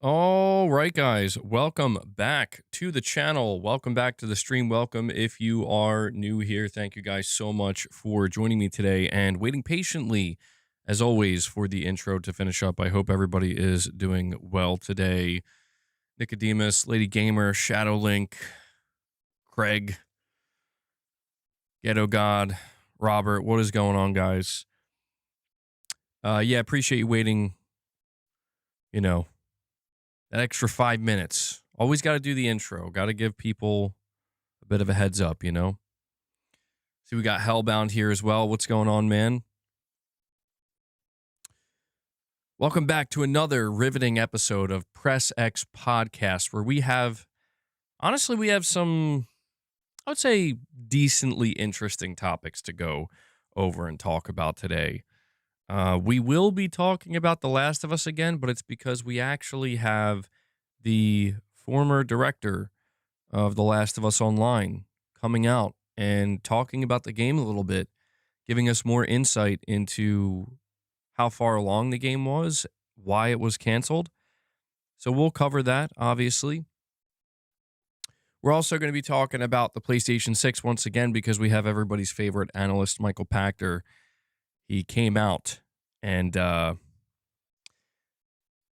All right, guys, welcome back to the channel. Welcome back to the stream. Welcome if you are new here. Thank you guys so much for joining me today and waiting patiently, as always, for the intro to finish up. I hope everybody is doing well today. Nicodemus, Lady Gamer, Shadowlink, Craig, Ghetto God, Robert, what is going on, guys? Yeah, appreciate you waiting, you know, that extra 5 minutes. Always got to do the intro. Got to give people a bit of a heads up, you know? See, we got Hellbound here as well. What's going on, man? Welcome back to another riveting episode of Press X Podcast, where we have, honestly, we have some, I would say, decently interesting topics to go over and talk about today. We will be talking about The Last of Us again, but it's because we actually have the former director of The Last of Us Online coming out and talking about the game a little bit, giving us more insight into how far along the game was, why it was canceled. So we'll cover that, obviously. We're also going to be talking about the PlayStation 6 once again because we have everybody's favorite analyst, Michael Pachter. He came out and,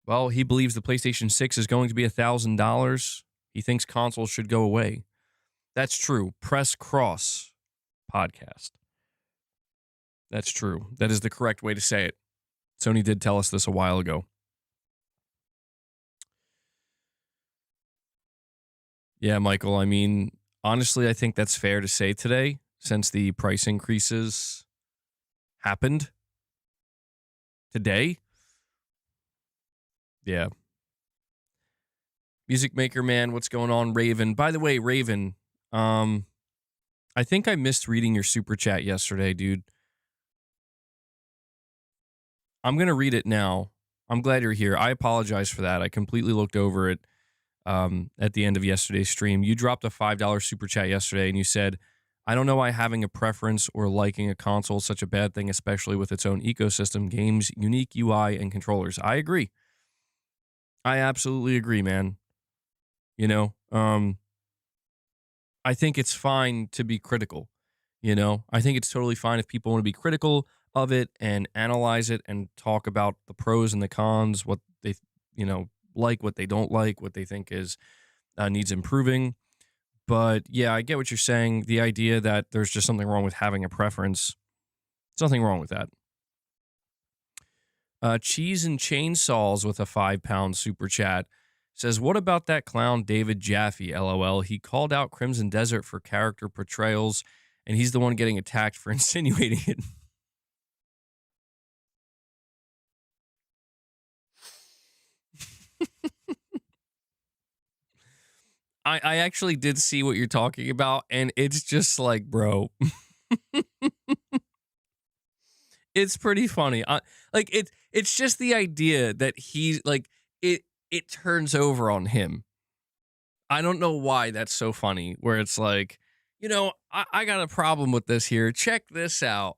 well, he believes the PlayStation 6 is going to be $1,000. He thinks consoles should go away. That's true. Press Cross podcast. That's true. That is the correct way to say it. Sony did tell us this a while ago. Yeah, Michael, I mean, honestly, I think that's fair to say today since the price increases happened today. Yeah. Music Maker Man, what's going on, Raven? By the way, Raven, I think I missed reading your super chat yesterday, dude. I'm going to read it now. I'm glad you're here. I apologize for that. I completely looked over it at the end of yesterday's stream. You dropped a $5 super chat yesterday and you said, I don't know why having a preference or liking a console is such a bad thing, especially with its own ecosystem, games, unique UI, and controllers. I agree. I absolutely agree, man. You know, I think it's fine to be critical. You know, I think it's totally fine if people want to be critical of it and analyze it and talk about the pros and the cons, what they, like, what they don't like, what they think is needs improving. But yeah, I get what you're saying. The idea that there's just something wrong with having a preference, there's nothing wrong with that. Cheese and Chainsaws with a £5 super chat says, what about that clown David Jaffe, LOL? He called out Crimson Desert for character portrayals, and he's the one getting attacked for insinuating it. I actually did see what you're talking about, and it's just like, bro. It's pretty funny. It's just the idea that he's like it turns over on him. I don't know why that's so funny, where it's like, I got a problem with this here. Check this out.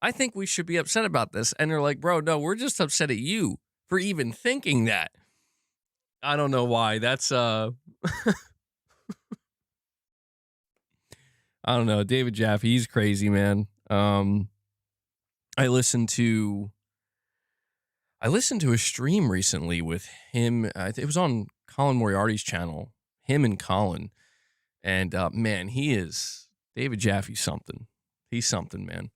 I think we should be upset about this. And they're like, bro, no, we're just upset at you for even thinking that. I don't know why. That's I don't know. David Jaffe, he's crazy, man. I listened to a stream recently with him. It was on Colin Moriarty's channel, him and Colin. And man, he is David Jaffe's something. He's something, man.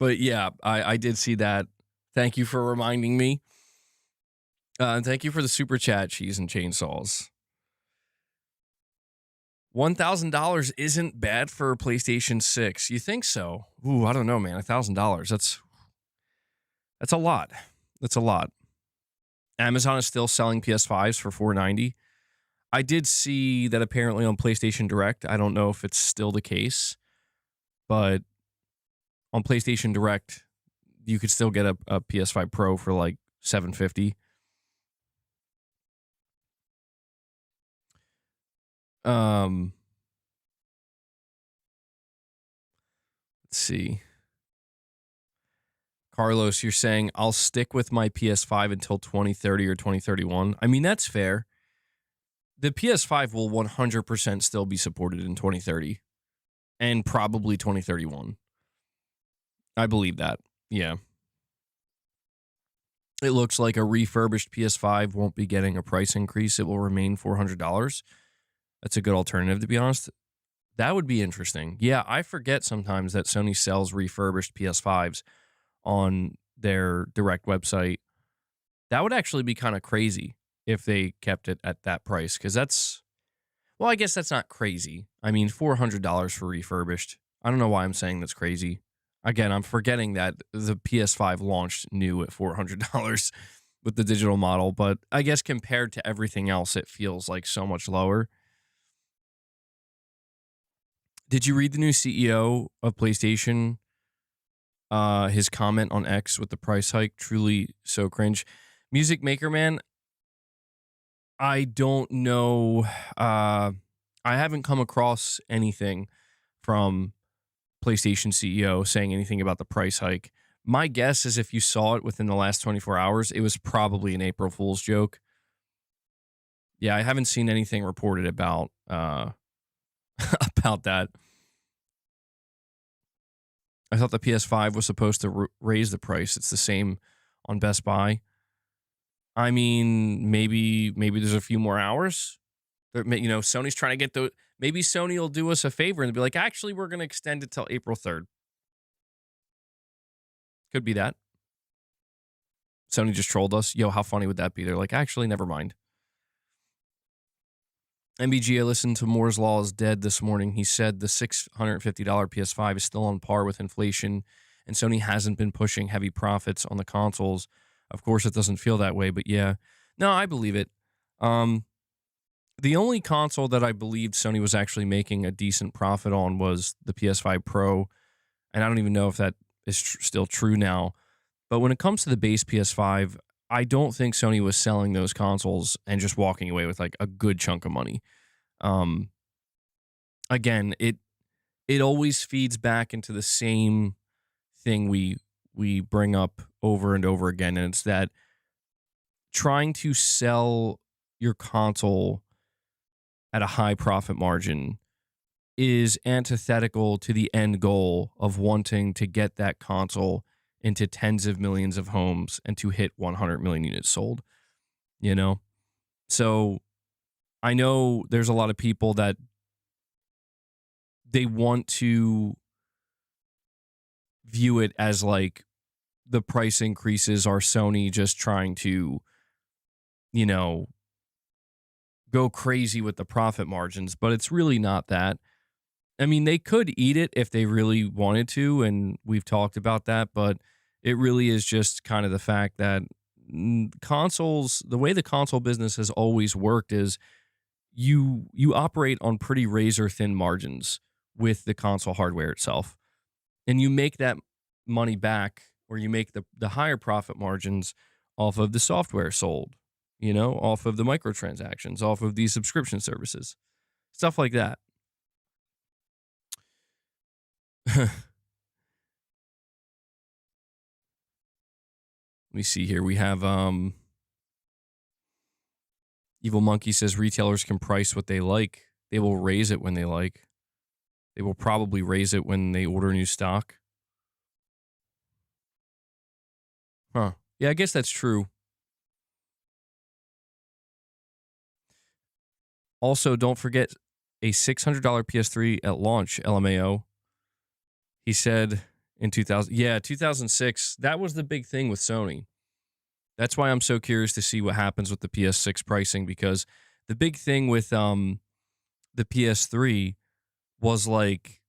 But yeah, I did see that. Thank you for reminding me. And thank you for the super chat, Cheese and Chainsaws. $1,000 isn't bad for a PlayStation 6. You think so? Ooh, I don't know, man. $1,000. That's a lot. That's a lot. Amazon is still selling PS5s for $490. I did see that apparently on PlayStation Direct. I don't know if it's still the case, but on PlayStation Direct, you could still get a PS5 Pro for like $750. Let's see. Carlos, you're saying I'll stick with my PS5 until 2030 or 2031. I mean, that's fair. The PS5 will 100% still be supported in 2030 and probably 2031. I believe that. Yeah. It looks like a refurbished PS5 won't be getting a price increase. It will remain $400. That's a good alternative, to be honest. That would be interesting. Yeah, I forget sometimes that Sony sells refurbished PS5s on their direct website. That would actually be kind of crazy if they kept it at that price, because that's, well, I guess that's not crazy. I mean, $400 for refurbished. I don't know why I'm saying that's crazy. Again, I'm forgetting that the PS5 launched new at $400 with the digital model, but I guess compared to everything else, it feels like so much lower. Did you read the new CEO of PlayStation? His comment on X with the price hike, truly so cringe. Music Maker Man, I don't know. I haven't come across anything from PlayStation CEO saying anything about the price hike. My guess is if you saw it within the last 24 hours, it was probably an April Fool's joke. Yeah, I haven't seen anything reported about about that. I thought the PS5 was supposed to raise the price. It's the same on Best Buy. I mean, maybe there's a few more hours. Sony's trying to get the. Maybe Sony will do us a favor and be like, actually, we're going to extend it till April 3rd. Could be that. Sony just trolled us. Yo, how funny would that be? They're like, actually, never mind. MBG, I listened to Moore's Law is Dead this morning. He said the $650 PS5 is still on par with inflation, and Sony hasn't been pushing heavy profits on the consoles. Of course, it doesn't feel that way, but yeah. No, I believe it. The only console that I believed Sony was actually making a decent profit on was the PS5 Pro, and I don't even know if that is still true now. But when it comes to the base PS5, I don't think Sony was selling those consoles and just walking away with like a good chunk of money. Again, it always feeds back into the same thing we bring up over and over again, and it's that trying to sell your console at a high profit margin is antithetical to the end goal of wanting to get that console into tens of millions of homes and to hit 100 million units sold, you know? So I know there's a lot of people that they want to view it as like the price increases are Sony just trying to, go crazy with the profit margins, but it's really not that. I mean, they could eat it if they really wanted to, and we've talked about that, but it really is just kind of the fact that consoles, the way the console business has always worked is you operate on pretty razor thin margins with the console hardware itself. And you make that money back, or you make the higher profit margins off of the software sold, off of the microtransactions, off of these subscription services, stuff like that. Let me see here. We have Evil Monkey says retailers can price what they like. They will raise it when they like. They will probably raise it when they order new stock. Huh. Yeah, I guess that's true. Also, don't forget a $600 PS3 at launch, LMAO. He said in 2006, that was the big thing with Sony. That's why I'm so curious to see what happens with the PS6 pricing, because the big thing with the PS3 was like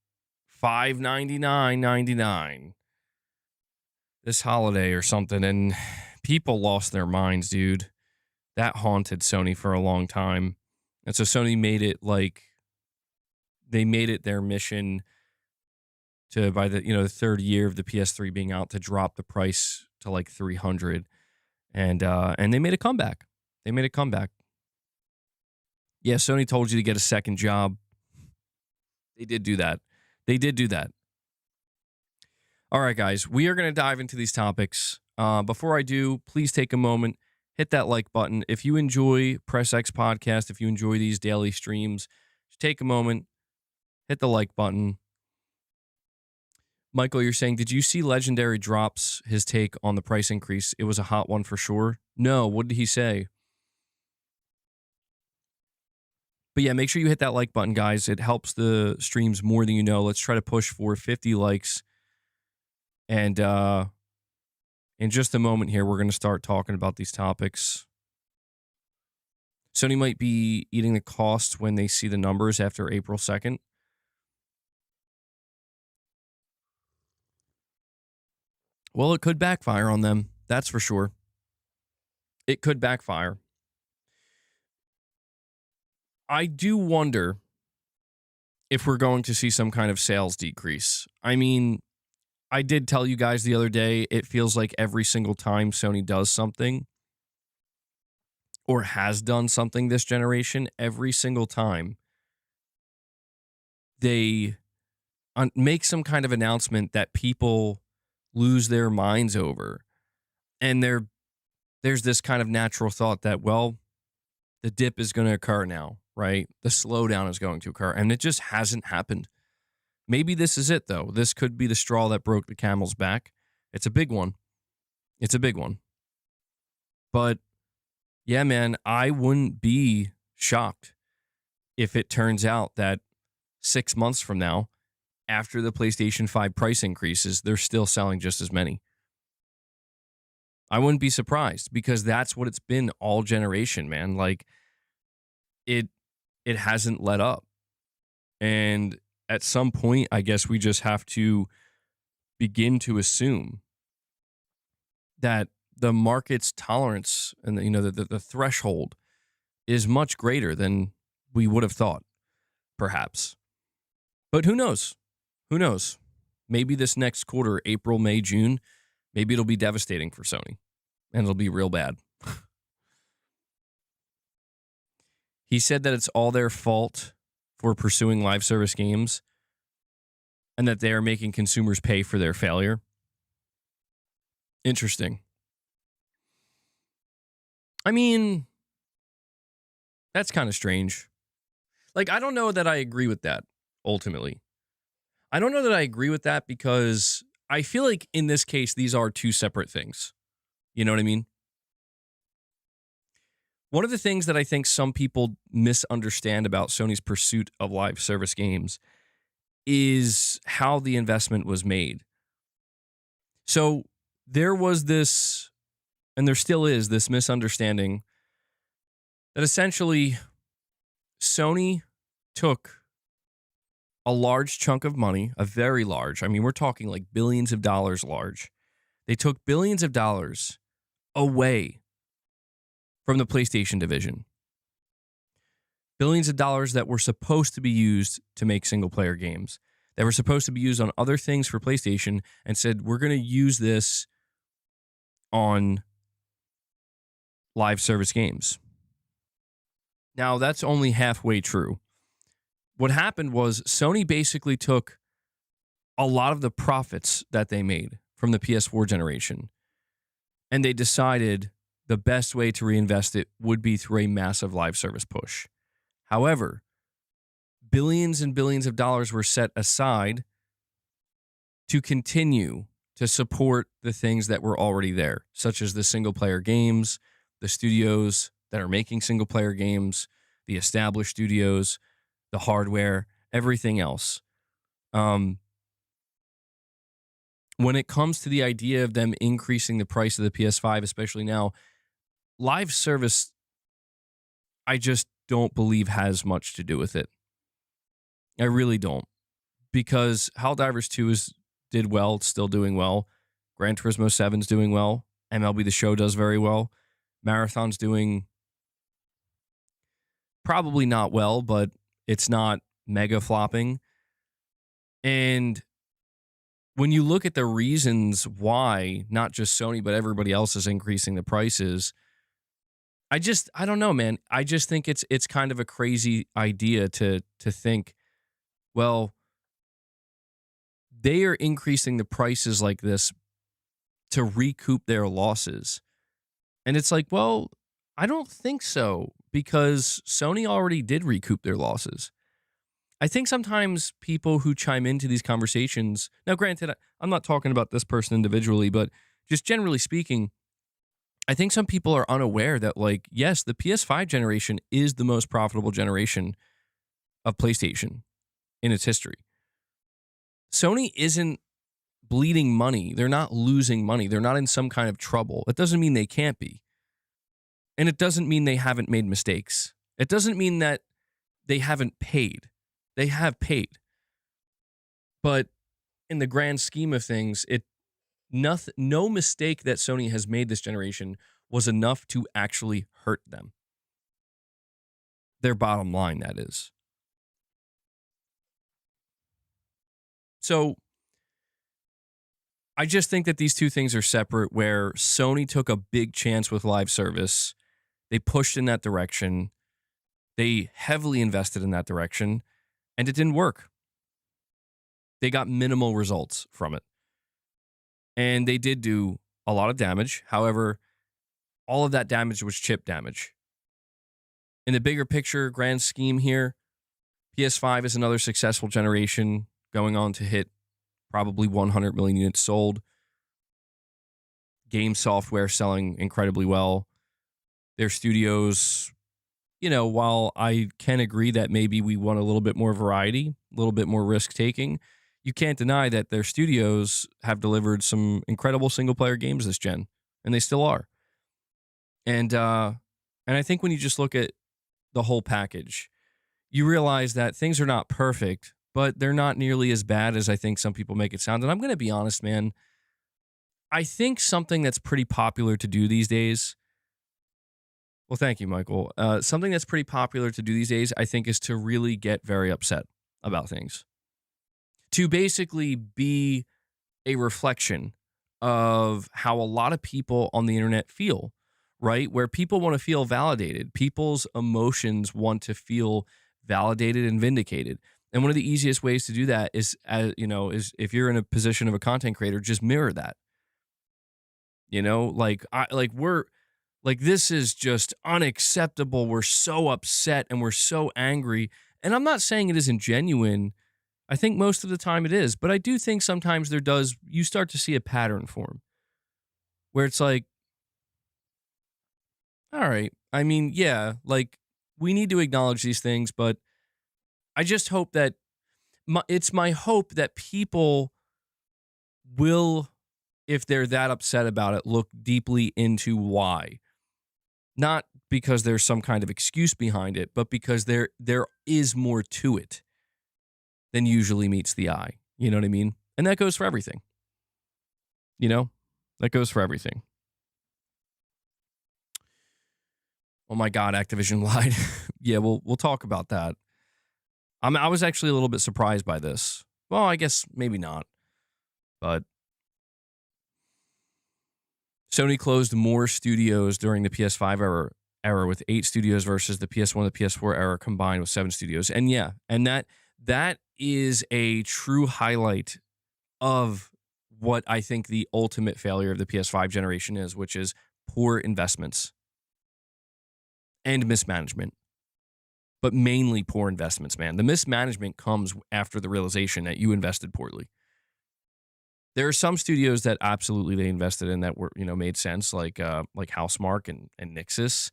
$599.99 this holiday or something, and people lost their minds, dude. That haunted Sony for a long time. And so Sony made it like they made it their mission to, by the third year of the PS3 being out, to drop the price to like 300, and they made a comeback. They made a comeback. Yeah, Sony told you to get a second job. They did do that. They did do that. All right, guys, we are going to dive into these topics. Before I do, please take a moment, hit that like button. If you enjoy Press X Podcast, if you enjoy these daily streams, just take a moment, hit the like button. Michael, you're saying, did you see Legendary drops his take on the price increase? It was a hot one for sure. No, what did he say? But yeah, make sure you hit that like button, guys. It helps the streams more than you know. Let's try to push for 50 likes. And in just a moment here, we're going to start talking about these topics. Sony might be eating the cost when they see the numbers after April 2nd. Well, it could backfire on them. That's for sure. It could backfire. I do wonder if we're going to see some kind of sales decrease. I mean, I did tell you guys the other day, it feels like every single time Sony does something or has done something this generation, every single time they make some kind of announcement that people lose their minds over. And there's this kind of natural thought that, well, the dip is going to occur now, right? The slowdown is going to occur. And it just hasn't happened. Maybe this is it, though. This could be the straw that broke the camel's back. It's a big one. It's a big one. But, yeah, man, I wouldn't be shocked if it turns out that 6 months from now, after the PlayStation 5 price increases, they're still selling just as many. I wouldn't be surprised because that's what it's been all generation, man. Like, it hasn't let up. And at some point, I guess we just have to begin to assume that the market's tolerance and the threshold is much greater than we would have thought, perhaps. But who knows? Who knows? Maybe this next quarter, April, May, June, maybe it'll be devastating for Sony, and it'll be real bad. He said that it's all their fault for pursuing live service games and that they are making consumers pay for their failure. Interesting. I mean, that's kind of strange. Like, I don't know that I agree with that, ultimately. I don't know that I agree with that because I feel like in this case, these are two separate things. You know what I mean? One of the things that I think some people misunderstand about Sony's pursuit of live service games is how the investment was made. So there was this, and there still is this misunderstanding that essentially Sony took a large chunk of money, a very large, I mean, we're talking like billions of dollars large. They took billions of dollars away from the PlayStation division. Billions of dollars that were supposed to be used to make single-player games, that were supposed to be used on other things for PlayStation, and said, we're going to use this on live service games. Now, that's only halfway true. What happened was Sony basically took a lot of the profits that they made from the PS4 generation, and they decided the best way to reinvest it would be through a massive live service push. However, billions and billions of dollars were set aside to continue to support the things that were already there, such as the single-player games, the studios that are making single-player games, the established studios, the hardware, everything else. When it comes to the idea of them increasing the price of the PS5, especially now, live service, I just don't believe has much to do with it. I really don't. Because Helldivers 2 did well, it's still doing well. Gran Turismo 7's doing well. MLB The Show does very well. Marathon's doing probably not well, but it's not mega flopping. And when you look at the reasons why, not just Sony, but everybody else is increasing the prices, I don't know, man. I just think it's kind of a crazy idea to think, well, they are increasing the prices like this to recoup their losses. And it's like, well, I don't think so, because Sony already did recoup their losses. I think sometimes people who chime into these conversations, now granted, I'm not talking about this person individually, but just generally speaking, I think some people are unaware that, like, yes, the PS5 generation is the most profitable generation of PlayStation in its history. Sony isn't bleeding money. They're not losing money. They're not in some kind of trouble. It doesn't mean they can't be. And it doesn't mean they haven't made mistakes. It doesn't mean that they haven't paid. They have paid. But in the grand scheme of things, no mistake that Sony has made this generation was enough to actually hurt them. Their bottom line, that is. So I just think that these two things are separate, where Sony took a big chance with live service. They pushed in that direction. They heavily invested in that direction, and it didn't work. They got minimal results from it. And they did do a lot of damage. However, all of that damage was chip damage. In the bigger picture, grand scheme here, PS5 is another successful generation going on to hit probably 100 million units sold. Game software selling incredibly well. Their studios, while I can agree that maybe we want a little bit more variety, a little bit more risk-taking, you can't deny that their studios have delivered some incredible single-player games this gen, and they still are. And I think when you just look at the whole package, you realize that things are not perfect, but they're not nearly as bad as I think some people make it sound. And I'm going to be honest, man. I think something that's pretty popular to do these days. Well, thank you, Michael. Something that's pretty popular to do these days, I think, is to really get very upset about things. To basically be a reflection of how a lot of people on the internet feel, right? Where people want to feel validated. People's emotions want to feel validated and vindicated. And one of the easiest ways to do that is if you're in a position of a content creator, just mirror that. This is just unacceptable. We're so upset and we're so angry. And I'm not saying it isn't genuine. I think most of the time it is. But I do think sometimes you start to see a pattern form where it's like, all right, I mean, yeah, like, we need to acknowledge these things, but I just hope that it's my hope that people will, if they're that upset about it, look deeply into why. Not because there's some kind of excuse behind it, but because there is more to it than usually meets the eye. You know what I mean? And that goes for everything. That goes for everything. Oh my God, Activision lied. Yeah, we'll talk about that. I was actually a little bit surprised by this. Well, I guess maybe not. But Sony closed more studios during the PS5 era with 8 studios versus the PS1 and the PS4 era combined with 7 studios. And yeah, and that is a true highlight of what I think the ultimate failure of the PS5 generation is, which is poor investments and mismanagement. But mainly poor investments, man. The mismanagement comes after the realization that you invested poorly. There are some studios that absolutely they invested in that were, made sense, like Housemarque and Nixxes,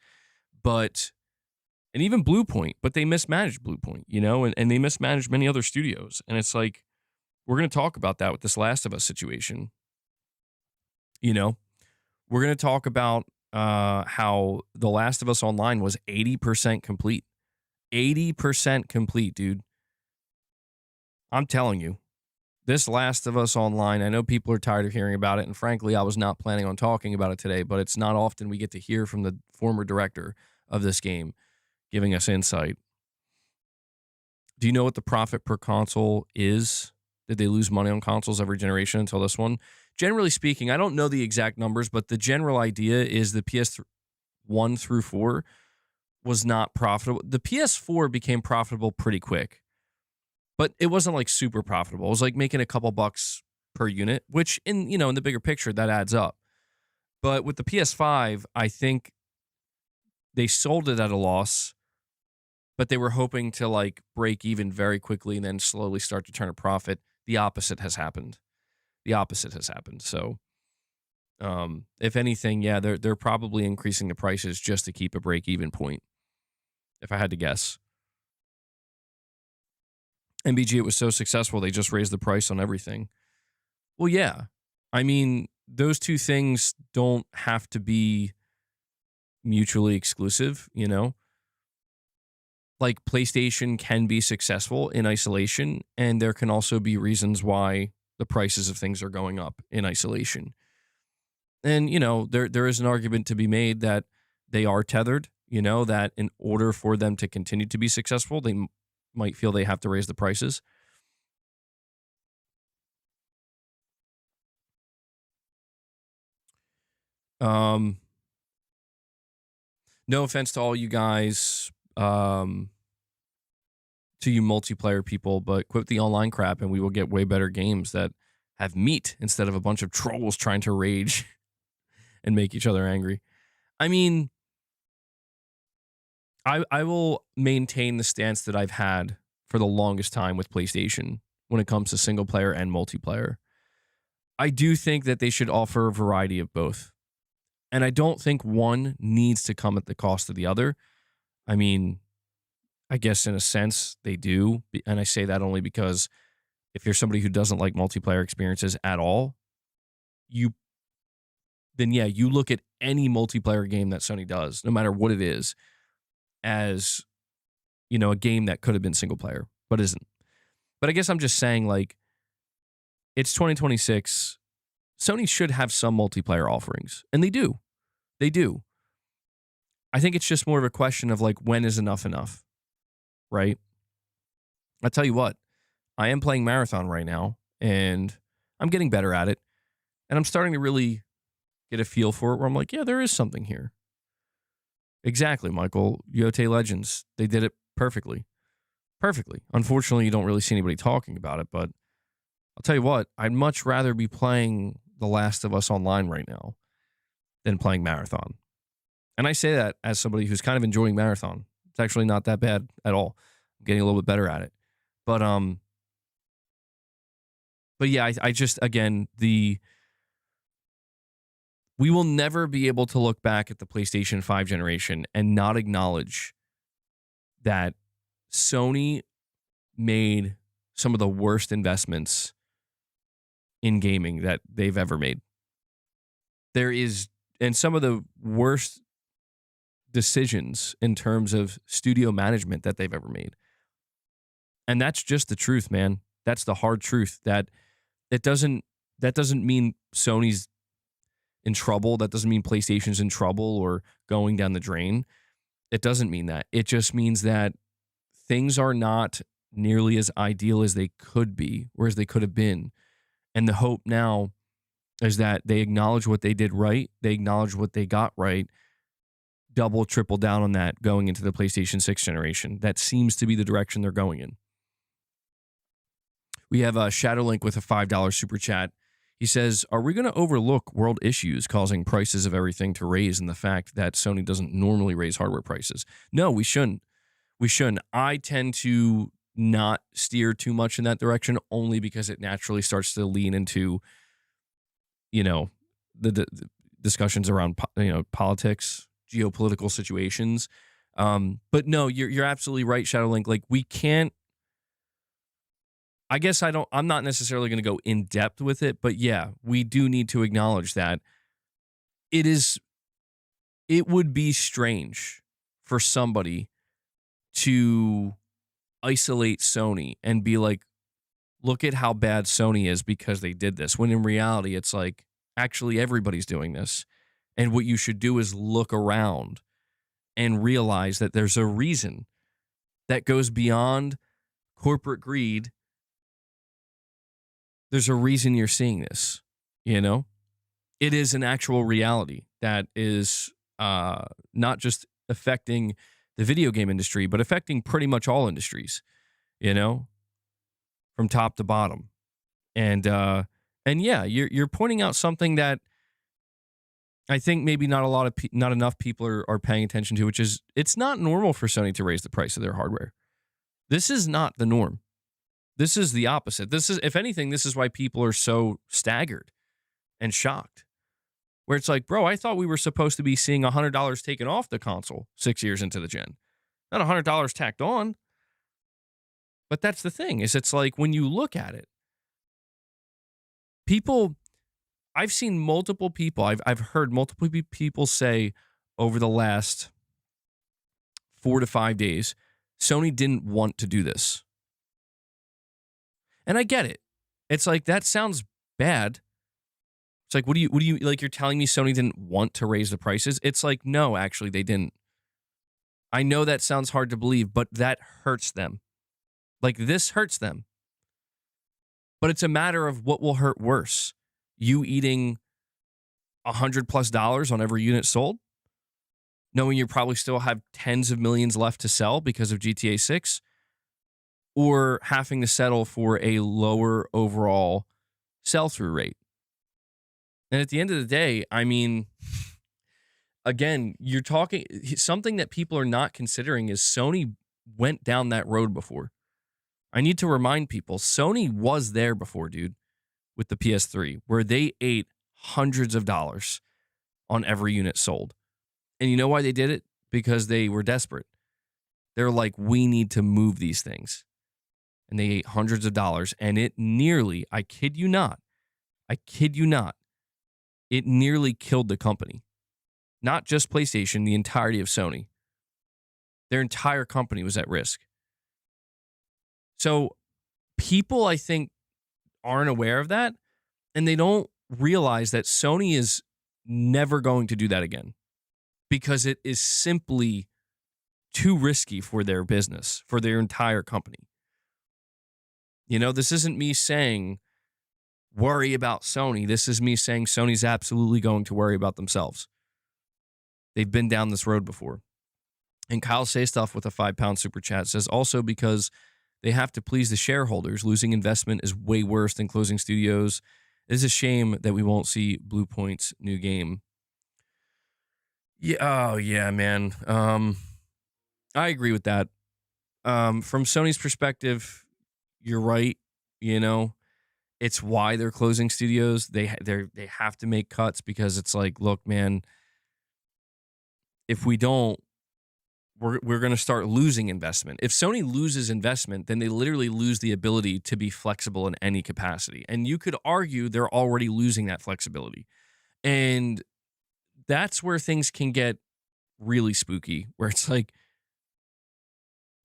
and even Bluepoint, but they mismanaged Bluepoint, and they mismanaged many other studios. And it's like, we're going to talk about that with this Last of Us situation. We're going to talk about how The Last of Us Online was 80% complete. 80% complete, dude. I'm telling you, this Last of Us Online, I know people are tired of hearing about it, and frankly, I was not planning on talking about it today, but it's not often we get to hear from the former director of this game giving us insight. Do you know what the profit per console is? Did they lose money on consoles every generation until this one? Generally speaking, I don't know the exact numbers, but the general idea is the PS1 through 4 was not profitable. The PS4 became profitable pretty quick. but it wasn't like super profitable. It was like making a couple bucks per unit, which in the bigger picture that adds up. But with the PS5, I think they sold it at a loss, but they were hoping to like break even very quickly and then slowly start to turn a profit. The opposite has happened. So, if anything, yeah, they're probably increasing the prices just to keep a break even point, if I had to guess. MBG, it was so successful, they just raised the price on everything. Well, yeah. I mean, those two things don't have to be mutually exclusive, Like PlayStation can be successful in isolation, and there can also be reasons why the prices of things are going up in isolation. And, there is an argument to be made that they are tethered, that in order for them to continue to be successful, they might feel they have to raise the prices. No offense to all you guys, to you multiplayer people, but quit the online crap and we will get way better games that have meat instead of a bunch of trolls trying to rage and make each other angry. I mean, I will maintain the stance that I've had for the longest time with PlayStation when it comes to single player and multiplayer. I do think that they should offer a variety of both. And I don't think one needs to come at the cost of the other. I mean, I guess in a sense they do. And I say that only because if you're somebody who doesn't like multiplayer experiences at all, you look at any multiplayer game that Sony does, no matter what it is, as, a game that could have been single player, but isn't. But I guess I'm just saying, like, it's 2026. Sony should have some multiplayer offerings, and they do. They do. I think it's just more of a question of, like, when is enough, right? I'll tell you what, I am playing Marathon right now, and I'm getting better at it, and I'm starting to really get a feel for it where I'm like, yeah, there is something here. Exactly, Michael. Yote Legends, they did it perfectly. Perfectly. Unfortunately, you don't really see anybody talking about it, but I'll tell you what, I'd much rather be playing The Last of Us Online right now than playing Marathon. And I say that as somebody who's kind of enjoying Marathon. It's actually not that bad at all. I'm getting a little bit better at it. But yeah, I just, again, we will never be able to look back at the PlayStation 5 generation and not acknowledge that Sony made some of the worst investments in gaming that they've ever made. And some of the worst decisions in terms of studio management that they've ever made. And that's just the truth, man. That's the hard truth. That doesn't mean Sony's in trouble. That doesn't mean PlayStation's in trouble or going down the drain. It doesn't mean that. It just means that things are not nearly as ideal as they could be, or as they could have been. And the hope now is that they acknowledge what they did right. They acknowledge what they got right. Double, triple down on that going into the PlayStation 6 generation. That seems to be the direction they're going in. We have a Shadow Link with a $5 super chat. He says, are we going to overlook world issues causing prices of everything to raise and the fact that Sony doesn't normally raise hardware prices? No, we shouldn't. We shouldn't. I tend to not steer too much in that direction only because it naturally starts to lean into, the discussions around, politics, geopolitical situations. But no, you're absolutely right, Shadow Link. Like, we can't, I guess I'm not necessarily going to go in depth with it, but yeah, we do need to acknowledge that it would be strange for somebody to isolate Sony and be like, look at how bad Sony is because they did this. When in reality, it's like, actually, everybody's doing this. And what you should do is look around and realize that there's a reason that goes beyond corporate greed. There's a reason you're seeing this, It is an actual reality that is not just affecting the video game industry, but affecting pretty much all industries, from top to bottom. And yeah, you're pointing out something that I think maybe not enough people are paying attention to, which is it's not normal for Sony to raise the price of their hardware. This is not the norm. This is the opposite. This is, if anything, this is why people are so staggered and shocked. Where it's like, bro, I thought we were supposed to be seeing $100 taken off the console 6 years into the gen, not $100 tacked on. But that's the thing, is it's like when you look at it, people, I've seen multiple people, I've heard multiple people say over the last 4 to 5 days, Sony didn't want to do this. And I get it. It's like, that sounds bad. It's like, what do you, like, you're telling me Sony didn't want to raise the prices? It's like, no, actually, they didn't. I know that sounds hard to believe, but that hurts them. Like, this hurts them. But it's a matter of what will hurt worse. You eating $100+ on every unit sold, knowing you probably still have tens of millions left to sell because of GTA 6, or having to settle for a lower overall sell-through rate. And at the end of the day, I mean, again, you're talking, something that people are not considering is Sony went down that road before. I need to remind people, Sony was there before, dude, with the PS3, where they ate hundreds of dollars on every unit sold. And you know why they did it? Because they were desperate. They're like, we need to move these things. And they ate hundreds of dollars, and it nearly, I kid you not, it nearly killed the company. Not just PlayStation, the entirety of Sony. Their entire company was at risk. So people, I think, aren't aware of that, and they don't realize that Sony is never going to do that again, because it is simply too risky for their business, for their entire company. You know, this isn't me saying worry about Sony. This is me saying Sony's absolutely going to worry about themselves. They've been down this road before. And Kyle Saystuff with a £5 super chat says, also because they have to please the shareholders, losing investment is way worse than closing studios. It is a shame that we won't see Blue Point's new game. Yeah, oh yeah, man. I agree with that. From Sony's perspective, you're right. You know, it's why they're closing studios. They have to make cuts, because it's like, look, man, if we don't, we're going to start losing investment. If Sony loses investment, then they literally lose the ability to be flexible in any capacity. And you could argue they're already losing that flexibility. And that's where things can get really spooky, where it's like,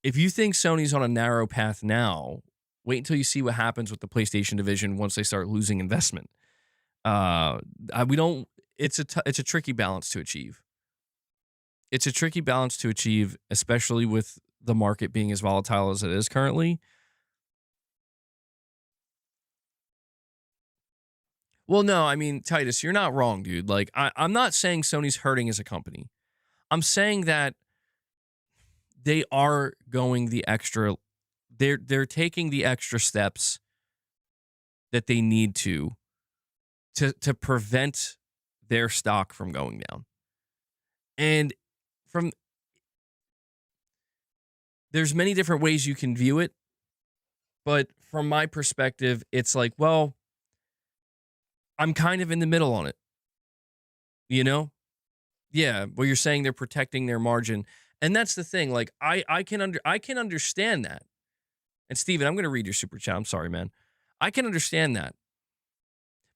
if you think Sony's on a narrow path now, wait until you see what happens with the PlayStation division once they start losing investment. It's a tricky balance to achieve. It's a tricky balance to achieve, especially with the market being as volatile as it is currently. Well, no, I mean, Titus, you're not wrong, dude. Like, I'm not saying Sony's hurting as a company. I'm saying that they are going the extra, they're taking the extra steps that they need to prevent their stock from going down. And there's many different ways you can view it, but from my perspective, it's like, well, I'm kind of in the middle on it. You know? Yeah, well, you're saying they're protecting their margin. And that's the thing. Like, I can understand that. And Steven, I'm going to read your super chat. I'm sorry, man. I can understand that.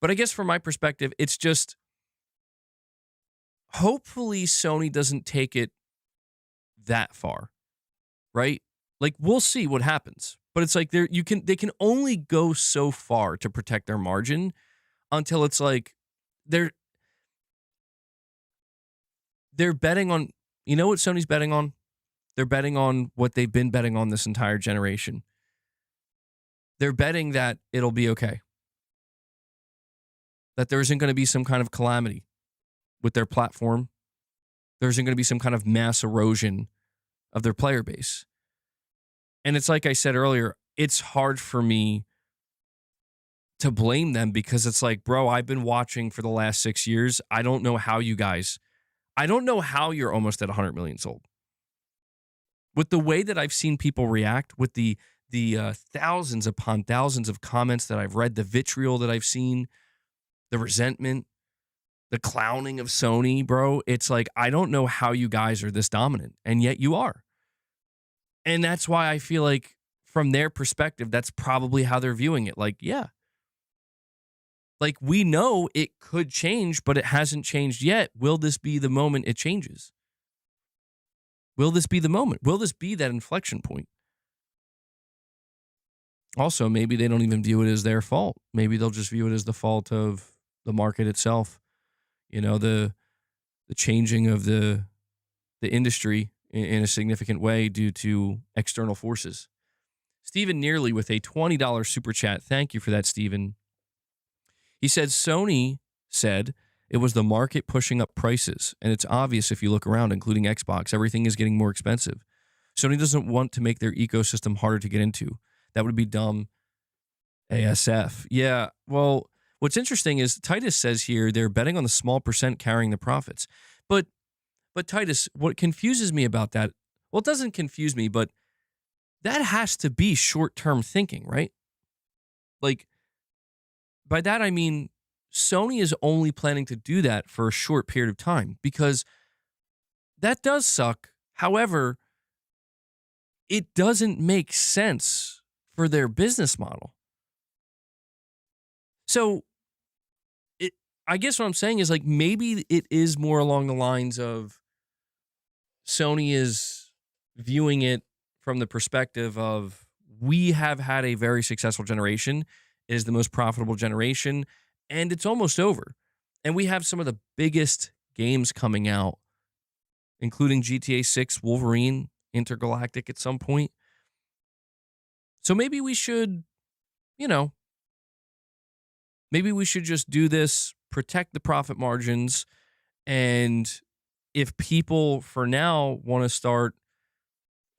But I guess from my perspective, it's just, hopefully Sony doesn't take it that far, right? Like, we'll see what happens. But it's like they can only go so far to protect their margin until it's like they're betting on, you know what Sony's betting on? They're betting on what they've been betting on this entire generation. They're betting that it'll be okay. That there isn't going to be some kind of calamity with their platform. There isn't going to be some kind of mass erosion of their player base. And it's like I said earlier, it's hard for me to blame them, because it's like, bro, I've been watching for the last 6 years. I don't know how you're almost at 100 million sold. With the way that I've seen people react, with the thousands upon thousands of comments that I've read, the vitriol that I've seen, the resentment, the clowning of Sony, bro, it's like, I don't know how you guys are this dominant, and yet you are. And that's why I feel like from their perspective, that's probably how they're viewing it. Like, yeah. Like, we know it could change, but it hasn't changed yet. Will this be the moment it changes? Will this be the moment? Will this be that inflection point? Also, maybe they don't even view it as their fault. Maybe they'll just view it as the fault of the market itself. You know, the changing of the industry in a significant way due to external forces. Stephen Nearly with a $20 super chat. Thank you for that, Stephen. He said Sony said it was the market pushing up prices, and it's obvious if you look around, including Xbox, everything is getting more expensive. Sony doesn't want to make their ecosystem harder to get into. That would be dumb ASF. Yeah, well, what's interesting is Titus says here they're betting on the small percent carrying the profits. But Titus, what confuses me about that, well, it doesn't confuse me, but that has to be short-term thinking, right? Like, by that I mean Sony is only planning to do that for a short period of time, because that does suck. However, it doesn't make sense for their business model. So I guess what I'm saying is, like, maybe it is more along the lines of Sony is viewing it from the perspective of, we have had a very successful generation. It is the most profitable generation, and it's almost over. And we have some of the biggest games coming out, including GTA 6, Wolverine, Intergalactic at some point. So maybe we should, maybe we should just do this, protect the profit margins, and if people for now want to start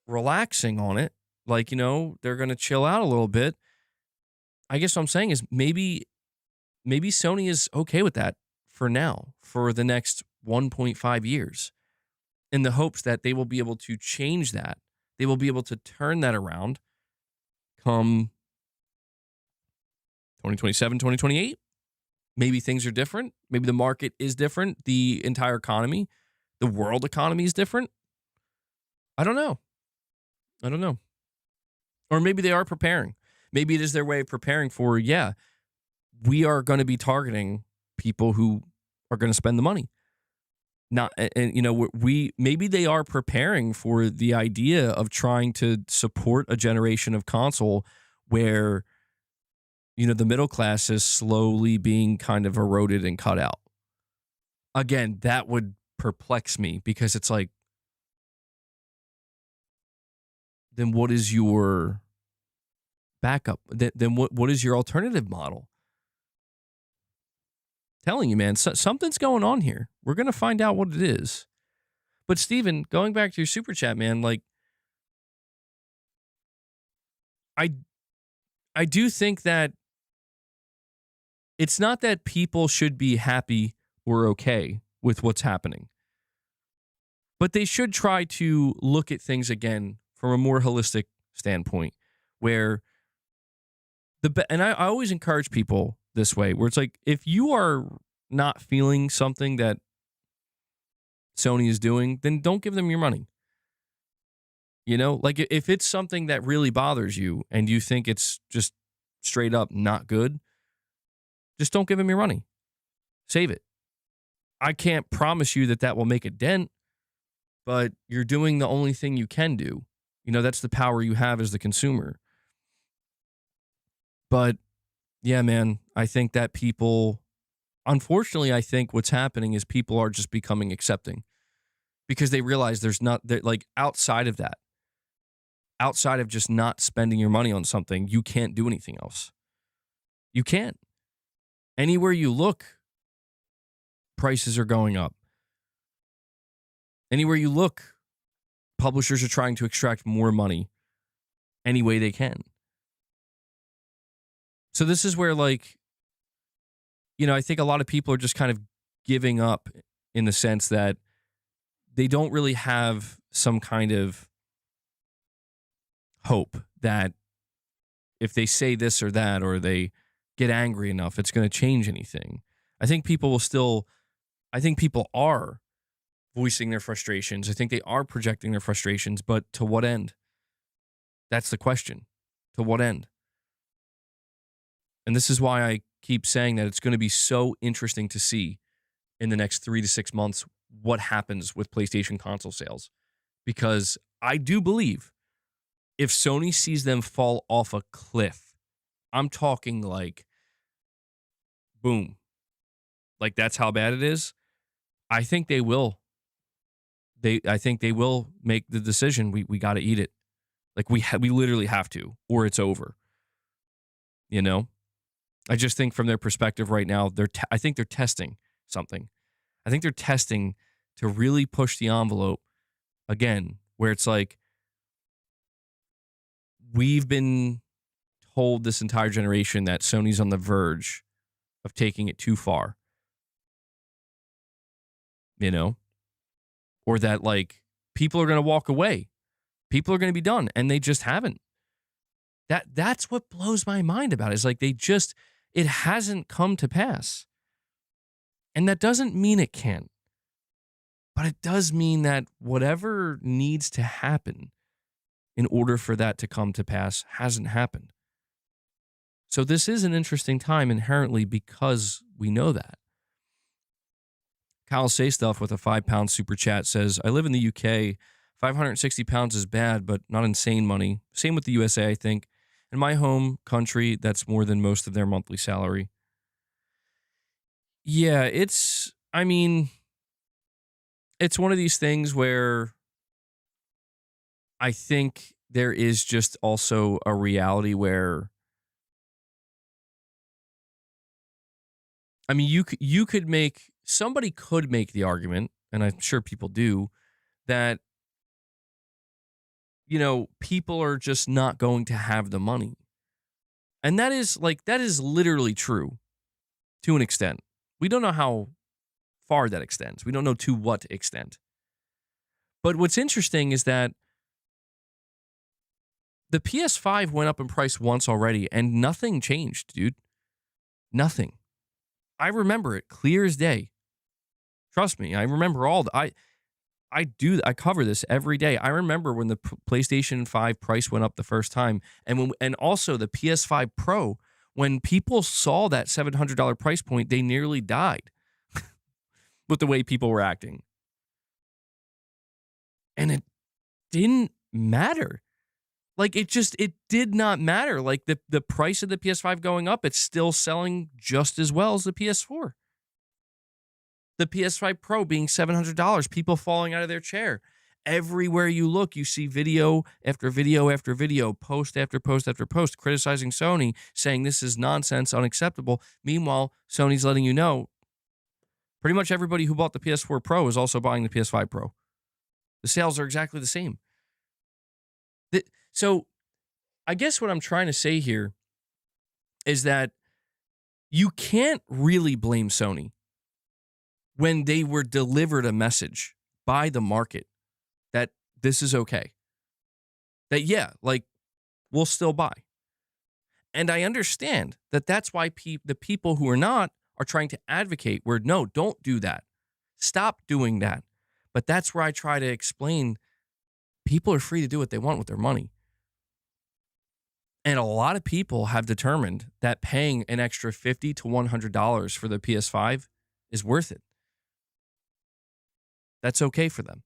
relaxing on it, like, they're going to chill out a little bit. I guess what I'm saying is maybe Sony is okay with that for now, for the next 1.5 years, in the hopes that they will be able to change that. They will be able to turn that around come 2027, 2028. Maybe things are different. Maybe the market is different. The entire economy, the world economy is different. I don't know. Or maybe they are preparing. Maybe it is their way of preparing for, we are going to be targeting people who are going to spend the money. Maybe they are preparing for the idea of trying to support a generation of console where, the middle class is slowly being kind of eroded and cut out. Again, that would perplex me, because it's like, then what is your backup? Then what is your alternative model? Telling you, man, something's going on here. We're going to find out what it is. But Steven, going back to your super chat, man, like, I do think that it's not that people should be happy or okay with what's happening, but they should try to look at things again from a more holistic standpoint, where and I always encourage people this way, where it's like, if you are not feeling something that Sony is doing, then don't give them your money. Like, if it's something that really bothers you and you think it's just straight up not good, just don't give them your money. Save it. I can't promise you that will make a dent, but you're doing the only thing you can do. That's the power you have as the consumer. But yeah, man, I think that unfortunately, I think what's happening is people are just becoming accepting, because they realize outside of just not spending your money on something, you can't do anything else. You can't. Anywhere you look, prices are going up. Anywhere you look, publishers are trying to extract more money any way they can. So this is where, like, I think a lot of people are just kind of giving up in the sense that they don't really have some kind of hope that if they say this or that, or they get angry enough, it's going to change anything. I think people are voicing their frustrations. I think they are projecting their frustrations, but to what end? That's the question. To what end? And this is why I keep saying that it's going to be so interesting to see in the next 3 to 6 months what happens with PlayStation console sales. Because I do believe if Sony sees them fall off a cliff, I'm talking like, boom, like that's how bad it is. I think they will. I think they will make the decision. We got to eat it. Like we literally have to, or it's over. I just think from their perspective right now, I think they're testing something. I think they're testing to really push the envelope again, where it's like, we've been told this entire generation that Sony's on the verge of taking it too far. Or that, like, people are going to walk away. People are going to be done, and they just haven't. That's what blows my mind about it, is like it hasn't come to pass. And that doesn't mean it can't. But it does mean that whatever needs to happen in order for that to come to pass hasn't happened. So this is an interesting time inherently because we know that. Kyle Say Stuff with a £5 super chat says, I live in the UK. £560 is bad, but not insane money. Same with the USA, I think. In my home country, that's more than most of their monthly salary. Yeah, it's one of these things where I think there is just also a reality where, somebody could make the argument, and I'm sure people do, that, people are just not going to have the money. And that is literally true to an extent. We don't know how far that extends. We don't know to what extent. But what's interesting is that the PS5 went up in price once already and nothing changed, dude. Nothing. I remember it clear as day. Trust me, I remember all the I cover this every day. I remember when the PlayStation 5 price went up the first time, and also the PS5 Pro, when people saw that $700 price point, they nearly died with the way people were acting. And it didn't matter. Like, it did not matter. Like, the price of the PS5 going up, it's still selling just as well as the PS4. The PS5 Pro being $700, people falling out of their chair. Everywhere you look, you see video after video after video, post after post after post, criticizing Sony, saying this is nonsense, unacceptable. Meanwhile, Sony's letting you know, pretty much everybody who bought the PS4 Pro is also buying the PS5 Pro. The sales are exactly the same. So I guess what I'm trying to say here is that you can't really blame Sony when they were delivered a message by the market that this is okay. That, yeah, like, we'll still buy. And I understand that that's why the people who are not are trying to advocate where, no, don't do that. Stop doing that. But that's where I try to explain people are free to do what they want with their money. And a lot of people have determined that paying an extra $50 to $100 for the PS5 is worth it. That's okay for them.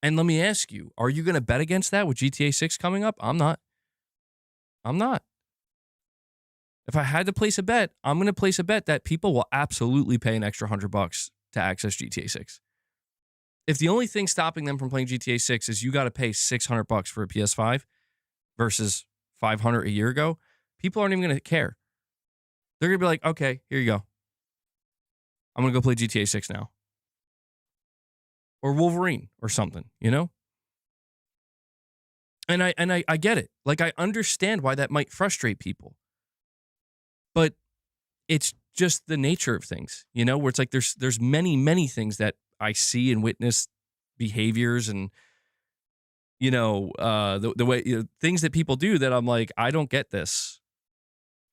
And let me ask you, are you going to bet against that with GTA 6 coming up? I'm not. If I had to place a bet, I'm going to place a bet that people will absolutely pay an extra $100 to access GTA 6. If the only thing stopping them from playing GTA 6 is you got to pay $600 for a PS5 versus $500 a year ago, people aren't even going to care. They're going to be like, okay, here you go. I'm going to go play GTA 6 now. Or Wolverine or something, And I get it. Like, I understand why that might frustrate people. But it's just the nature of things, where it's like there's many, many things that I see and witness, behaviors and the way things that people do that I'm like, I don't get this.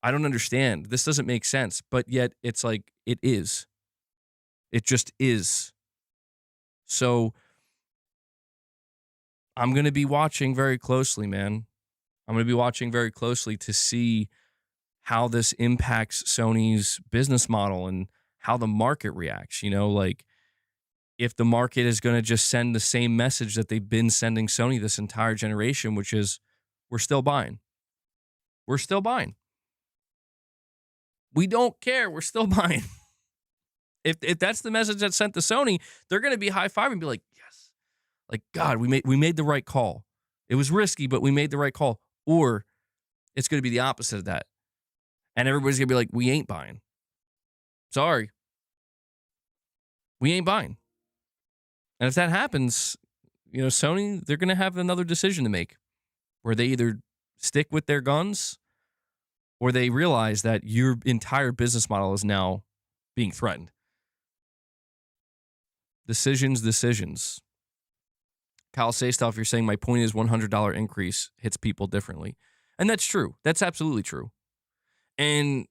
I don't understand. This doesn't make sense. But yet it's like it is. It just is. So I'm going to be watching very closely, man. I'm going to be watching very closely to see how this impacts Sony's business model and how the market reacts. Like if the market is going to just send the same message that they've been sending Sony this entire generation, which is we're still buying. We're still buying. We don't care. We're still buying. If that's the message that's sent to Sony, they're going to be high-fiving and be like, yes. Like, God, we made the right call. It was risky, but we made the right call. Or it's going to be the opposite of that. And everybody's going to be like, we ain't buying. Sorry. We ain't buying. And if that happens, Sony, they're going to have another decision to make where they either stick with their guns or they realize that your entire business model is now being threatened. Decisions. Kyle Saystuff, you're saying my point is $100 increase hits people differently. And that's true. That's absolutely true. And,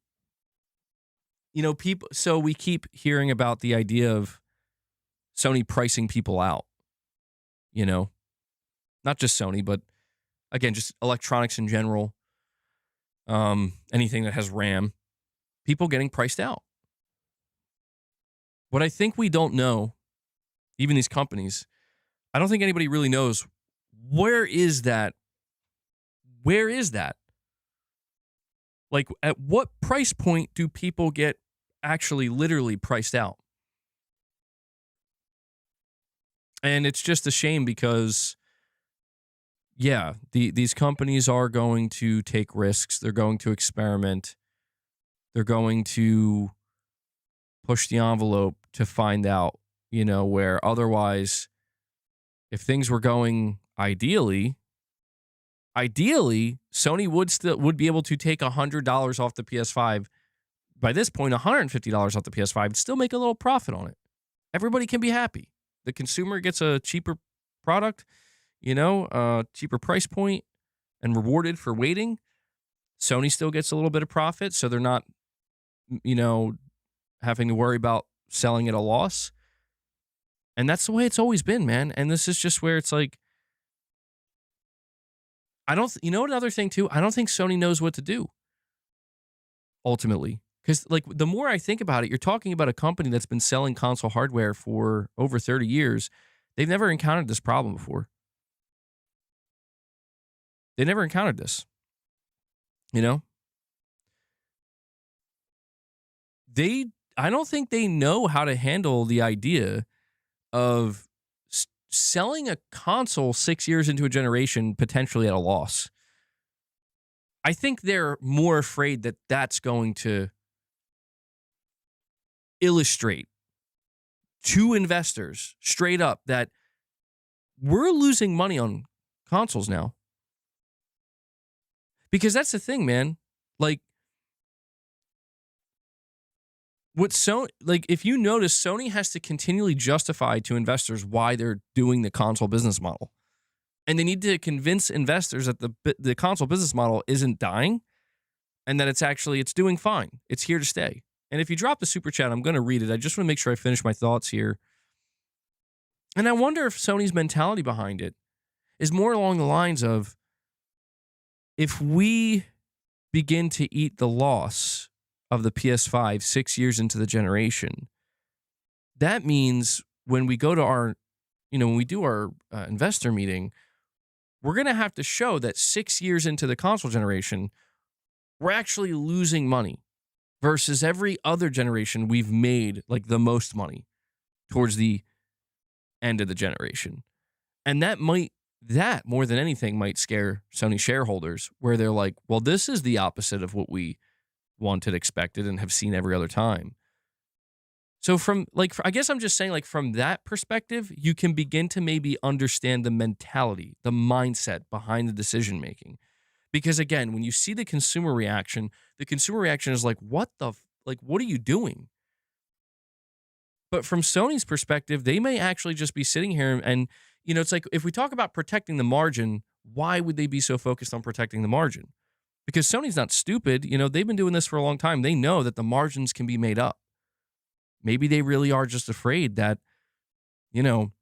people, so we keep hearing about the idea of Sony pricing people out, not just Sony, but again, just electronics in general, anything that has RAM, people getting priced out. What I think we don't know, even these companies, I don't think anybody really knows, where is that? Where is that? Like, at what price point do people get actually literally priced out? And it's just a shame because, yeah, these companies are going to take risks. They're going to experiment. They're going to push the envelope to find out, where otherwise, if things were going ideally, Sony would be able to take $100 off the PS5. By this point, $150 off the PS5 and still make a little profit on it. Everybody can be happy. The consumer gets a cheaper product, cheaper price point, and rewarded for waiting. Sony still gets a little bit of profit, so they're not, having to worry about selling at a loss. And that's the way it's always been, man. And this is just where it's like, another thing too, I don't think Sony knows what to do ultimately. Because, like, the more I think about it, you're talking about a company that's been selling console hardware for over 30 years. They've never encountered this problem before. They never encountered this. I don't think they know how to handle the idea of selling a console 6 years into a generation potentially at a loss. I think they're more afraid that that's going to illustrate to investors straight up that we're losing money on consoles now. Because that's the thing, man. Like, if you notice, Sony has to continually justify to investors why they're doing the console business model. And they need to convince investors that the console business model isn't dying and that it's doing fine. It's here to stay. And if you drop the super chat, I'm going to read it. I just want to make sure I finish my thoughts here. And I wonder if Sony's mentality behind it is more along the lines of, if we begin to eat the loss of the PS5 6 years into the generation, that means when we go to when we do our investor meeting, we're going to have to show that 6 years into the console generation, we're actually losing money versus every other generation we've made like the most money towards the end of the generation. And that more than anything might scare Sony shareholders, where they're like, well, this is the opposite of what we wanted, expected, and have seen every other time. So from like, I guess I'm just saying, like, from that perspective, you can begin to maybe understand the mentality, the mindset behind the decision making. Because again, when you see the consumer reaction is like, what the, like, what are you doing? But from Sony's perspective, they may actually just be sitting here and, it's like, if we talk about protecting the margin, why would they be so focused on protecting the margin? Because Sony's not stupid. They've been doing this for a long time. They know that the margins can be made up. Maybe they really are just afraid that, you know,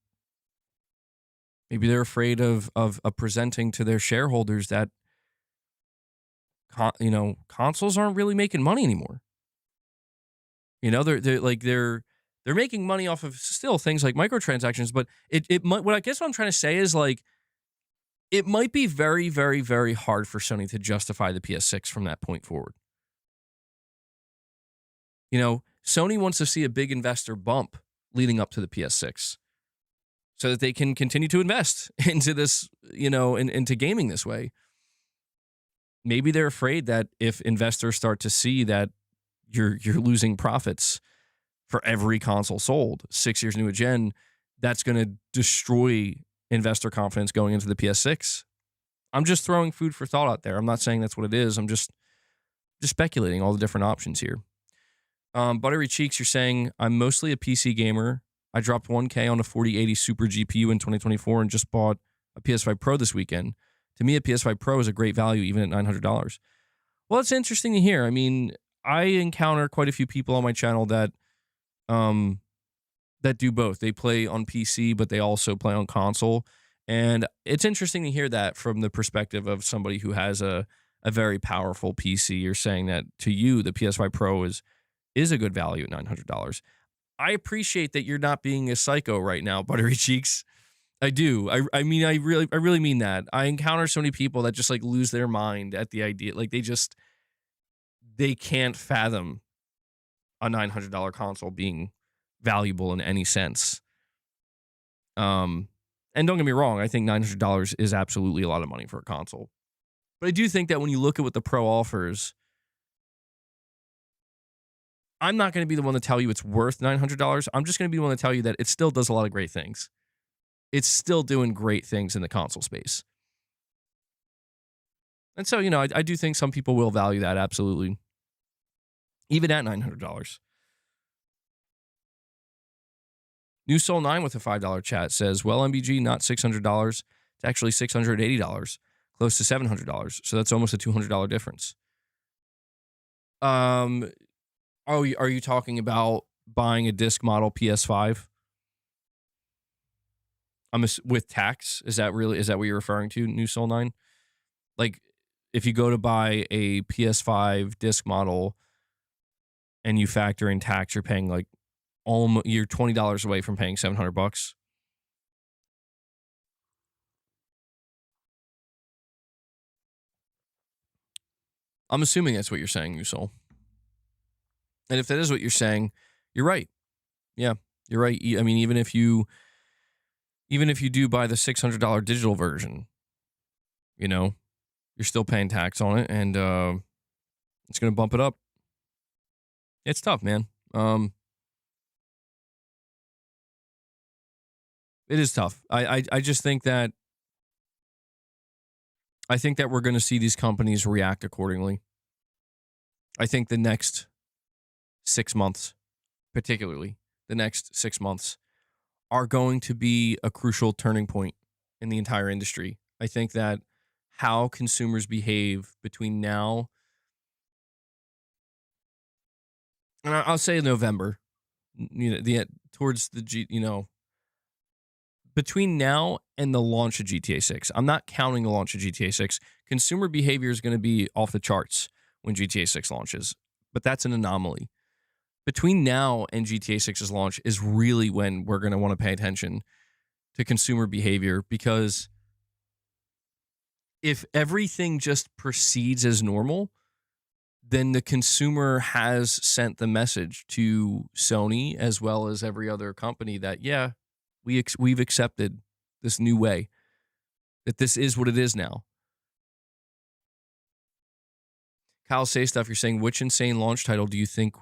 maybe they're afraid of presenting to their shareholders that, consoles aren't really making money anymore. They're making money off of still things like microtransactions, but it might, what I guess what I'm trying to say is, like, it might be very, very, very hard for Sony to justify the PS6 from that point forward. Sony wants to see a big investor bump leading up to the PS6 so that they can continue to invest into this, into gaming this way. Maybe they're afraid that if investors start to see that you're losing profits for every console sold 6 years into a gen, that's going to destroy investor confidence going into the PS6. I'm just throwing food for thought out there. I'm not saying that's what it is. I'm just speculating all the different options here. Buttery Cheeks, you're saying, I'm mostly a PC gamer. I dropped $1K on a 4080 Super GPU in 2024 and just bought a PS5 Pro this weekend. To me, a PS5 Pro is a great value, even at $900. Well, it's interesting to hear. I mean, I encounter quite a few people on my channel that do both. They play on PC, but they also play on console. And it's interesting to hear that from the perspective of somebody who has a very powerful PC. You're saying that to you, the PS5 Pro is a good value at $900. I appreciate that you're not being a psycho right now, Buttery Cheeks. I do. I mean, I really mean that. I encounter so many people that just, like, lose their mind at the idea. Like, they can't fathom a $900 console being valuable in any sense. And don't get me wrong, I think $900 is absolutely a lot of money for a console. But I do think that when you look at what the Pro offers, I'm not going to be the one to tell you it's worth $900. I'm just going to be the one to tell you that it still does a lot of great things. It's still doing great things in the console space. And so, I do think some people will value that, absolutely. Even at $900. New Soul 9 with a $5 chat says, well, MBG, not $600. It's actually $680, close to $700. So that's almost a $200 difference. Are you talking about buying a disc model PS5? With tax? Is that what you're referring to, New Soul 9? Like, if you go to buy a PS5 disc model and you factor in tax, you're paying like you're $20 away from paying $700. I'm assuming that's what you're saying, New Soul. And if that is what you're saying, you're right. Yeah, you're right. I mean, even if you do buy the $600 digital version, you're still paying tax on it, and it's going to bump it up. It's tough, man. It is tough. I just think that we're going to see these companies react accordingly. I think the next 6 months, particularly the next 6 months, are going to be a crucial turning point in the entire industry. I think that how consumers behave between now and I'll say November, between now and the launch of GTA 6. I'm not counting the launch of GTA 6. Consumer behavior is going to be off the charts when GTA 6 launches, but that's an anomaly. Between now and GTA 6's launch is really when we're going to want to pay attention to consumer behavior, because if everything just proceeds as normal, then the consumer has sent the message to Sony as well as every other company that, yeah, we've accepted this new way, that this is what it is now. Kyle Say Stuff, you're saying, which insane launch title do you think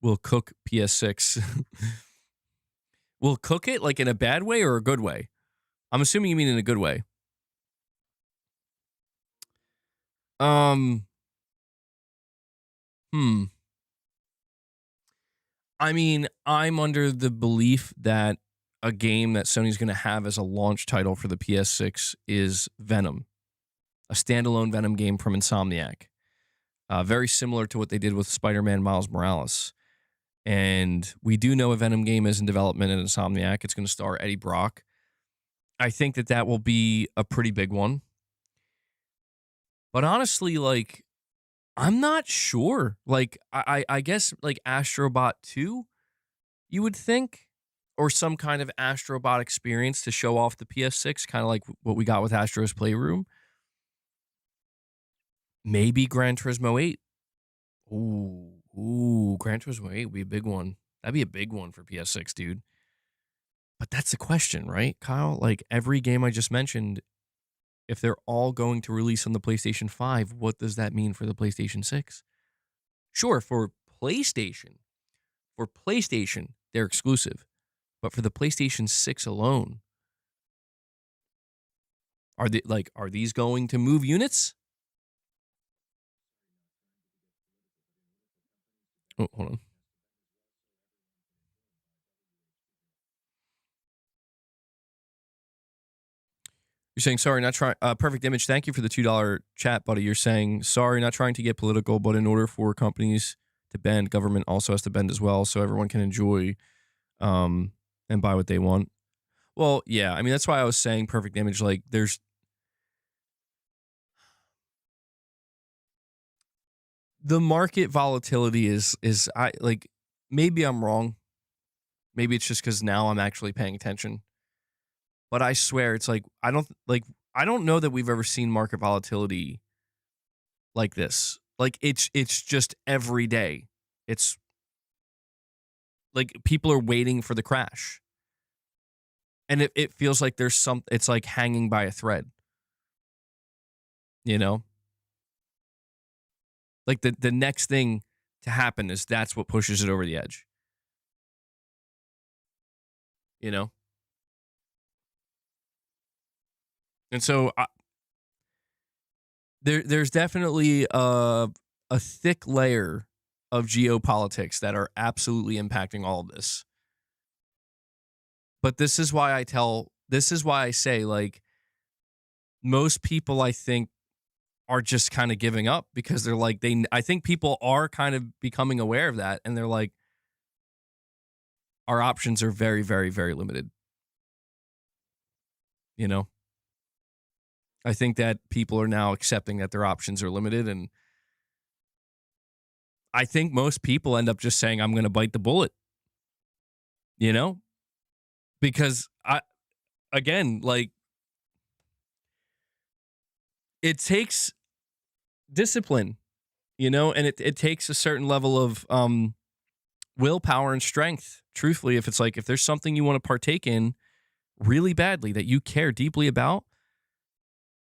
will cook PS6. Will cook it like in a bad way or a good way? I'm assuming you mean in a good way. Hmm. I mean, I'm under the belief that a game that Sony's going to have as a launch title for the PS6 is Venom, a standalone Venom game from Insomniac. Very similar to what they did with Spider-Man Miles Morales. And we do know a Venom game is in development at Insomniac. It's going to star Eddie Brock. I think that that will be a pretty big one. But honestly, like, I'm not sure. Like, I guess, like, Astrobot 2, you would think, or some kind of Astrobot experience to show off the PS6, kind of like what we got with Astro's Playroom. Maybe Gran Turismo 8. Ooh, Gran Turismo 8 would be a big one. That'd be a big one for PS6, dude. But that's the question, right, Kyle? Like, every game I just mentioned, if they're all going to release on the PlayStation 5, what does that mean for the PlayStation 6? Sure, PlayStation, for PlayStation, they're exclusive. But for the PlayStation 6 alone, are these going to move units? Oh, hold on. You're saying, sorry, not trying. Perfect Image, thank you for the $2 chat, buddy. You're saying, sorry, not trying to get political, but in order for companies to bend, government also has to bend as well, so everyone can enjoy and buy what they want. Well, yeah, I mean, that's why I was saying Perfect Image. Like, there's the market volatility is I like, maybe I'm wrong. Maybe it's just because now I'm actually paying attention. But I swear, it's like I don't know that we've ever seen market volatility like this. Like, it's just every day. It's like people are waiting for the crash. And it feels like it's like hanging by a thread. You know? Like the next thing to happen is that's what pushes it over the edge. You know? And so there's definitely a thick layer of geopolitics that are absolutely impacting all of this. But this is why I say, like, most people, I think, are just kind of giving up because they're like, I think people are kind of becoming aware of that, and they're like, our options are very, very, very limited. You know? I think that people are now accepting that their options are limited, and I think most people end up just saying, I'm going to bite the bullet. You know? Because again, like, it takes discipline, you know, and it takes a certain level of willpower and strength. Truthfully, if it's like, if there's something you want to partake in really badly that you care deeply about,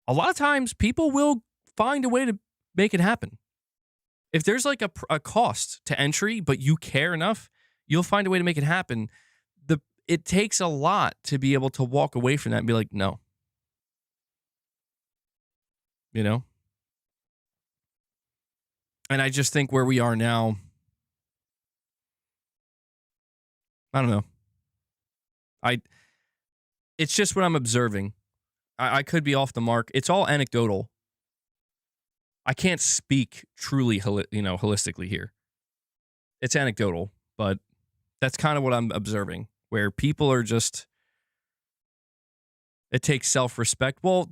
a lot of times people will find a way to make it happen. If there's like a cost to entry, but you care enough, you'll find a way to make it happen. It takes a lot to be able to walk away from that and be like, no. You know? And I just think where we are now, I don't know. It's just what I'm observing. I could be off the mark. It's all anecdotal. I can't speak truly, holistically here. It's anecdotal, but that's kind of what I'm observing, where people are just, it takes self-respect. Well,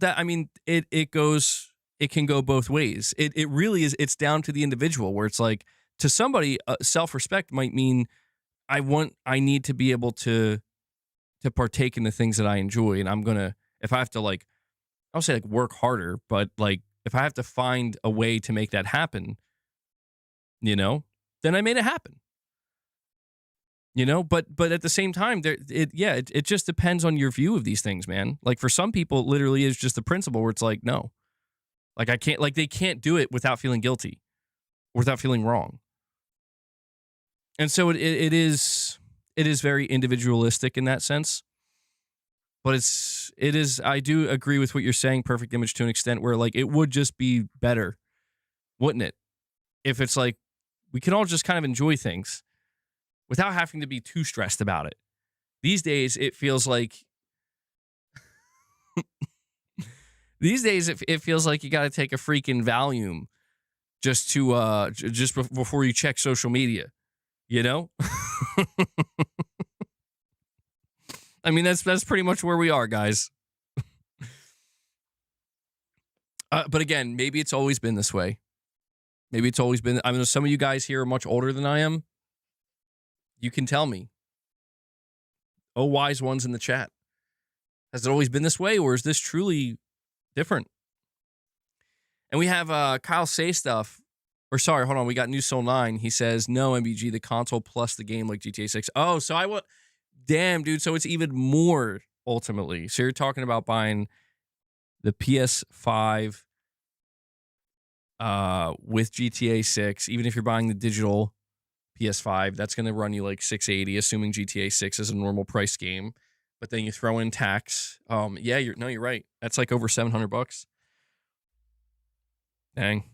it can go both ways. It really is. It's down to the individual, where it's like, to somebody, self-respect might mean I need to be able to partake in the things that I enjoy. And I'm going to, if I have to, like, I'll say, like, work harder, but like, if I have to find a way to make that happen, then I made it happen. But at the same time, it just depends on your view of these things, man. Like, for some people, it literally is just the principle where it's like, no, like, I can't, like, they can't do it without feeling guilty, without feeling wrong. And so it is very individualistic in that sense. But it is, I do agree with what you're saying, Perfect Image, to an extent where, like, it would just be better, wouldn't it? If it's like, we can all just kind of enjoy things without having to be too stressed about it. These days, it feels like, it feels like you got to take a freaking Valium just to, just before you check social media, you know? I mean, that's pretty much where we are, guys. But again, maybe it's always been this way. Maybe it's always been. I mean, some of you guys here are much older than I am. You can tell me. Oh, wise ones in the chat. Has it always been this way, or is this truly different? And we have Kyle Say Stuff. Or sorry, hold on. We got New Soul 9. He says, no, MBG, the console plus the game like GTA 6. Oh, so I want... Damn, dude. So it's even more ultimately. So you're talking about buying the PS5 with GTA 6. Even if you're buying the digital PS5, that's going to run you like $680, assuming GTA 6 is a normal price game. But then you throw in tax. Yeah, you're right. That's like over $700. Dang.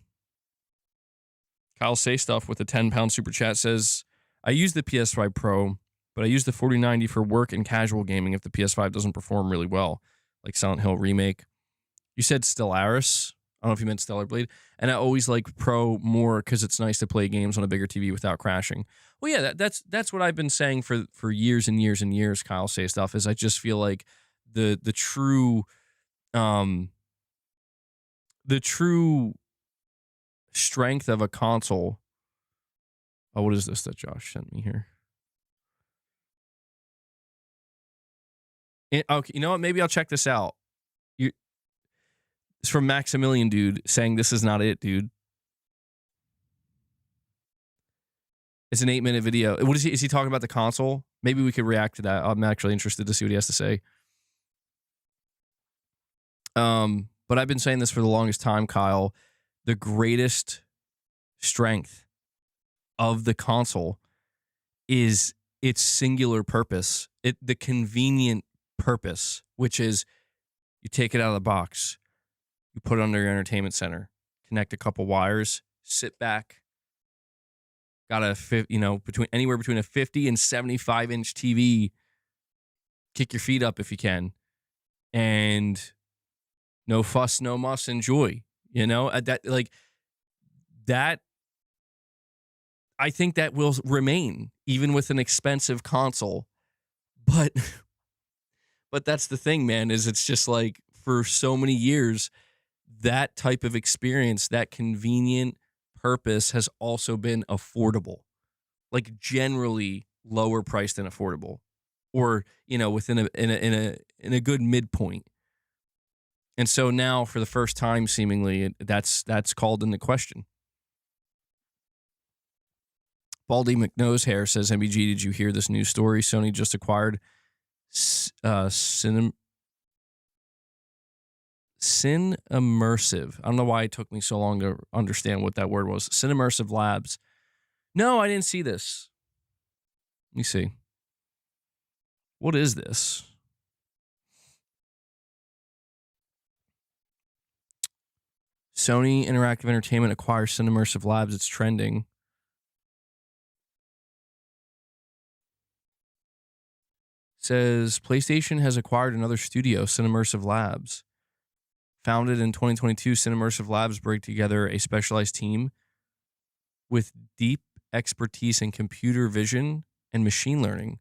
Kyle Say Stuff with a 10-pound super chat says, I use the PS5 Pro, but I use the 4090 for work and casual gaming if the PS5 doesn't perform really well, like Silent Hill Remake. You said Stellaris. I don't know if you meant Stellar Blade. And I always like Pro more because it's nice to play games on a bigger TV without crashing. Well, yeah, that's what I've been saying for years and years and years, Kyle Say Stuff, is I just feel like the true strength of a console. Oh, what is this that Josh sent me here? Okay, you know what? Maybe I'll check this out. It's from Maximilian, dude, saying this is not it, dude. It's an 8-minute video. What is he? Is he talking about the console? Maybe we could react to that. I'm actually interested to see what he has to say. But I've been saying this for the longest time, Kyle. The greatest strength of the console is its singular purpose. The convenient purpose, which is you take it out of the box, you put it under your entertainment center, connect a couple wires, sit back, got anywhere between a 50 and 75-inch TV, kick your feet up if you can, and no fuss, no muss, enjoy. That I think that will remain even with an expensive console. But that's the thing, man, is it's just like for so many years, that type of experience, that convenient purpose has also been affordable, like generally lower priced and affordable, or, within a good midpoint. And so now for the first time, seemingly that's called into question. Baldy McNose Hair says, MBG, did you hear this news story? Sony just acquired Immersive. I don't know why it took me so long to understand what that word was. Immersive Labs. No, I didn't see this. Let me see. What is this? Sony Interactive Entertainment acquires Immersive Labs. It's trending. Says PlayStation has acquired another studio, Immersive Labs. Founded in 2022, Immersive Labs bring together a specialized team with deep expertise in computer vision and machine learning.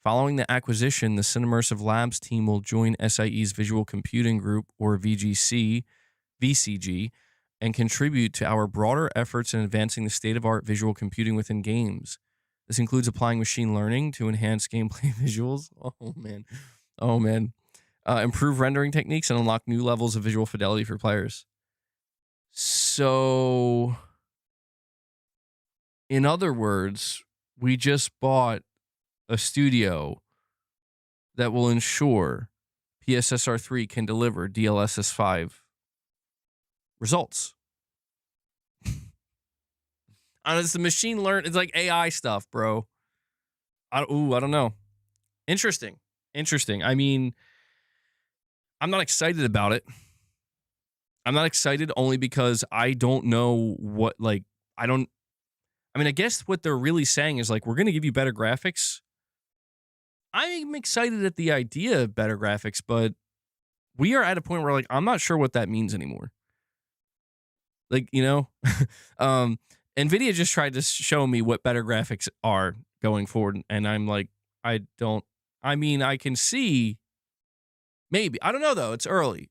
Following the acquisition, the Immersive Labs team will join SIE's Visual Computing Group, or VCG, and contribute to our broader efforts in advancing the state-of-art visual computing within games. This includes applying machine learning to enhance gameplay visuals. Oh, man. Improve rendering techniques and unlock new levels of visual fidelity for players. So, in other words, we just bought a studio that will ensure PSSR 3 can deliver DLSS 5 results. It's the machine learn. It's like AI stuff, bro. I don't know. Interesting. I mean, I'm not excited about it. I'm not excited only because I don't know what, like, I mean, I guess what they're really saying is, like, we're going to give you better graphics. I'm excited at the idea of better graphics, but we are at a point where, like, I'm not sure what that means anymore. Like, NVIDIA just tried to show me what better graphics are going forward, and I'm like, I can see, maybe. I don't know, though. It's early.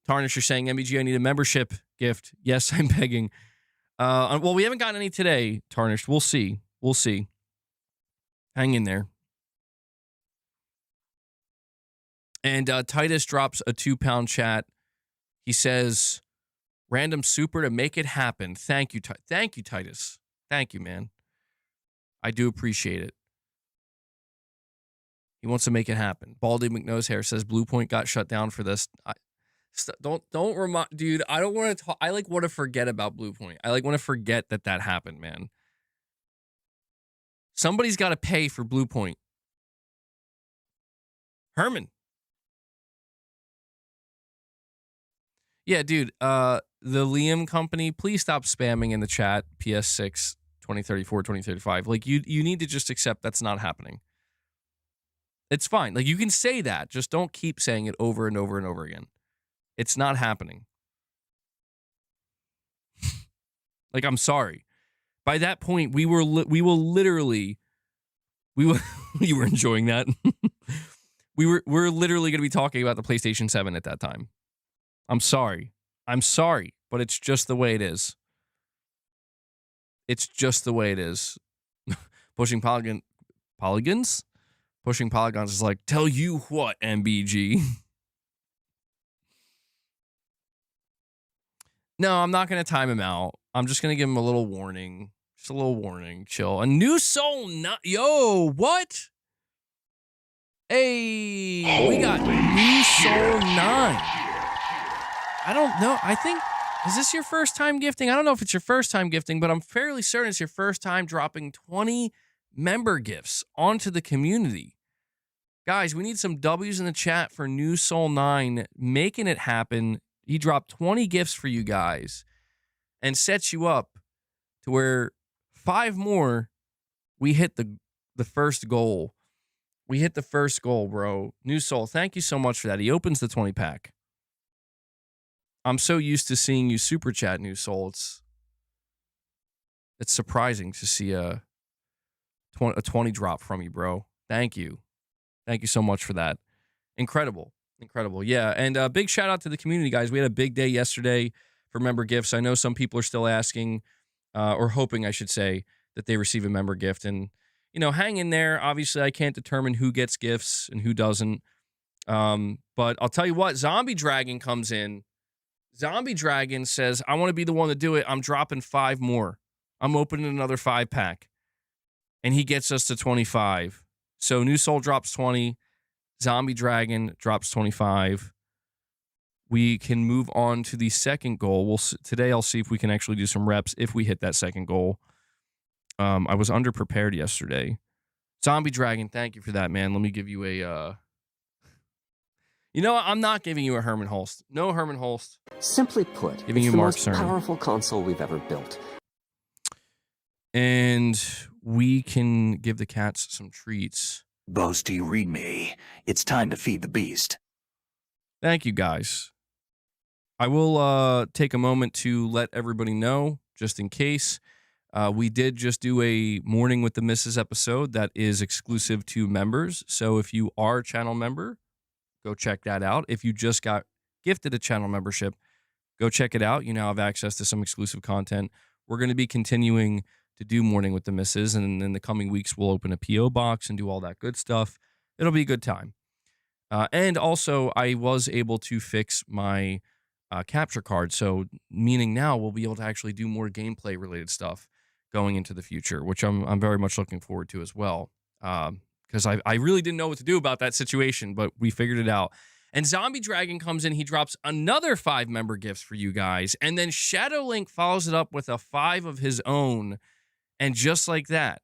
Tarnish, you're saying, MBG, I need a membership gift. Yes, I'm begging. Well, we haven't gotten any today, Tarnished. We'll see. Hang in there. And Titus drops a £2 chat. He says, random super to make it happen. Thank you, Titus. Thank you, man. I do appreciate it. He wants to make it happen. Baldy McNosehair says Bluepoint got shut down for this. Don't remind, dude. I don't want to talk. I want to forget about Bluepoint. I want to forget that happened, man. Somebody's got to pay for Bluepoint. Herman. Yeah, dude. The Liam company, please stop spamming in the chat. PS6 2034, 2035. Like, you need to just accept that's not happening. It's fine. Like, you can say that. Just don't keep saying it over and over and over again. It's not happening. Like, I'm sorry. By that point, we were literally you were enjoying that. We're literally going to be talking about the PlayStation 7 at that time. I'm sorry, but it's just the way it is. Pushing polygons. Pushing polygons is like, tell you what, MBG. No, I'm not going to time him out. I'm just going to give him a little warning. Just a little warning. Chill. A new soul. Yo, what? Hey, we got new soul 9. I don't know. I think, is this your first time gifting? I don't know if it's your first time gifting, but I'm fairly certain it's your first time dropping 20 member gifts onto the community. Guys, we need some W's in the chat for New Soul 9, making it happen. He dropped 20 gifts for you guys and sets you up to where 5 more, we hit the first goal. We hit the first goal, bro. New Soul, thank you so much for that. He opens the 20 pack. I'm so used to seeing you super chat, New Soul. It's surprising to see a 20 drop from you, bro. Thank you. Thank you so much for that. Incredible. Yeah, and a big shout out to the community, guys. We had a big day yesterday for member gifts. I know some people are still asking, or hoping, I should say, that they receive a member gift. And, hang in there. Obviously, I can't determine who gets gifts and who doesn't. But I'll tell you what, Zombie Dragon comes in. Zombie Dragon says, I want to be the one to do it. I'm dropping 5 more. I'm opening another 5-pack. And he gets us to 25. So New Soul drops 20. Zombie Dragon drops 25. We can move on to the second goal. Today I'll see if we can actually do some reps if we hit that second goal. I was underprepared yesterday. Zombie Dragon, thank you for that, man. Let me give you a... You know what? I'm not giving you a Herman Holst. No Herman Holst. Simply put, giving it's you the Mark most Cerny. powerful console we've ever built. And we can give the cats some treats. Boast, do you read me? It's time to feed the beast. Thank you, guys. I will take a moment to let everybody know, just in case. We did just do a Morning with the Misses episode that is exclusive to members. So if you are a channel member, go check that out. If you just got gifted a channel membership, go check it out. You now have access to some exclusive content. We're going to be continuing to do Morning with the Misses, and in the coming weeks, we'll open a P.O. box and do all that good stuff. It'll be a good time. And also, I was able to fix my capture card, so meaning now we'll be able to actually do more gameplay-related stuff going into the future, which I'm very much looking forward to as well. Because I really didn't know what to do about that situation, but we figured it out. And Zombie Dragon comes in, he drops another 5 member gifts for you guys. And then Shadow Link follows it up with a 5 of his own. And just like that,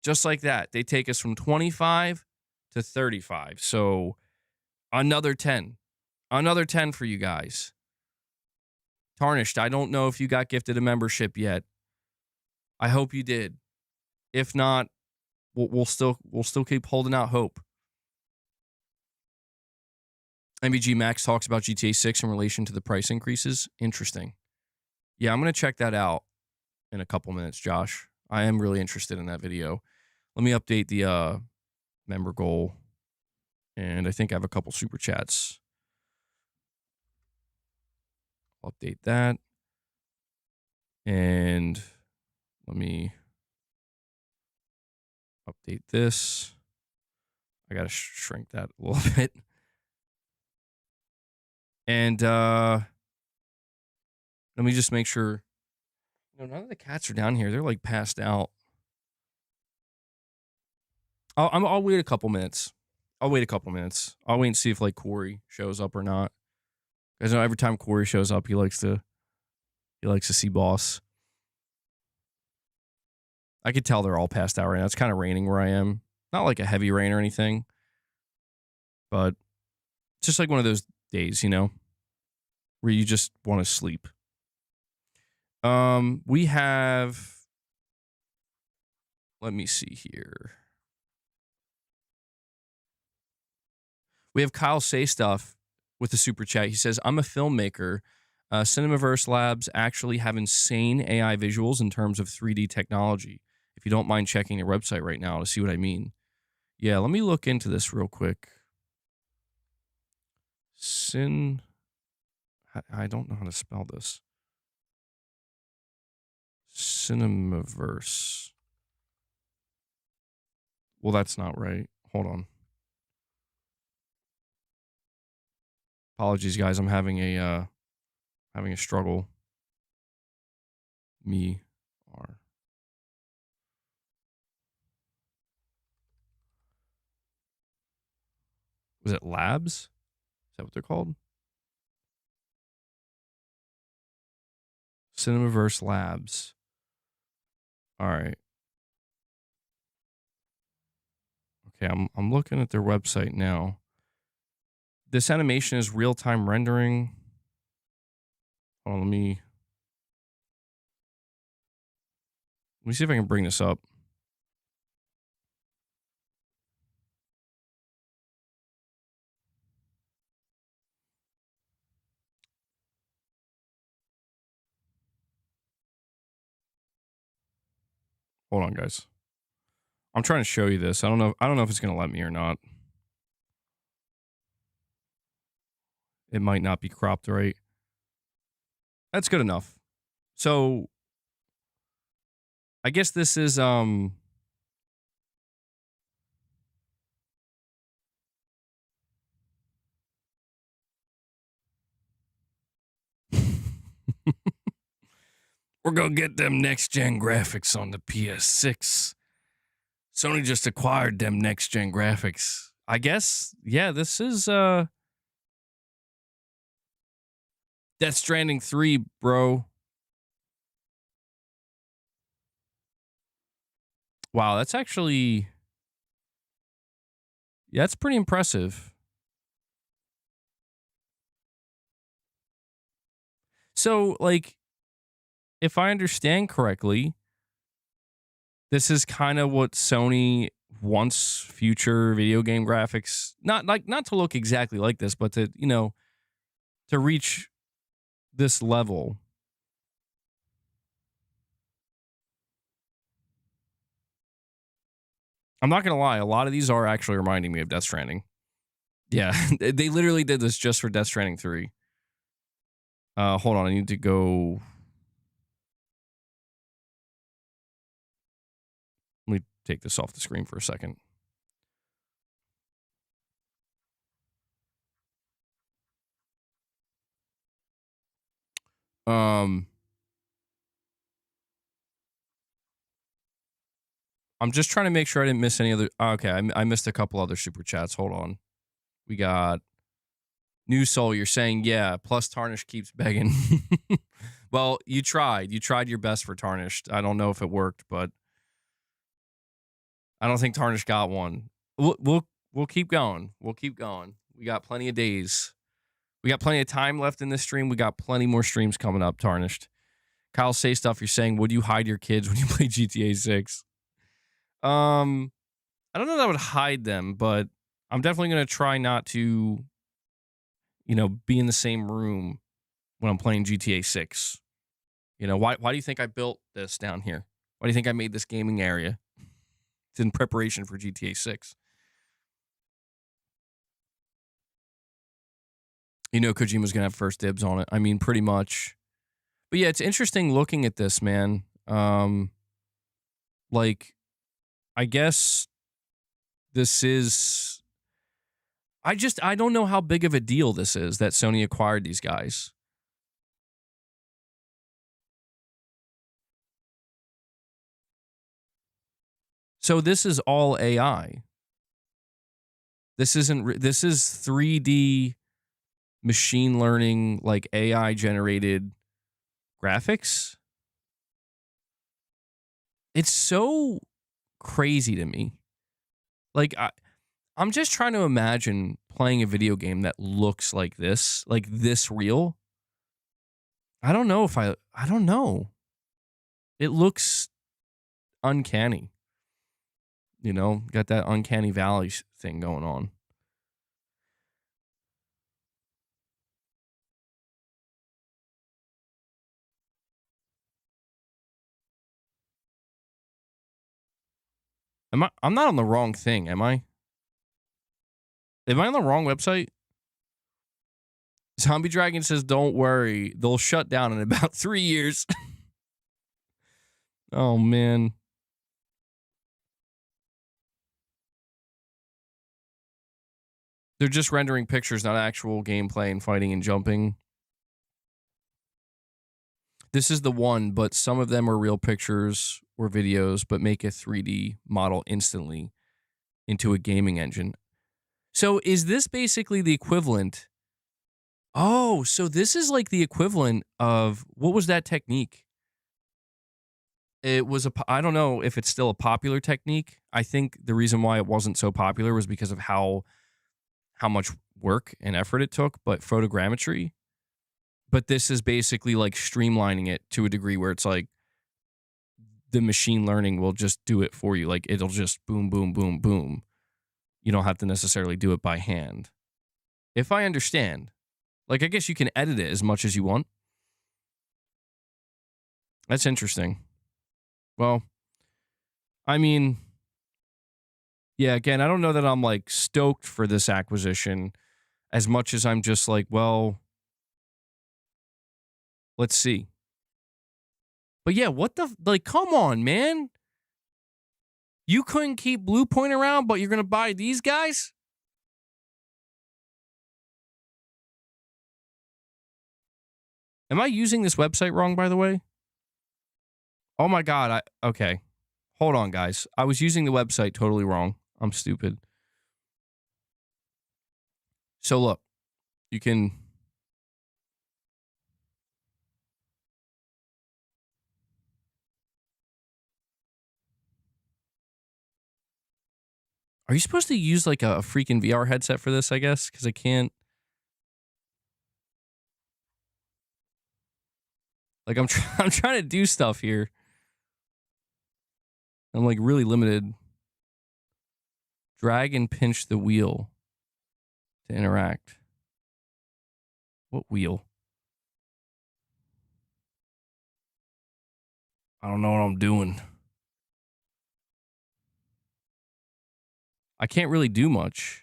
they take us from 25 to 35. So another 10 for you guys. Tarnished, I don't know if you got gifted a membership yet. I hope you did. If not, we'll still keep holding out hope. MBG Max talks about GTA 6 in relation to the price increases. Interesting. Yeah, I'm going to check that out in a couple minutes, Josh. I am really interested in that video. Let me update the member goal. And I think I have a couple super chats. I'll update that. And let me update this. I got to shrink that a little bit. And let me just make sure. None of the cats are down here. They're like passed out. I'll wait a couple minutes. I'll wait and see if like Corey shows up or not. Because I know every time Corey shows up, he likes to see boss. I could tell they're all passed out right now. It's kind of raining where I am. Not like a heavy rain or anything. But it's just like one of those days, where you just want to sleep. We have, let me see here. We have Kyle Say Stuff with the super chat. He says, I'm a filmmaker. Cinemaverse Labs actually have insane AI visuals in terms of 3D technology. If you don't mind checking their website right now to see what I mean. Yeah, let me look into this real quick. I don't know how to spell this. Cinemaverse. Well, that's not right. Hold on. Apologies, guys. I'm having a struggle. Was it Labs? Is that what they're called? Cinemaverse Labs. All right. Okay, I'm looking at their website now. This animation is real-time rendering. Hold on, let me see if I can bring this up. Hold on, guys. I'm trying to show you this. I don't know if it's going to let me or not. It might not be cropped right. That's good enough. So I guess this is we're going to get them next-gen graphics on the PS6. Sony just acquired them next-gen graphics. I guess, yeah, this is Death Stranding 3, bro. Wow, that's actually... Yeah, that's pretty impressive. So, like, if I understand correctly, this is kind of what Sony wants future video game graphics, not to look exactly like this, but to, to reach this level. I'm not going to lie, a lot of these are actually reminding me of Death Stranding. Yeah, they literally did this just for Death Stranding 3. Hold on, I need to go... Let me take this off the screen for a second. I'm just trying to make sure I didn't miss any other... Okay, I missed a couple other super chats. Hold on. We got New Soul, you're saying, yeah, plus Tarnished keeps begging. Well, you tried. You tried your best for Tarnished. I don't know if it worked, but I don't think Tarnished got one. We'll keep going. We'll keep going. We got plenty of days. We got plenty of time left in this stream. We got plenty more streams coming up, Tarnished. Kyle, say stuff. You're saying, would you hide your kids when you play GTA 6? I don't know that I would hide them, but I'm definitely going to try not to, be in the same room when I'm playing GTA 6. Why do you think I built this down here? Why do you think I made this gaming area? It's in preparation for GTA 6. Kojima's going to have first dibs on it. I mean, pretty much. But yeah, it's interesting looking at this, man. I guess this is... I don't know how big of a deal this is that Sony acquired these guys. So this is all AI. This is 3D machine learning, like AI generated graphics. It's so crazy to me. Like, I'm just trying to imagine playing a video game that looks like this real. I don't know. It looks uncanny. Got that uncanny valley thing going on. I'm not on the wrong thing, am I? Am I on the wrong website? Zombie Dragon says, don't worry. They'll shut down in about 3 years. Oh, man. They're just rendering pictures, not actual gameplay and fighting and jumping. This is the one, but some of them are real pictures or videos, but make a 3D model instantly into a gaming engine. So is this basically the equivalent? Oh, so this is like the equivalent of, what was that technique? It was I don't know if it's still a popular technique. I think the reason why it wasn't so popular was because of how much work and effort it took, but photogrammetry. But this is basically like streamlining it to a degree where it's like the machine learning will just do it for you. Like it'll just boom, boom, boom, boom. You don't have to necessarily do it by hand. If I understand. Like, I guess you can edit it as much as you want. That's interesting. Well, I mean, yeah, again, I don't know that I'm like stoked for this acquisition as much as I'm just like, well, let's see. But yeah, what the, like, come on, man. You couldn't keep Blue Point around, but you're going to buy these guys? Am I using this website wrong, by the way? Oh my God. Okay. Hold on, guys. I was using the website totally wrong. I'm stupid. So look, you can... Are you supposed to use like a freaking VR headset for this, I guess? Because I can't... Like, I'm trying to do stuff here. I'm like really limited. Drag and pinch the wheel to interact. What wheel? I don't know what I'm doing. I can't really do much.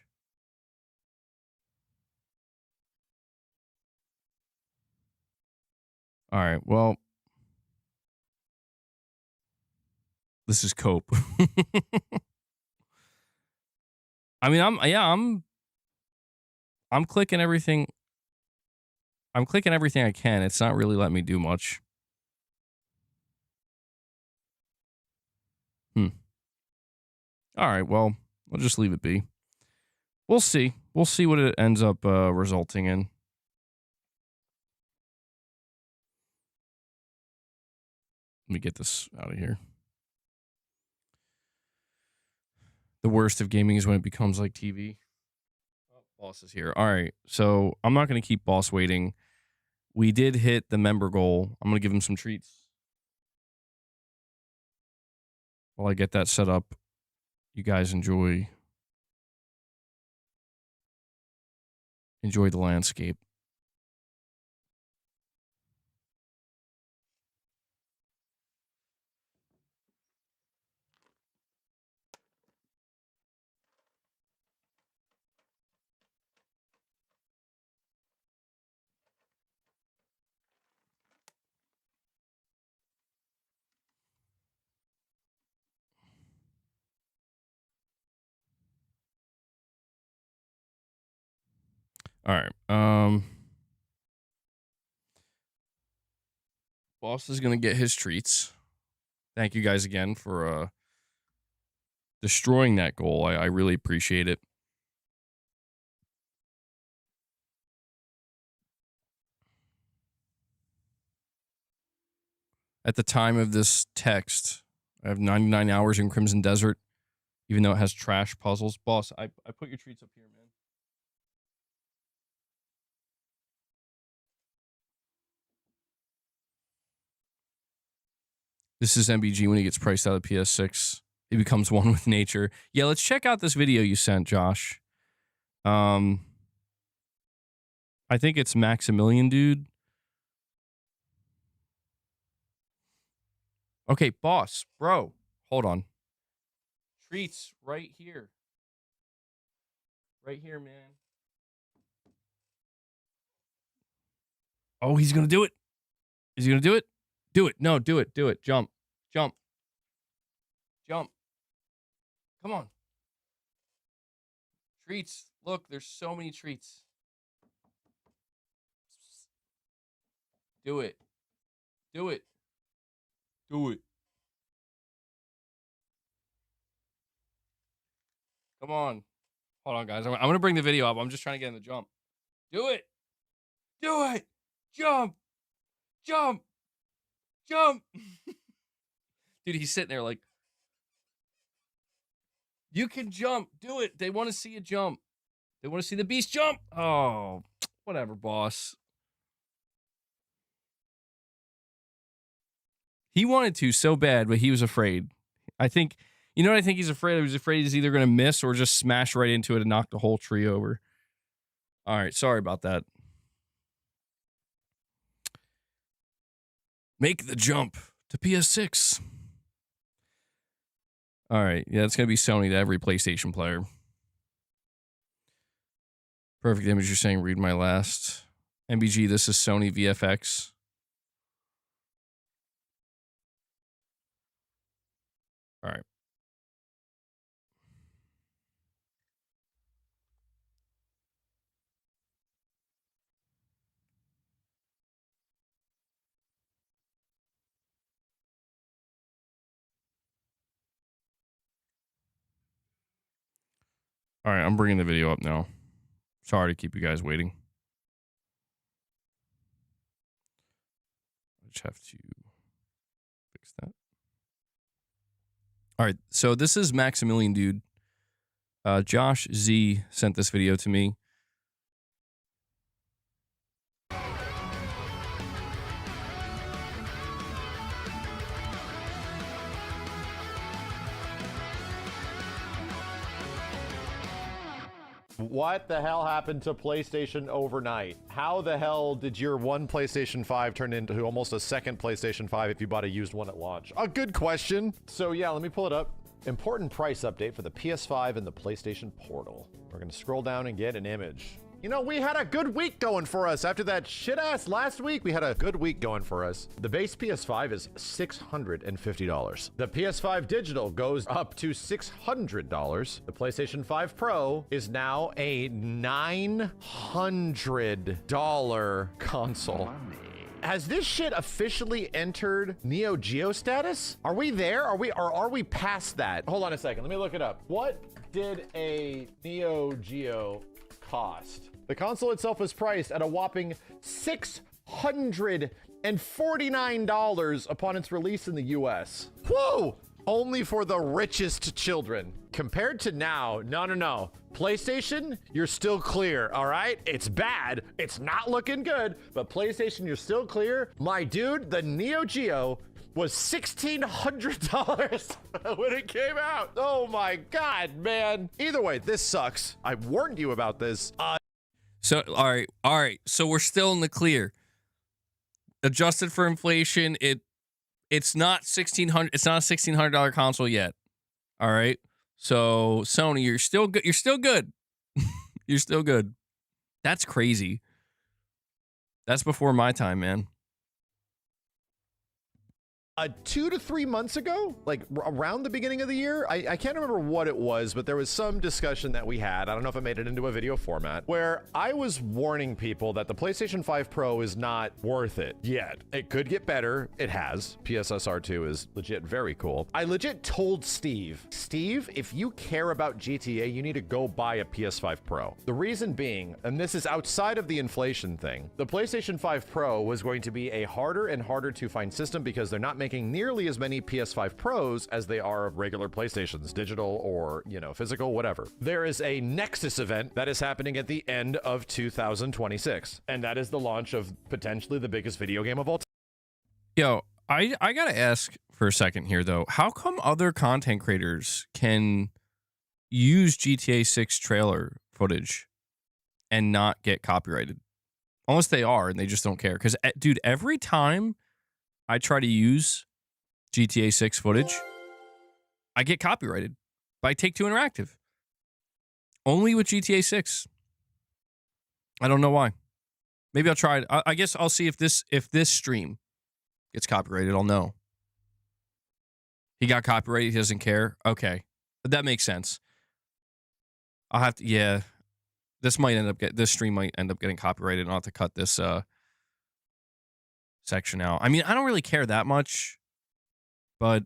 All right, well, this is cope. I mean, I'm clicking everything. I'm clicking everything I can. It's not really letting me do much. All right, well, I'll just leave it be. We'll see. we'll see what it ends up resulting in. Let me get this out of here. The worst of gaming is when it becomes like TV. Oh, boss is here. All right, so I'm not going to keep boss waiting. We did hit the member goal. I'm going to give him some treats. While I get that set up, you guys enjoy the landscape. All right. Boss is going to get his treats. Thank you guys again for destroying that goal. I really appreciate it. At the time of this text, I have 99 hours in Crimson Desert, even though it has trash puzzles. Boss, I put your treats up here, man. This is MBG when he gets priced out of PS6. He becomes one with nature. Yeah, let's check out this video you sent, Josh. I think it's Maximilian, dude. Okay, boss, bro, hold on. Treats right here. Right here, man. Oh, he's going to do it. Is he going to do it? Do it. No, do it. Do it. Jump. Jump. Jump. Come on. Treats. Look, there's so many treats. Do it. Do it. Do it. Come on. Hold on, guys. I'm going to bring the video up. I'm just trying to get in the jump. Do it. Do it. Jump. Jump. Jump. Dude, he's sitting there like, you can jump. Do it. They want to see you jump. They want to see the beast jump. Oh, whatever, boss. He wanted to so bad, but he was afraid. I think, you know what I think he's afraid of? He's afraid he's either going to miss or just smash right into it and knock the whole tree over. All right, sorry about that. Make the jump to PS6. All right, yeah, it's going to be Sony to every PlayStation player. Perfect image, you're saying read my last. MBG, this is Sony VFX. All right. All right, I'm bringing the video up now. Sorry to keep you guys waiting. I just have to fix that. All right, so this is Maximilian, dude. Josh Z sent this video to me. What the hell happened to PlayStation overnight? How the hell did your one PlayStation 5 turn into almost a second PlayStation 5 if you bought a used one at launch? A good question. So yeah, let me pull it up. Important price update for the PS5 and the PlayStation Portal. We're gonna scroll down and get an image. You know, we had a good week going for us. After that shit-ass last week, we had a good week going for us. The base PS5 is $650. The PS5 Digital goes up to $600. The PlayStation 5 Pro is now a $900 console. Has this shit officially entered Neo Geo status? Are we there? Are we past that? Hold on a second. Let me look it up. What did a Neo Geo cost. The console itself was priced at a whopping $649 upon its release in the US. Whoa! Only for the richest children. Compared to now, no. PlayStation, you're still clear, all right? It's bad, it's not looking good, but PlayStation, you're still clear. My dude, the Neo Geo was $1,600 when it came out. Oh my God, man. Either way, this sucks. I warned you about this. So, all right. So we're still in the clear. Adjusted for inflation, it's not $1,600. It's not a $1,600 console yet. All right. So Sony, you're still good. You're still good. You're still good. That's crazy. That's before my time, man. 2 to 3 months ago, like around the beginning of the year, I can't remember what it was, but there was some discussion that we had. I don't know if I made it into a video format where I was warning people that the PlayStation 5 Pro is not worth it yet. It could get better. It has. PSSR 2 is legit very cool. I legit told Steve, if you care about GTA, you need to go buy a PS5 Pro. The reason being, and this is outside of the inflation thing, the PlayStation 5 Pro was going to be a harder and harder to find system because they're not making nearly as many PS5 Pros as they are of regular PlayStations, digital or, physical, whatever. There is a Nexus event that is happening at the end of 2026, and that is the launch of potentially the biggest video game of all time. Yo, I gotta ask for a second here, though. How come other content creators can use GTA 6 trailer footage and not get copyrighted? Unless they are, and they just don't care. Because, dude, every time I try to use GTA 6 footage, I get copyrighted by Take-Two Interactive. Only with GTA 6. I don't know why. Maybe I'll try it. I guess I'll see if this stream gets copyrighted. I'll know. He got copyrighted. He doesn't care. Okay. That makes sense. I'll have to, yeah. This stream might end up getting copyrighted, and I'll have to cut this section out. I mean, I don't really care that much, but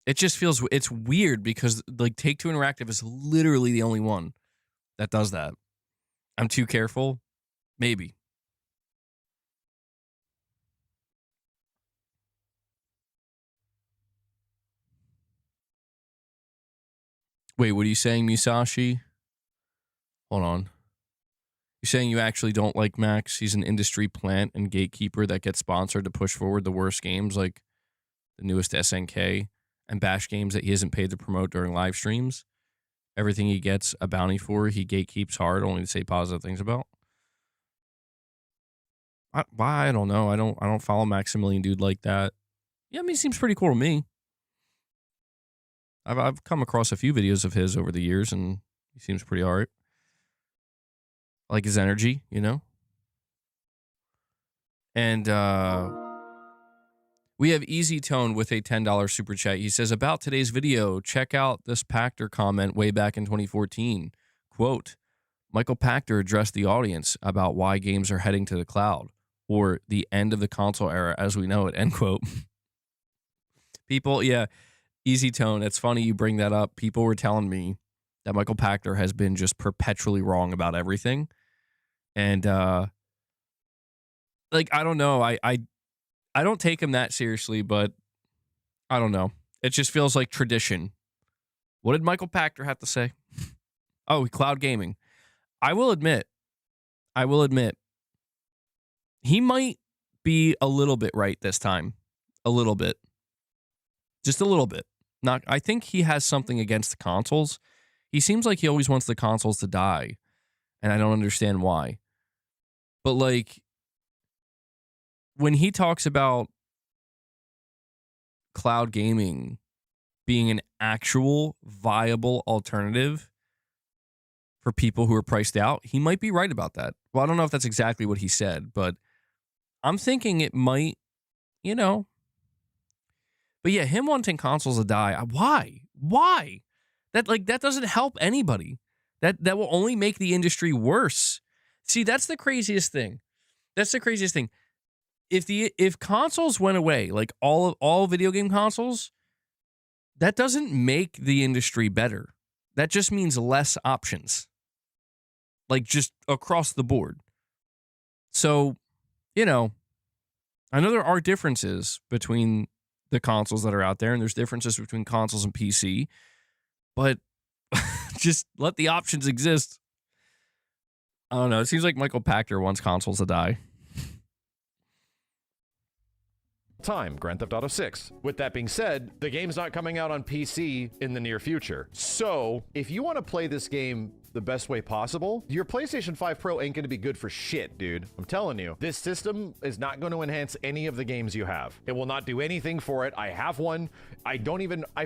it just feels, it's weird because like Take-Two Interactive is literally the only one that does that. I'm too careful? Maybe. Wait, what are you saying, Musashi? Hold on. You're saying you actually don't like Max? He's an industry plant and gatekeeper that gets sponsored to push forward the worst games like the newest SNK and bash games that he isn't paid to promote during live streams. Everything he gets a bounty for, he gatekeeps hard, only to say positive things about. Why? I don't know. I don't follow Maximilian dude like that. Yeah, I mean, he seems pretty cool to me. I've come across a few videos of his over the years, and he seems pretty alright. I like his energy, And we have Easy Tone with a $10 super chat. He says, about today's video, check out this Pachter comment way back in 2014. Quote, Michael Pachter addressed the audience about why games are heading to the cloud or the end of the console era as we know it, end quote. People, yeah, Easy Tone, it's funny you bring that up. People were telling me that Michael Pachter has been just perpetually wrong about everything. And, I don't know. I don't take him that seriously, but I don't know. It just feels like tradition. What did Michael Pachter have to say? Oh, cloud gaming. I will admit, he might be a little bit right this time. A little bit. Just a little bit. I think he has something against the consoles. He seems like he always wants the consoles to die, and I don't understand why. But, when he talks about cloud gaming being an actual viable alternative for people who are priced out, he might be right about that. Well, I don't know if that's exactly what he said, but I'm thinking it might, But yeah, him wanting consoles to die, why? That doesn't help anybody. That will only make the industry worse. See, that's the craziest thing. If consoles went away, like all video game consoles, that doesn't make the industry better. That just means less options. like just across the board. So, you know, I know there are differences between the consoles that are out there, and there's differences between consoles and PC, but just let the options exist. I don't know. It seems like Michael Pachter wants consoles to die. Time, Grand Theft Auto 6. With that being said, the game's not coming out on PC in the near future. So, if you want to play this game the best way possible, your PlayStation 5 Pro ain't going to be good for shit, dude. I'm telling you. This system is not going to enhance any of the games you have. It will not do anything for it. I have one. I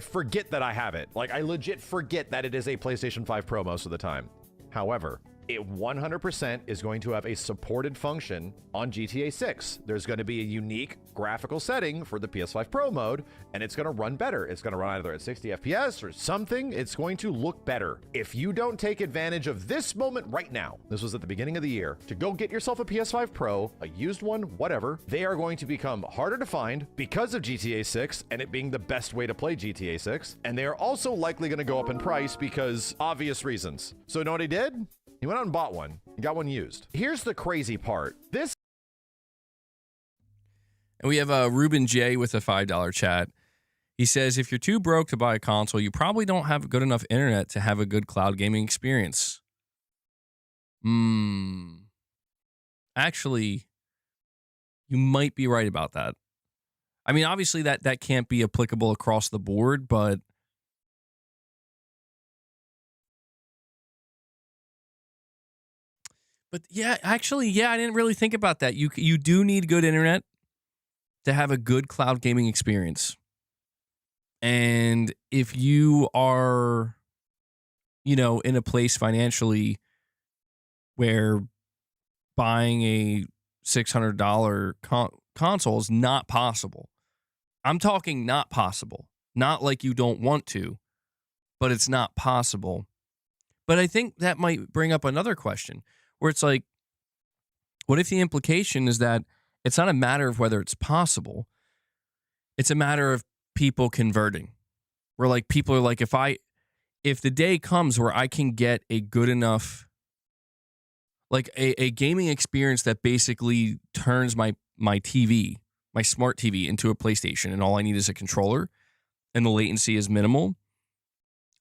forget that I have it. Like, I legit forget that it is a PlayStation 5 Pro most of the time. However, it 100% is going to have a supported function on GTA 6. There's going to be a unique graphical setting for the PS5 Pro mode, and it's going to run better. It's going to run either at 60 FPS or something. It's going to look better. If you don't take advantage of this moment right now, this was at the beginning of the year, to go get yourself a PS5 Pro, a used one, whatever, they are going to become harder to find because of GTA 6 and it being the best way to play GTA 6. And they are also likely going to go up in price because obvious reasons. So you know what he did? He went out and bought one. He got one used. Here's the crazy part. And we have Ruben J with a $5 chat. He says, if you're too broke to buy a console, you probably don't have good enough internet to have a good cloud gaming experience. Actually, you might be right about that. I mean, obviously that can't be applicable across the board, but yeah, actually, yeah, I didn't really think about that. You do need good internet to have a good cloud gaming experience. And if you are, in a place financially where buying a $600 console is not possible. I'm talking not possible. Not like you don't want to, but it's not possible. But I think that might bring up another question where it's like, what if the implication is that it's not a matter of whether it's possible, it's a matter of people converting. Where like people are like, if the day comes where I can get a good enough, like a gaming experience that basically turns my TV, my smart TV into a PlayStation, and all I need is a controller and the latency is minimal,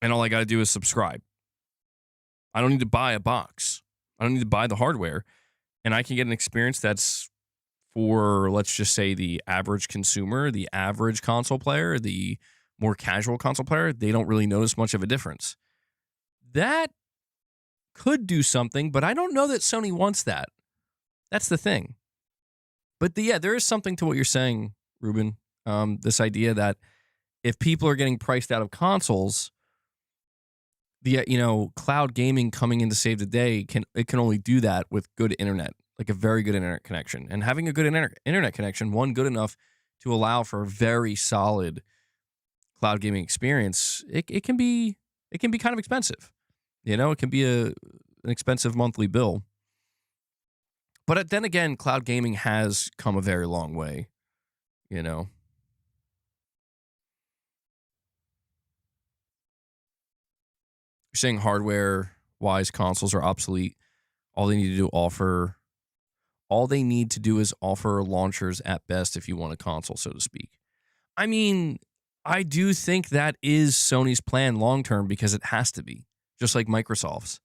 and all I got to do is subscribe. I don't need to buy a box. I don't need to buy the hardware, and I can get an experience that's for, let's just say, the average consumer, the average console player, the more casual console player. They don't really notice much of a difference. That could do something, but I don't know that Sony wants that. That's the thing. But yeah, there is something to what you're saying, Ruben. This idea that if people are getting priced out of consoles, the cloud gaming coming in to save the day can only do that with good internet, like a very good internet connection. And having a good internet connection, one good enough to allow for a very solid cloud gaming experience, it can be kind of expensive. It can be an expensive monthly bill. But then again, cloud gaming has come a very long way, You're saying hardware-wise consoles are obsolete. All they need to do is offer launchers at best if you want a console, so to speak. I mean, I do think that is Sony's plan long-term because it has to be, just like Microsoft's.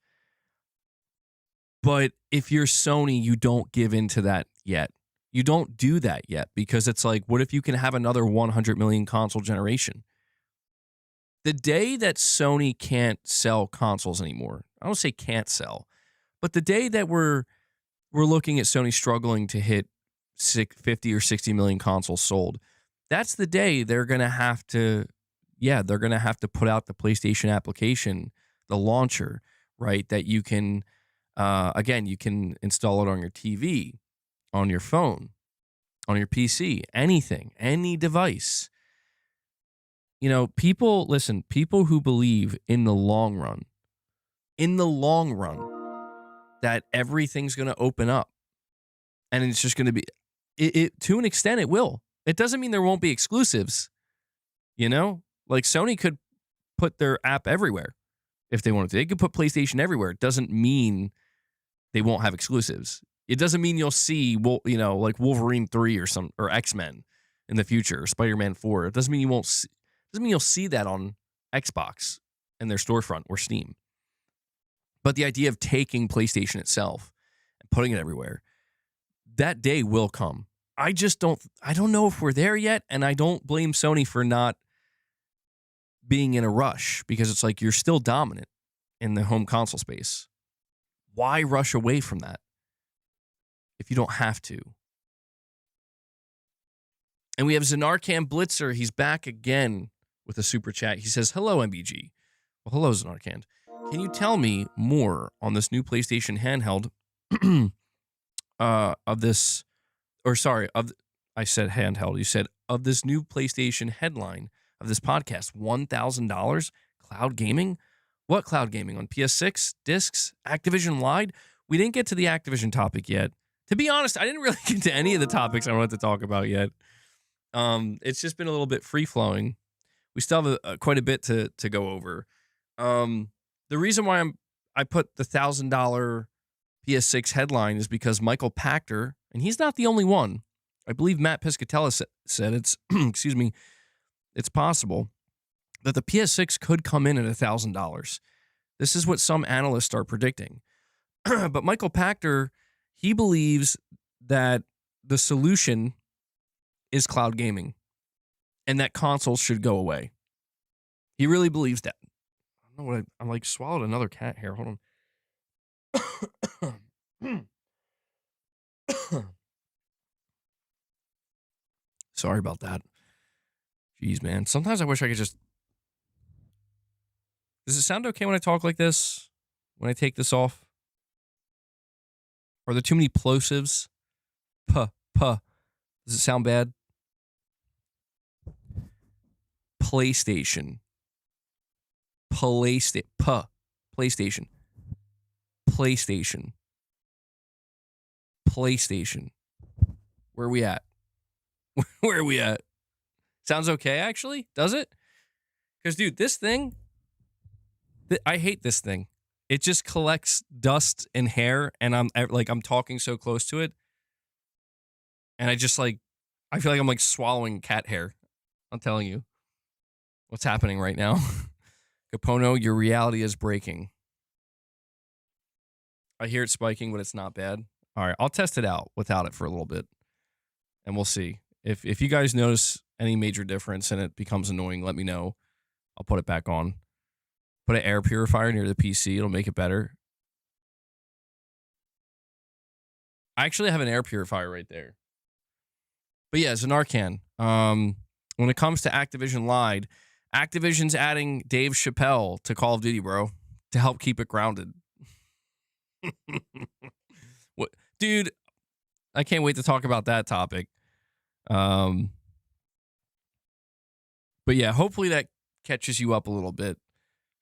But if you're Sony, you don't give into that yet. You don't do that yet because it's like, what if you can have another 100 million console generation? The day that Sony can't sell consoles anymore, I don't say can't sell, but the day that we're looking at Sony struggling to hit 50 or 60 million consoles sold, that's the day they're going to have to put out the PlayStation application, the launcher, right? That you can, you can install it on your TV, on your phone, on your PC, anything, any device. People who believe in the long run, that everything's going to open up and it's just going to be, to an extent, it will. It doesn't mean there won't be exclusives, like Sony could put their app everywhere if they wanted to. They could put PlayStation everywhere. It doesn't mean they won't have exclusives. It doesn't mean you'll see, like Wolverine 3 or X-Men in the future, Spider-Man 4. It doesn't mean you'll see that on Xbox in their storefront or Steam. But the idea of taking PlayStation itself and putting it everywhere, that day will come. I don't know if we're there yet, and I don't blame Sony for not being in a rush, because it's like you're still dominant in the home console space. Why rush away from that if you don't have to? And we have Zanarkand Blitzer. He's back again with a super chat. He says, hello, MBG. Well, hello, Zanarkand. Can you tell me more on this new PlayStation handheld I said handheld. You said of this new PlayStation headline of this podcast, $1,000 cloud gaming? What cloud gaming? On PS6, discs, Activision Lied? We didn't get to the Activision topic yet. To be honest, I didn't really get to any of the topics I wanted to talk about yet. It's just been a little bit free-flowing. We still have quite a bit to go over. The reason why I put the $1,000 PS6 headline is because Michael Pachter, and he's not the only one. I believe Matt Piscatella said it's, excuse me, it's possible that the PS6 could come in at $1,000. This is what some analysts are predicting. But Michael Pachter, he believes that the solution is cloud gaming and that consoles should go away. He really believes that. I don't know what I like swallowed another cat hair. Hold on. Sorry about that. Jeez, man. Sometimes I wish I could just... Does it sound okay when I talk like this? When I take this off? Are there too many plosives? Puh. Does it sound bad? PlayStation. PlayStation. Where are we at? Where are we at? Sounds okay, actually? Does it? Because, dude, this thing, I hate this thing. It just collects dust and hair, and I'm talking so close to it, and I feel like I'm like swallowing cat hair. I'm telling you what's happening right now. Capono, your reality is breaking. I hear it spiking, but it's not bad. All right, I'll test it out without it for a little bit, and we'll see. If you guys notice any major difference and it becomes annoying, let me know. I'll put it back on. Put an air purifier near the PC. It'll make it better. I actually have an air purifier right there. But yeah, Zanarkand. When it comes to Activision Lied, Activision's adding Dave Chappelle to Call of Duty, bro, to help keep it grounded. What, dude? I can't wait to talk about that topic. But yeah, hopefully that catches you up a little bit,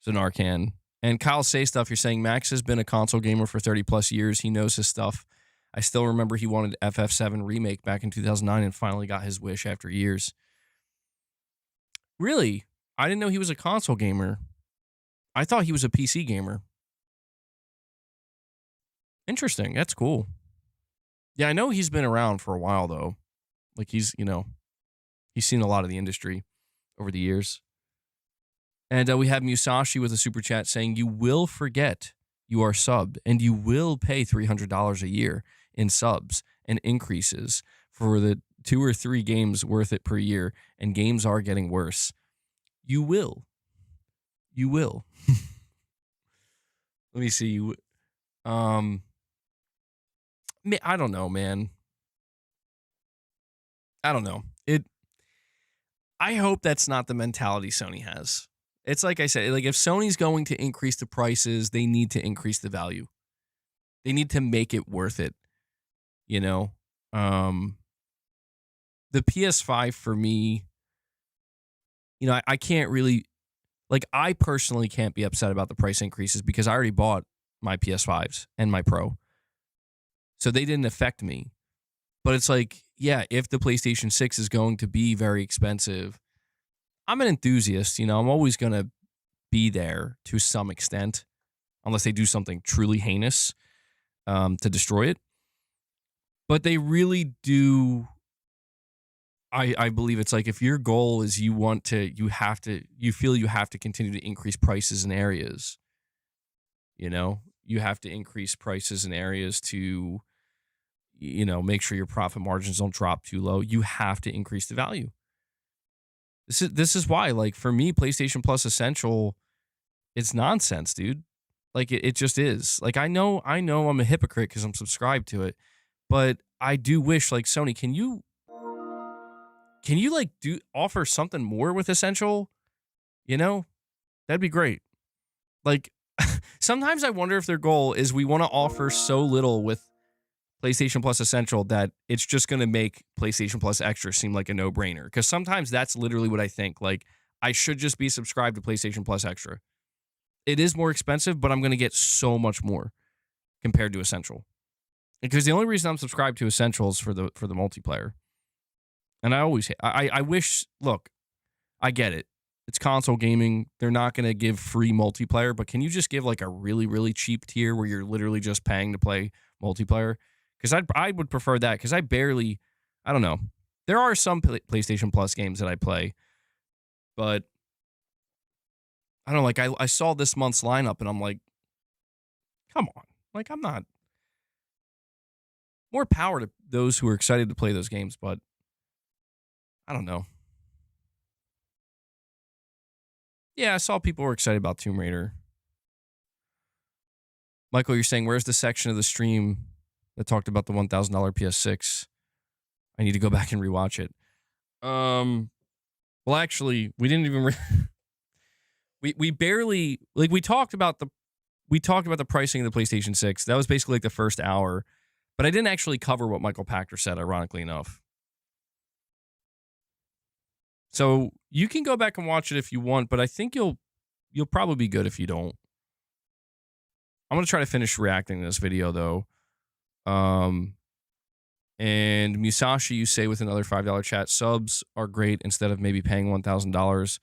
Zanarkand. And Kyle Say Stuff, you're saying Max has been a console gamer for 30 plus years. He knows his stuff. I still remember he wanted FF7 remake back in 2009 and finally got his wish after years. Really? I didn't know he was a console gamer. I thought he was a PC gamer. Interesting. That's cool. Yeah, I know he's been around for a while, though. Like, he's seen a lot of the industry over the years. And we have Musashi with a super chat saying, you will forget you are subbed and you will pay $300 a year in subs and increases for the 2 or 3 games worth it per year. And games are getting worse. You will. Let me see. I don't know, man. I don't know. I hope that's not the mentality Sony has. It's like I said, like if Sony's going to increase the prices, they need to increase the value. They need to make it worth it. You know? The PS5 for me, I can't really, like I personally can't be upset about the price increases because I already bought my PS5s and my Pro. So they didn't affect me. But it's like, yeah, if the PlayStation 6 is going to be very expensive, I'm an enthusiast, I'm always going to be there to some extent, unless they do something truly heinous. to destroy it. But they really do. I believe it's like if your goal is you feel you have to continue to increase prices in areas, you have to increase prices in areas to, make sure your profit margins don't drop too low. You have to increase the value. This is why, like, for me, PlayStation Plus Essential, it's nonsense, dude. Like, it just is. Like, I know I'm a hypocrite because I'm subscribed to it, but I do wish, like, Sony, can you like offer something more with Essential? That'd be great. Like, sometimes I wonder if their goal is we want to offer so little with PlayStation Plus Essential that it's just going to make PlayStation Plus Extra seem like a no-brainer. Because sometimes that's literally what I think. Like, I should just be subscribed to PlayStation Plus Extra. It is more expensive, but I'm going to get so much more compared to Essential. Because the only reason I'm subscribed to Essential is for the multiplayer. And I wish, look, I get it. It's console gaming. They're not going to give free multiplayer, but can you just give like a really, really cheap tier where you're literally just paying to play multiplayer? Because I would prefer that because I don't know. There are some PlayStation Plus games that I play, but I don't know, like I saw this month's lineup and I'm like, come on. Like, I'm not. More power to those who are excited to play those games, but I don't know. Yeah, I saw people were excited about Tomb Raider. Michael, you're saying, where's the section of the stream that talked about the $1,000 PS6? I need to go back and rewatch it. Well, actually, we didn't even. We barely, like, we talked about the pricing of the PlayStation 6. That was basically like the first hour, but I didn't actually cover what Michael Pachter said, ironically enough. So you can go back and watch it if you want, but I think you'll probably be good if you don't. I'm going to try to finish reacting to this video, though. And Musashi, you say with another $5 chat, subs are great. Instead of maybe paying $1,000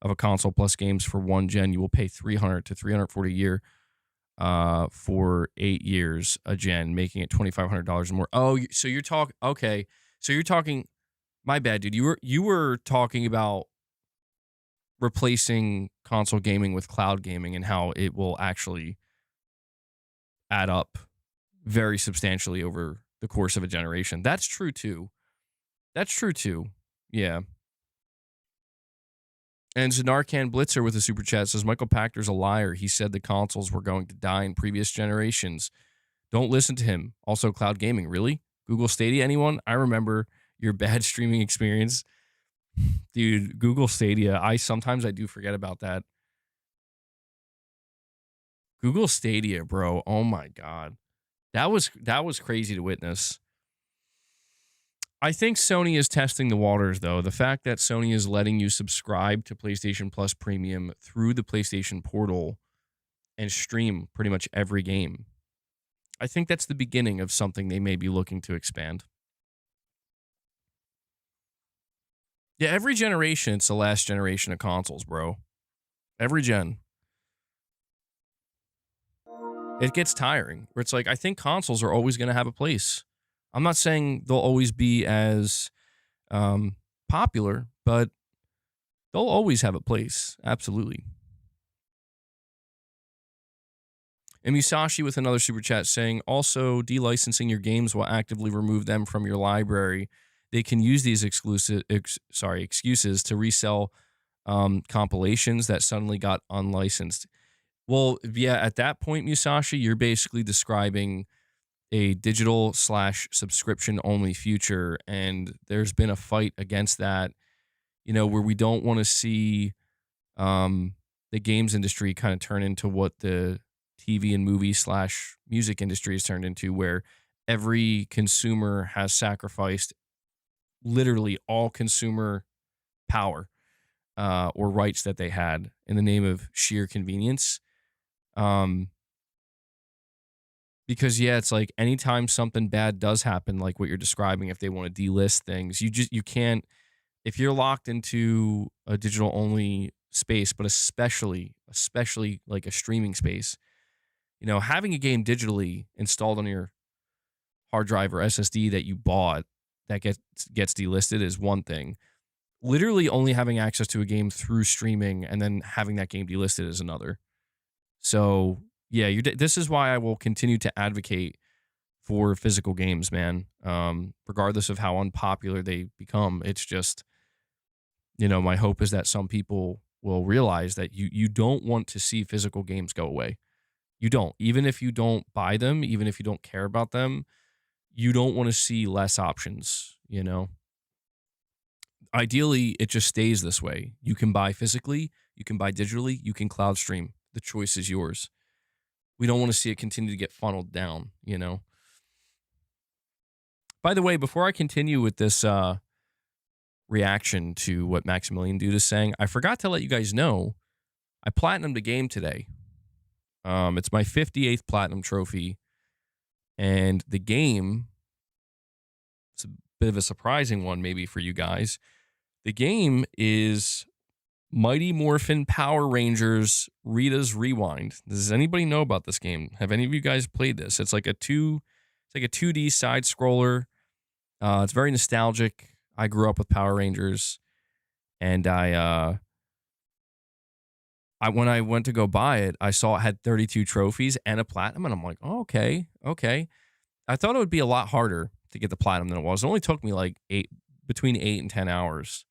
of a console plus games for one gen, you will pay $300 to $340 a year for 8 years a gen, making it $2,500 or more. Oh, so you're talking, okay. So you're talking, my bad, dude. You were talking about replacing console gaming with cloud gaming and how it will actually add up very substantially over the course of a generation. That's true too. Yeah. And Zanarkand Blitzer with a super chat says, Michael Pachter's a liar. He said the consoles were going to die in previous generations. Don't listen to him. Also, cloud gaming. Really? Google Stadia, anyone? I remember your bad streaming experience. Dude, Google Stadia. Sometimes I do forget about that. Google Stadia, bro. Oh my God. That was crazy to witness. I think Sony is testing the waters, though. The fact that Sony is letting you subscribe to PlayStation Plus Premium through the PlayStation Portal and stream pretty much every game. I think that's the beginning of something they may be looking to expand. Yeah, every generation, it's the last generation of consoles, bro. Every gen. It gets tiring. Where it's like, I think consoles are always going to have a place. I'm not saying they'll always be as popular, but they'll always have a place. Absolutely. And Musashi with another super chat saying, also, delicensing your games will actively remove them from your library. They can use these excuses to resell compilations that suddenly got unlicensed. Well, yeah, at that point, Musashi, you're basically describing a digital / subscription only future. And there's been a fight against that, where we don't want to see the games industry kind of turn into what the TV and movie / music industry has turned into, where every consumer has sacrificed literally all consumer power or rights that they had in the name of sheer convenience. Because yeah, it's like anytime something bad does happen, like what you're describing, if they want to delist things, you can't, if you're locked into a digital only space, but especially like a streaming space, You know, having a game digitally installed on your hard drive or SSD that you bought that gets delisted is one thing. Literally only having access to a game through streaming and then having that game delisted is another. So, yeah, this is why I will continue to advocate for physical games, man. Regardless of how unpopular they become, it's just, you know, my hope is that some people will realize that you don't want to see physical games go away. You don't. Even if you don't buy them, even if you don't care about them, you don't want to see less options, you know? Ideally, it just stays this way. You can buy physically, you can buy digitally, you can cloud stream. The choice is yours. We don't want to see it continue to get funneled down, you know? By the way, before I continue with this reaction to what Maximilian Dude is saying, I forgot to let you guys know I platinumed a game today. It's my 58th platinum trophy, and the game, it's a bit of a surprising one maybe for you guys. The game is Mighty Morphin Power Rangers Rita's Rewind. Does anybody know about this game? Have any of you guys played this? It's like a 2D side scroller. It's very nostalgic. I grew up with Power Rangers, and when I went to go buy it, I saw it had 32 trophies and a platinum, and I'm like, oh, okay. I thought it would be a lot harder to get the platinum than it was. It only took me like between 8 and 10 hours.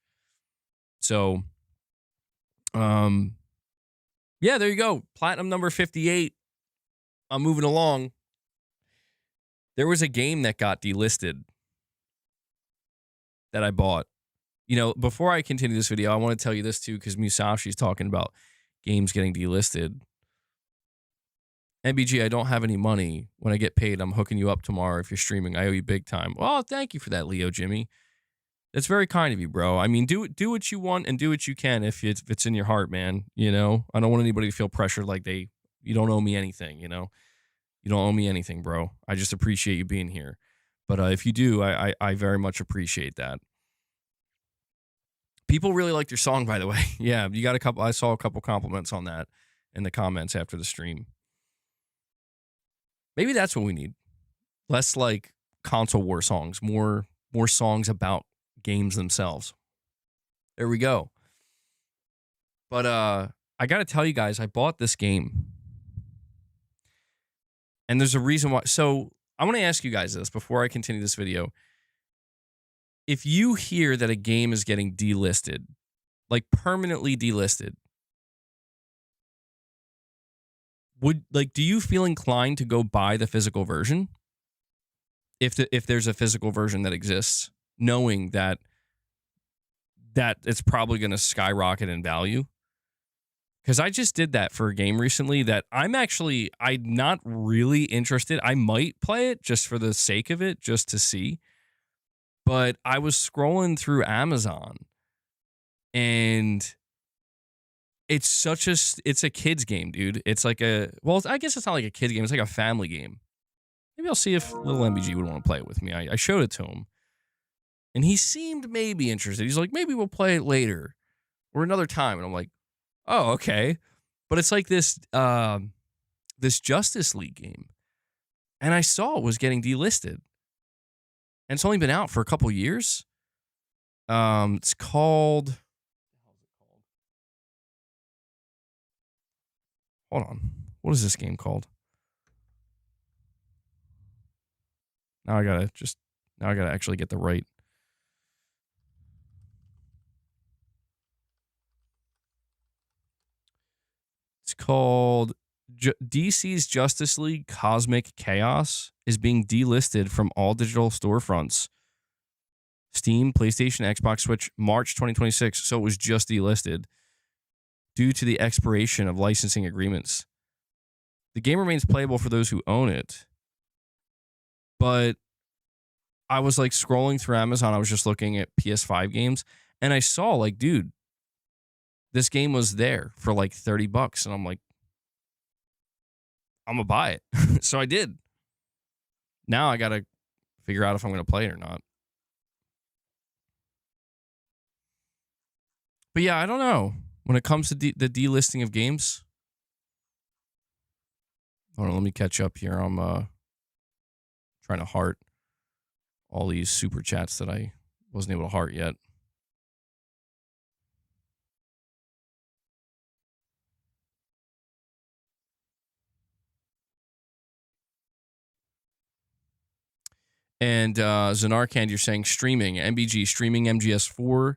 So, yeah, there you go. Platinum number 58. I'm moving along. There was a game that got delisted that I bought. You know, before I continue this video, I want to tell you this too, because Musashi's talking about games getting delisted. MBG, I don't have any money. When I get paid, I'm hooking you up tomorrow. If you're streaming, I owe you big time. Well, thank you for that, Leo Jimmy. That's very kind of you, bro. I mean, do what you want and do what you can if it's in your heart, man. You know, I don't want anybody to feel pressured like you don't owe me anything, you know? You don't owe me anything, bro. I just appreciate you being here. But if you do, I very much appreciate that. People really liked your song, by the way. Yeah, you got a couple. I saw a couple compliments on that in the comments after the stream. Maybe that's what we need. Less like console war songs, more songs about games themselves. There we go. But I got to tell you guys, I bought this game. And there's a reason why. So I want to ask you guys this before I continue this video. If you hear that a game is getting delisted, like permanently delisted, do you feel inclined to go buy the physical version? If there's a physical version that exists, knowing that it's probably going to skyrocket in value? Because I just did that for a game recently that I'm not really interested. I might play it just for the sake of it, just to see. But I was scrolling through Amazon, and it's a kid's game, dude. It's like I guess it's not like a kid's game. It's like a family game. Maybe I'll see if little MBG would want to play it with me. I showed it to him, and he seemed maybe interested. He's like, maybe we'll play it later or another time. And I'm like, oh, okay. But it's like this Justice League game, and I saw it was getting delisted. And it's only been out for a couple years. It's called. Hold on. What is this game called? Now I gotta actually get the right. It's called DC's Justice League Cosmic Chaos is being delisted from all digital storefronts. Steam, PlayStation, Xbox, Switch, March 2026. So it was just delisted due to the expiration of licensing agreements. The game remains playable for those who own it. But I was like scrolling through Amazon. I was just looking at PS5 games, and I saw like, dude, this game was there for like $30. And I'm like, I'm going to buy it. So I did. Now I got to figure out if I'm going to play it or not. But yeah, I don't know. When it comes to the delisting of games. Hold on, let me catch up here. I'm trying to heart all these super chats that I wasn't able to heart yet. And Zanarkand, you're saying streaming, MBG, streaming MGS4.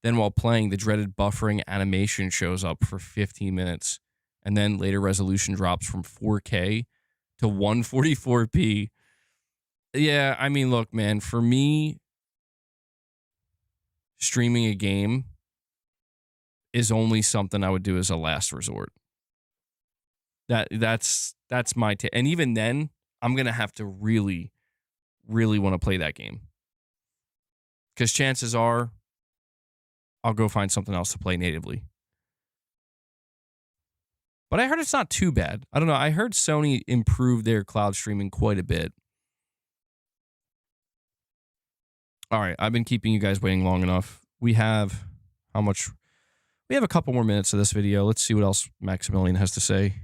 Then while playing, the dreaded buffering animation shows up for 15 minutes. And then later resolution drops from 4K to 144p. Yeah, I mean, look, man, for me, streaming a game is only something I would do as a last resort. That's my take. And even then, I'm going to have to really want to play that game. Because chances are, I'll go find something else to play natively. But I heard it's not too bad. I don't know. I heard Sony improved their cloud streaming quite a bit. All right. I've been keeping you guys waiting long enough. We have how much? We have a couple more minutes of this video. Let's see what else Maximilian has to say.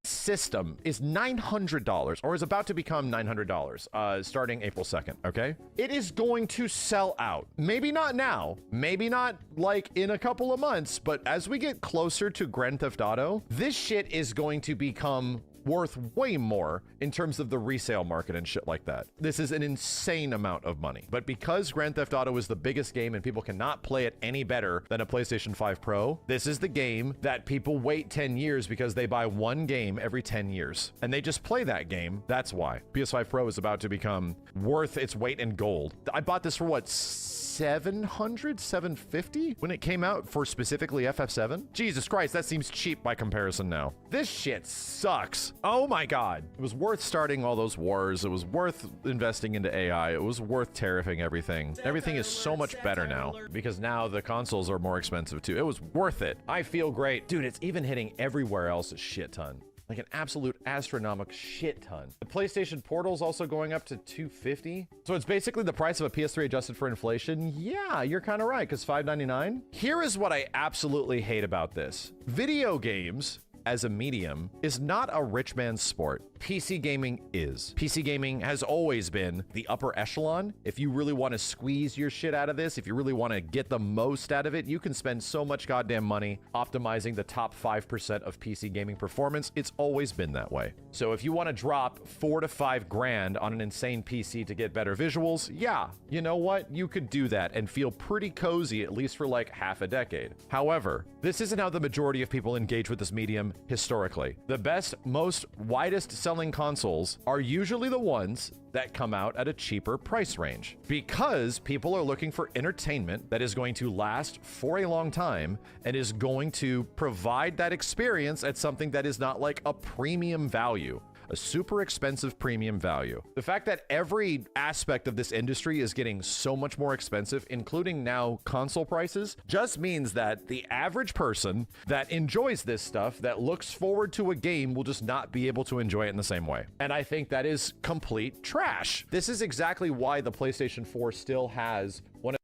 System is $900 or is about to become $900 starting April 2nd. Okay, it is going to sell out. Maybe not now, maybe not like in a couple of months, but as we get closer to Grand Theft Auto, this shit is going to become worth way more in terms of the resale market and shit like that. This is an insane amount of money. But because Grand Theft Auto is the biggest game and people cannot play it any better than a PlayStation 5 Pro, this is the game that people wait 10 years because they buy one game every 10 years. And they just play that game. That's why. PS5 Pro is about to become worth its weight in gold. I bought this for what, $750 when it came out for specifically FF7. Jesus Christ, that seems cheap by comparison now. This shit sucks. Oh my God. It was worth starting all those wars. It was worth investing into AI. It was worth tariffing everything. Everything is so much better now because now the consoles are more expensive too. It was worth it. I feel great. Dude, it's even hitting everywhere else a shit ton. Like an absolute astronomical shit ton. The PlayStation Portal is also going up to $250. So it's basically the price of a PS3 adjusted for inflation. Yeah, you're kind of right, because $599. Here is what I absolutely hate about this. Video games as a medium is not a rich man's sport. PC gaming is. PC gaming has always been the upper echelon. If you really want to squeeze your shit out of this, if you really want to get the most out of it, you can spend so much goddamn money optimizing the top 5% of PC gaming performance. It's always been that way. So if you want to drop $4 to $5 grand on an insane PC to get better visuals, yeah, you know what? You could do that and feel pretty cozy, at least for like half a decade. However, this isn't how the majority of people engage with this medium historically. The best, most widest selling consoles are usually the ones that come out at a cheaper price range because people are looking for entertainment that is going to last for a long time and is going to provide that experience at something that is not like a premium value. A super expensive premium value. The fact that every aspect of this industry is getting so much more expensive, including now console prices, just means that the average person that enjoys this stuff, that looks forward to a game, will just not be able to enjoy it in the same way. And I think that is complete trash. This is exactly why the PlayStation 4 still has one of—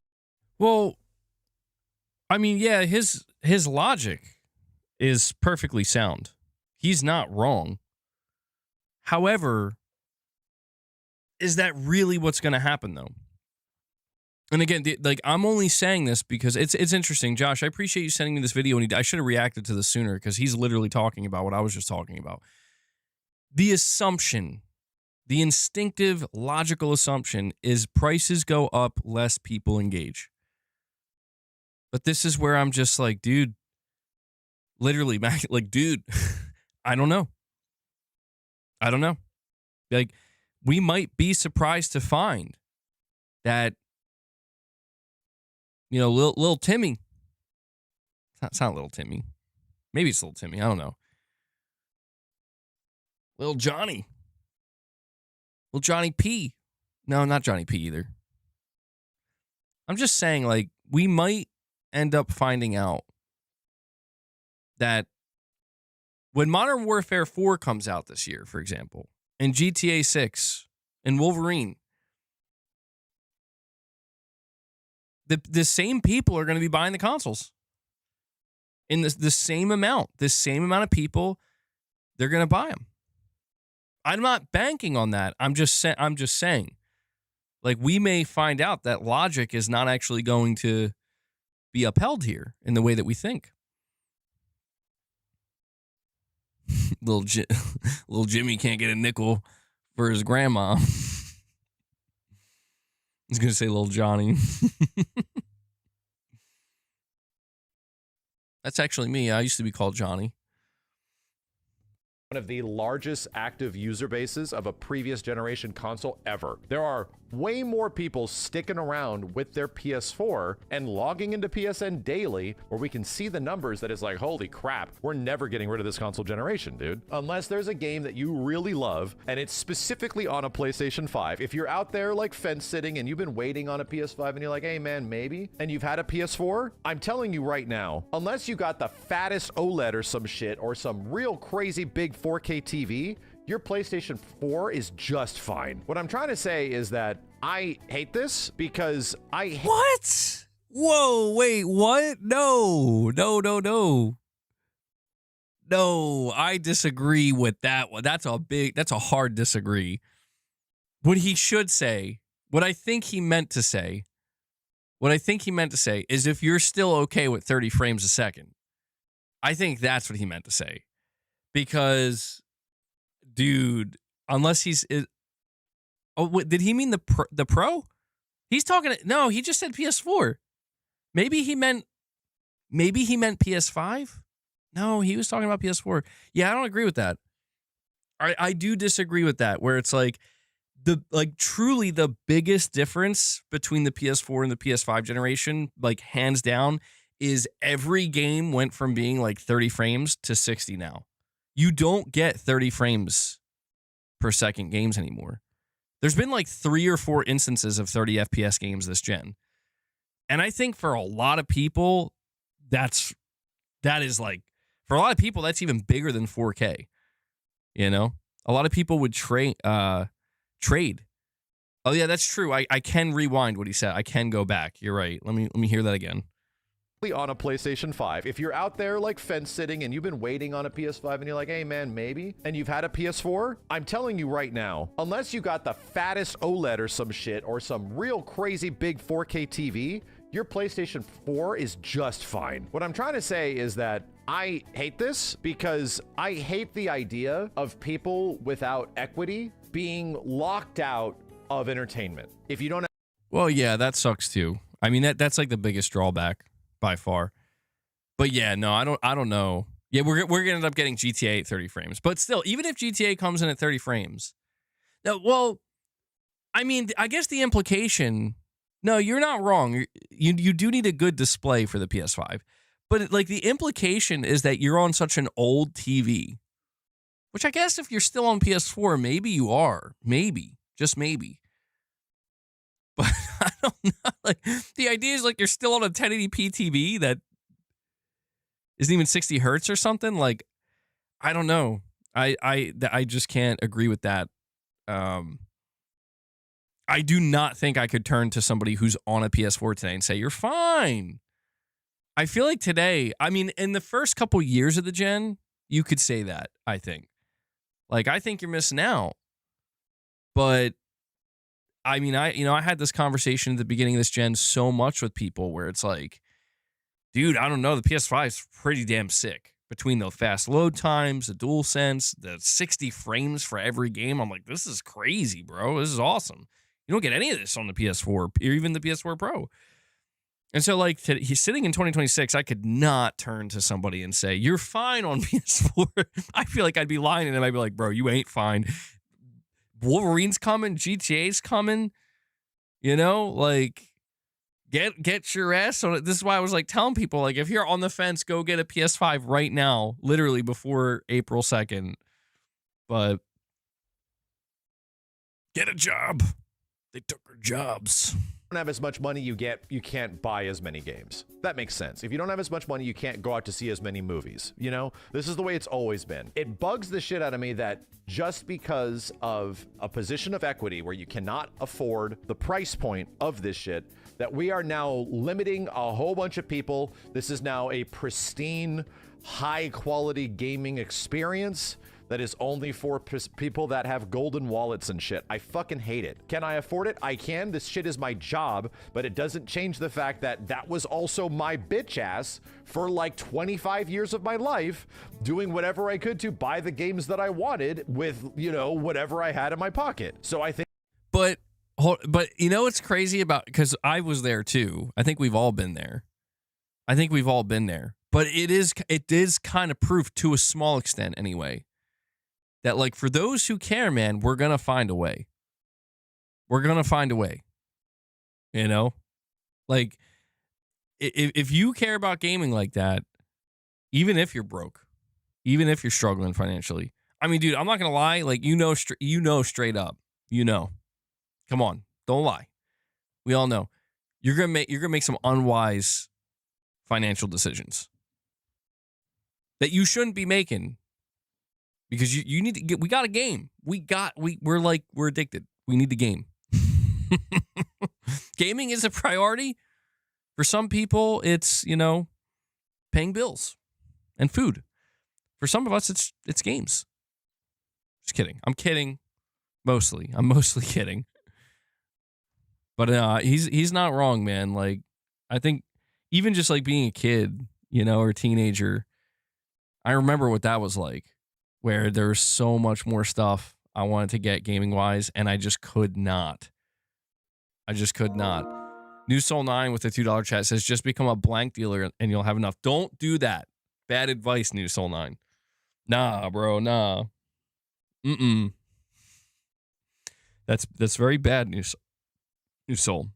Well, I mean, yeah, his logic is perfectly sound. He's not wrong. However, is that really what's going to happen, though? And again, like, I'm only saying this because it's interesting. Josh, I appreciate you sending me this video, and I should have reacted to this sooner because he's literally talking about what I was just talking about. The assumption, the instinctive, logical assumption is prices go up, less people engage. But this is where I'm just like, dude, literally, like, dude, I don't know. I don't know. Like, we might be surprised to find that, you know, little Timmy. It's not little Timmy. Maybe it's little Timmy. I don't know. Little Johnny. Little Johnny P. No, not Johnny P either. I'm just saying, like, we might end up finding out that when Modern Warfare 4 comes out this year, for example, and GTA 6 and Wolverine, the same people are going to be buying the consoles. In the same amount. The same amount of people, they're going to buy them. I'm not banking on that. I'm just saying. Like, we may find out that logic is not actually going to be upheld here in the way that we think. little Jimmy can't get a nickel for his grandma. I was going to say little Johnny. That's actually me. I used to be called Johnny. One of the largest active user bases of a previous generation console ever. There are way more people sticking around with their PS4 and logging into PSN daily, where we can see the numbers that is like, holy crap, we're never getting rid of this console generation, dude. Unless there's a game that you really love and it's specifically on a PlayStation 5. If you're out there like fence sitting and you've been waiting on a PS5 and you're like, hey man, maybe, and you've had a PS4, I'm telling you right now, unless you got the fattest OLED or some shit or some real crazy big 4K TV, your PlayStation 4 is just fine. What I'm trying to say is that I hate this because What? Whoa, wait, what? No, I disagree with that one. That's a hard disagree. What he should say, what I think he meant to say is if you're still okay with 30 frames a second. I think that's what he meant to say. Because, dude, unless he's... did he mean the Pro? He's talking... No, he just said PS4. Maybe he meant PS5? No, he was talking about PS4. Yeah, I don't agree with that. I do disagree with that, where it's like truly the biggest difference between the PS4 and the PS5 generation, like hands down, is every game went from being like 30 frames to 60 now. You don't get 30 frames per second games anymore. There's been like 3 or 4 instances of 30 FPS games this gen. And I think for a lot of people, that is like, for a lot of people, that's even bigger than 4K. You know? A lot of people would trade. Oh yeah, that's true. I can rewind what he said. I can go back. You're right. Let me hear that again. On a PlayStation 5. If you're out there like fence sitting and you've been waiting on a PS5 and you're like, hey man, maybe, and you've had a PS4, I'm telling you right now, unless you got the fattest OLED or some shit or some real crazy big 4K TV, your PlayStation 4 is just fine. What I'm trying to say is that I hate this because I hate the idea of people without equity being locked out of entertainment. If you don't have... Well, yeah, that sucks too. I mean, that's like the biggest drawback by far. But yeah, no, I don't know. Yeah, we're gonna end up getting GTA at 30 frames. But still, even if GTA comes in at 30 frames, now, well, I mean, I guess the implication, no, you're not wrong. You do need a good display for the PS5. But like the implication is that you're on such an old TV, which I guess if you're still on PS4, maybe you are. Maybe. Just maybe. But I don't know. Like, the idea is like you're still on a 1080p TV that isn't even 60 hertz or something. Like, I don't know. I just can't agree with that. I do not think I could turn to somebody who's on a PS4 today and say, you're fine. I feel like today, I mean, in the first couple years of the gen, you could say that, I think. Like, I think you're missing out. But I mean, I had this conversation at the beginning of this gen so much with people where it's like, dude, I don't know, the PS5 is pretty damn sick. Between the fast load times, the DualSense, the 60 frames for every game, I'm like, this is crazy, bro. This is awesome. You don't get any of this on the PS4 or even the PS4 Pro. And so, like, he's sitting in 2026, I could not turn to somebody and say, you're fine on PS4. I feel like I'd be lying to them. I'd be like, bro, you ain't fine. Wolverine's coming, GTA's coming, you know, like get your ass on it. This is why I was like telling people, like, if you're on the fence, go get a PS5 right now, literally before April 2nd. But get a job. They took our jobs. Don't have as much money you can't buy as many games. That makes sense. If you don't have as much money, you can't go out to see as many movies. You know, this is the way it's always been. It bugs the shit out of me that just because of a position of equity where you cannot afford the price point of this shit, that we are now limiting a whole bunch of people. This is now a pristine, high quality gaming experience that is only for people that have golden wallets and shit. I fucking hate it. Can I afford it? I can. This shit is my job, but it doesn't change the fact that that was also my bitch ass for like 25 years of my life, doing whatever I could to buy the games that I wanted with, you know, whatever I had in my pocket. So I think. But you know what's crazy about, because I was there too. I think we've all been there. But it is kind of proof, to a small extent anyway, that like for those who care, man, we're gonna find a way. You know, like if you care about gaming like that, even if you're broke, even if you're struggling financially. I mean, dude, I'm not gonna lie. Like straight up, come on, don't lie. We all know you're gonna make some unwise financial decisions that you shouldn't be making, because you need to get. We got a game. We're addicted. We need the game. Gaming is a priority. For some people, it's, paying bills and food. For some of us, it's games. Just kidding. I'm kidding. Mostly. I'm mostly kidding. But he's not wrong, man. Like, I think even just like being a kid, or a teenager, I remember what that was like, where there was so much more stuff I wanted to get gaming wise, and I just could not. New Soul 9 with the $2 chat says, just become a blank dealer and you'll have enough. Don't do that. Bad advice, New Soul 9. Nah, bro, nah. That's very bad, New Soul.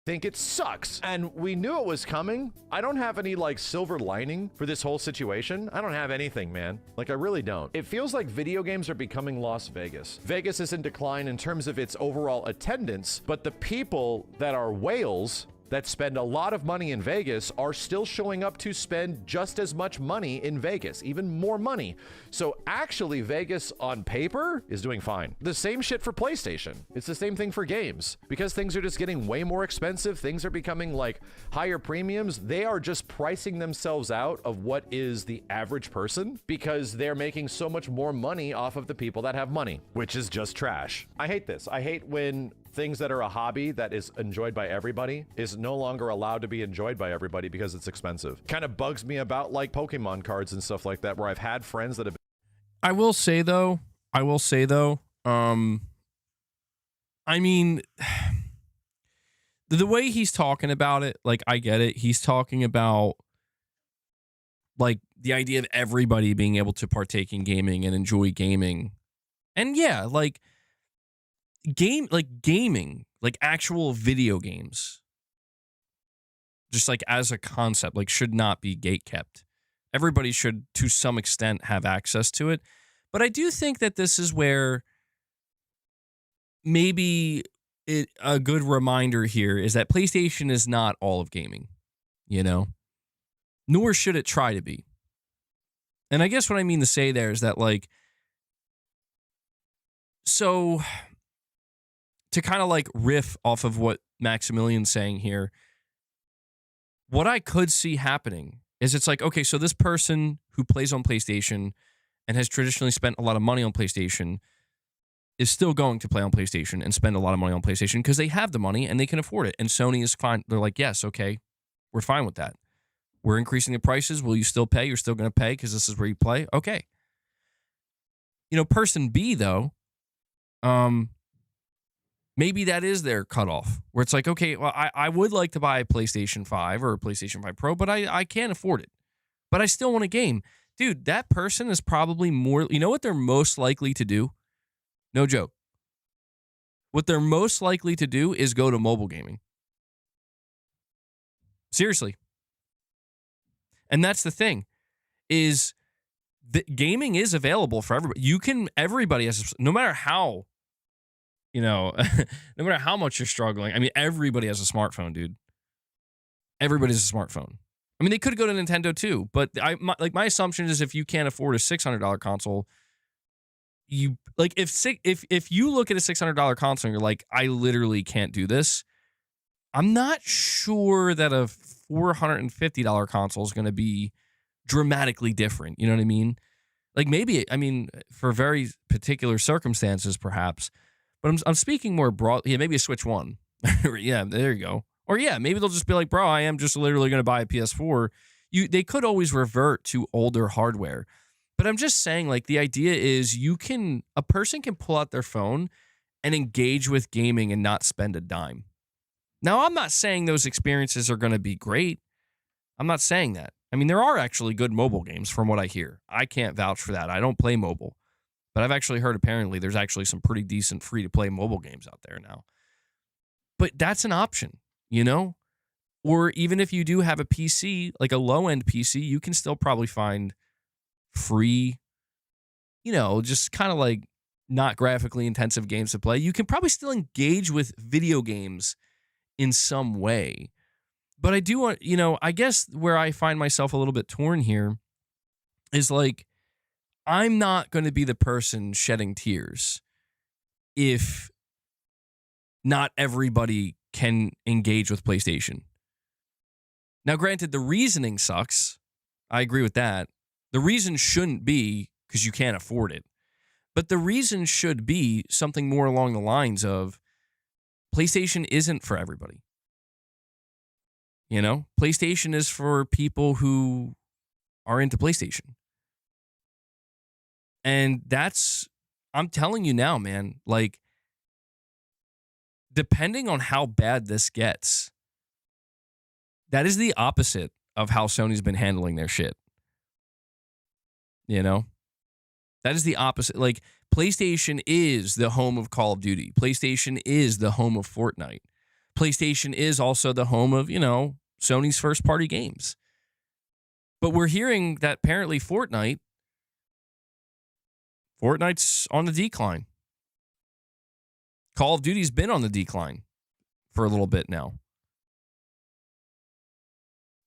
Think it sucks, and we knew it was coming. I don't have any like silver lining for this whole situation. I don't have anything, man. Like, I really don't. It feels like video games are becoming Las Vegas. Vegas is in decline in terms of its overall attendance, but the people that are whales that spend a lot of money in Vegas are still showing up to spend just as much money in Vegas, even more money. So actually, Vegas on paper is doing fine. The same shit for PlayStation. It's the same thing for games. Because things are just getting way more expensive, things are becoming like higher premiums, they are just pricing themselves out of what is the average person, because they're making so much more money off of the people that have money, which is just trash. I hate this. I hate when things that are a hobby that is enjoyed by everybody is no longer allowed to be enjoyed by everybody because it's expensive. Kind of bugs me about like Pokemon cards and stuff like that, where I've had friends that have. I will say though, I mean, the way he's talking about it, like, I get it. He's talking about like the idea of everybody being able to partake in gaming and enjoy gaming. And yeah, like gaming, like actual video games, just like as a concept, like should not be gatekept. Everybody should, to some extent, have access to it. But I do think that this is where maybe a good reminder here is that PlayStation is not all of gaming, nor should it try to be. And I guess what I mean to say there is that, like, so to kind of like riff off of what Maximilian's saying here, what I could see happening is it's like, okay, so this person who plays on PlayStation and has traditionally spent a lot of money on PlayStation is still going to play on PlayStation and spend a lot of money on PlayStation because they have the money and they can afford it. And Sony is fine. They're like, yes, okay, we're fine with that. We're increasing the prices. Will you still pay? You're still going to pay because this is where you play? Okay. Person B, though, maybe that is their cutoff, where it's like, okay, well, I would like to buy a PlayStation 5 or a PlayStation 5 Pro, but I can't afford it. But I still want a game. Dude, that person is probably more, you know what they're most likely to do? No joke. What they're most likely to do is go to mobile gaming. Seriously. And that's the thing, is that gaming is available for everybody. Everybody has, no matter how, no matter how much you're struggling. I mean, everybody has a smartphone, dude. Everybody has a smartphone. I mean, they could go to Nintendo too, but my assumption is if you can't afford a $600 console, you like if you look at a $600 console and you're like, I literally can't do this. I'm not sure that a $450 console is going to be dramatically different. You know what I mean? Like maybe, I mean, for very particular circumstances, perhaps. But I'm speaking more broad. Yeah, maybe a Switch 1. Yeah, there you go. Or yeah, maybe they'll just be like, bro, I am just literally going to buy a PS4. They could always revert to older hardware. But I'm just saying, like, the idea is a person can pull out their phone and engage with gaming and not spend a dime. Now, I'm not saying those experiences are going to be great. I'm not saying that. I mean, there are actually good mobile games from what I hear. I can't vouch for that. I don't play mobile. But I've actually heard apparently there's actually some pretty decent free-to-play mobile games out there now. But that's an option, you know? Or even if you do have a PC, like a low-end PC, you can still probably find free, you know, just kind of like not graphically intensive games to play. You can probably still engage with video games in some way. But I do want, you know, I guess where I find myself a little bit torn here is like, I'm not going to be the person shedding tears if not everybody can engage with PlayStation. Now, granted, the reasoning sucks. I agree with that. The reason shouldn't be because you can't afford it. But the reason should be something more along the lines of PlayStation isn't for everybody. You know, PlayStation is for people who are into PlayStation. And I'm telling you now, man, like, depending on how bad this gets, that is the opposite of how Sony's been handling their shit. You know? That is the opposite. Like, PlayStation is the home of Call of Duty. PlayStation is the home of Fortnite. PlayStation is also the home of, you know, Sony's first-party games. But we're hearing that apparently Fortnite's on the decline. Call of Duty's been on the decline for a little bit now.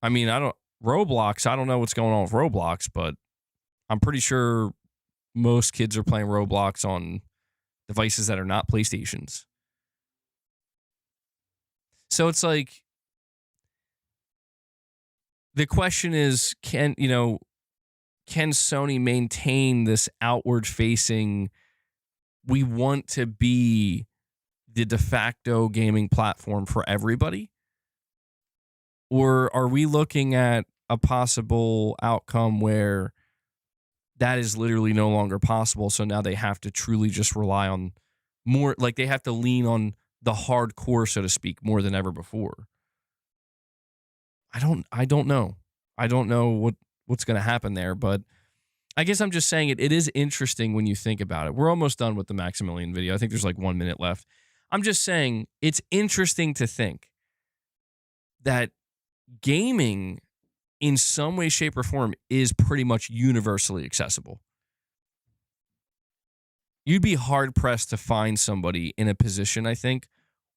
I mean, I don't know what's going on with Roblox, but I'm pretty sure most kids are playing Roblox on devices that are not PlayStations. So it's like, the question is, can Sony maintain this outward facing, we want to be the de facto gaming platform for everybody? Or are we looking at a possible outcome where that is literally no longer possible, so now they have to truly just rely on more, like they have to lean on the hardcore, so to speak, more than ever before? I don't know. I don't know what's going to happen there, but I guess I'm just saying it is interesting when you think about it. We're almost done with the Maximilian video. I think there's like 1 minute left. I'm just saying it's interesting to think that gaming in some way, shape, or form is pretty much universally accessible. You'd be hard-pressed to find somebody in a position, I think,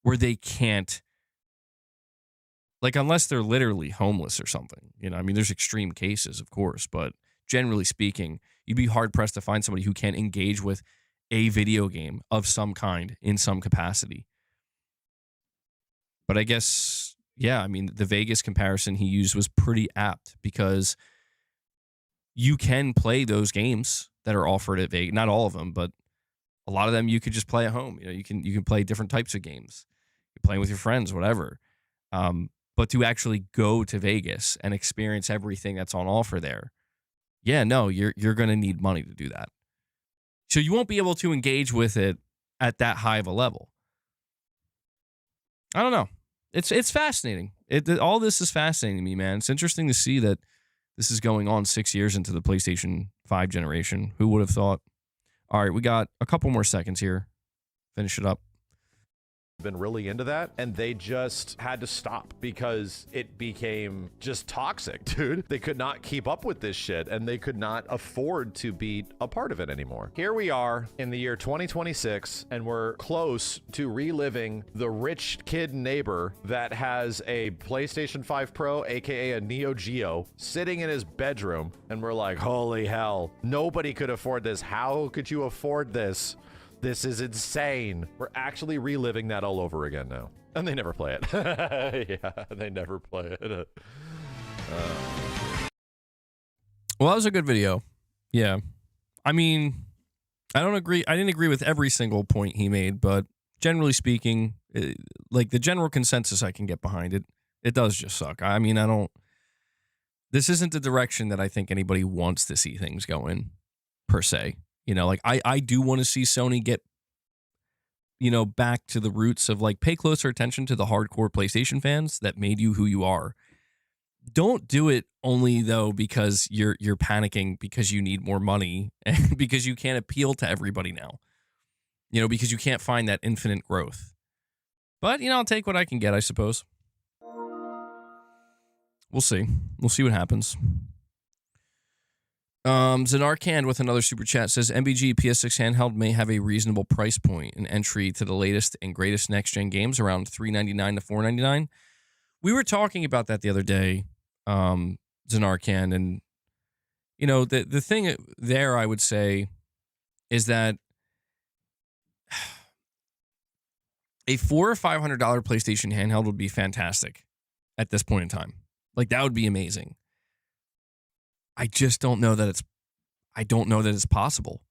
where they can't, like, unless they're literally homeless or something. You know, I mean, there's extreme cases, of course, but generally speaking, you'd be hard-pressed to find somebody who can't engage with a video game of some kind in some capacity. But I guess, yeah, I mean, the Vegas comparison he used was pretty apt, because you can play those games that are offered at Vegas. Not all of them, but a lot of them you could just play at home. You know, you can play different types of games. You're playing with your friends, whatever. But to actually go to Vegas and experience everything that's on offer there, yeah, no, you're going to need money to do that. So you won't be able to engage with it at that high of a level. I don't know. It's fascinating. All this is fascinating to me, man. It's interesting to see that this is going on 6 years into the PlayStation 5 generation. Who would have thought? All right, we got a couple more seconds here. Finish it up. Been really into that, and they just had to stop because it became just toxic, dude. They could not keep up with this shit, and they could not afford to be a part of it anymore. Here we are in the year 2026, and we're close to reliving the rich kid neighbor that has a PlayStation 5 Pro, aka a Neo Geo, sitting in his bedroom, and we're like, holy hell, nobody could afford this. How could you afford this? This is insane. We're actually reliving that all over again now. And they never play it. Yeah, they never play it. Well, that was a good video. Yeah. I mean, I didn't agree with every single point he made, but generally speaking, like the general consensus I can get behind it, it does just suck. I mean, this isn't the direction that I think anybody wants to see things go in, per se. You know, like I do want to see Sony get, you know, back to the roots of like pay closer attention to the hardcore PlayStation fans that made you who you are. Don't do it only though because you're panicking because you need more money and because you can't appeal to everybody now. You know, because you can't find that infinite growth. But, you know, I'll take what I can get, I suppose. We'll see. We'll see what happens. Zanarkand with another super chat says, MBG PS6 handheld may have a reasonable price point, an entry to the latest and greatest next-gen games around $399 to $499. We were talking about that the other day, Zanarkand, and, you know, the thing there, I would say, is that a $400 or $500 PlayStation handheld would be fantastic at this point in time. Like, that would be amazing. I just don't know that it's possible.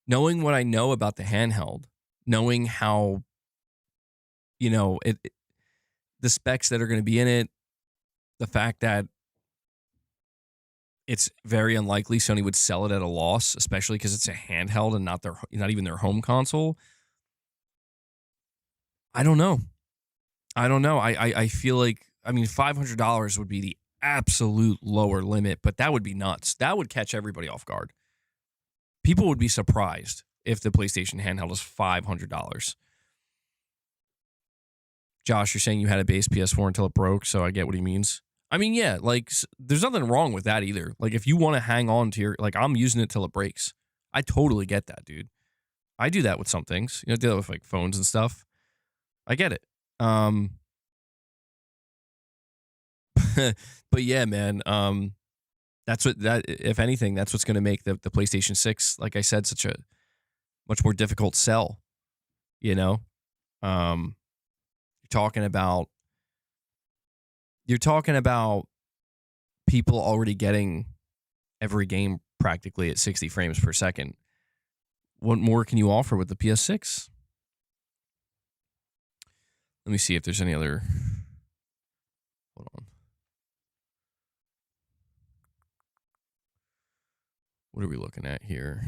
Knowing what I know about the handheld, knowing how, you know, the specs that are going to be in it, the fact that it's very unlikely Sony would sell it at a loss, especially because it's a handheld and not even their home console. I don't know. I feel like, I mean, $500 would be the absolute lower limit, but that would be nuts. That would catch everybody off guard. People would be surprised if the PlayStation handheld was $500. Josh, you're saying you had a base PS4 until it broke, so I get what he means. I mean, yeah, like, there's nothing wrong with that either. Like, if you want to hang on to like, I'm using it till it breaks. I totally get that, dude. I do that with some things. You know, deal with, like, phones and stuff. I get it. But yeah, man, if anything, that's what's going to make the PlayStation 6, like I said, such a much more difficult sell. You know, you're talking about people already getting every game practically at 60 frames per second. What more can you offer with the PS6? Let me see if there's any other. Hold on. What are we looking at here?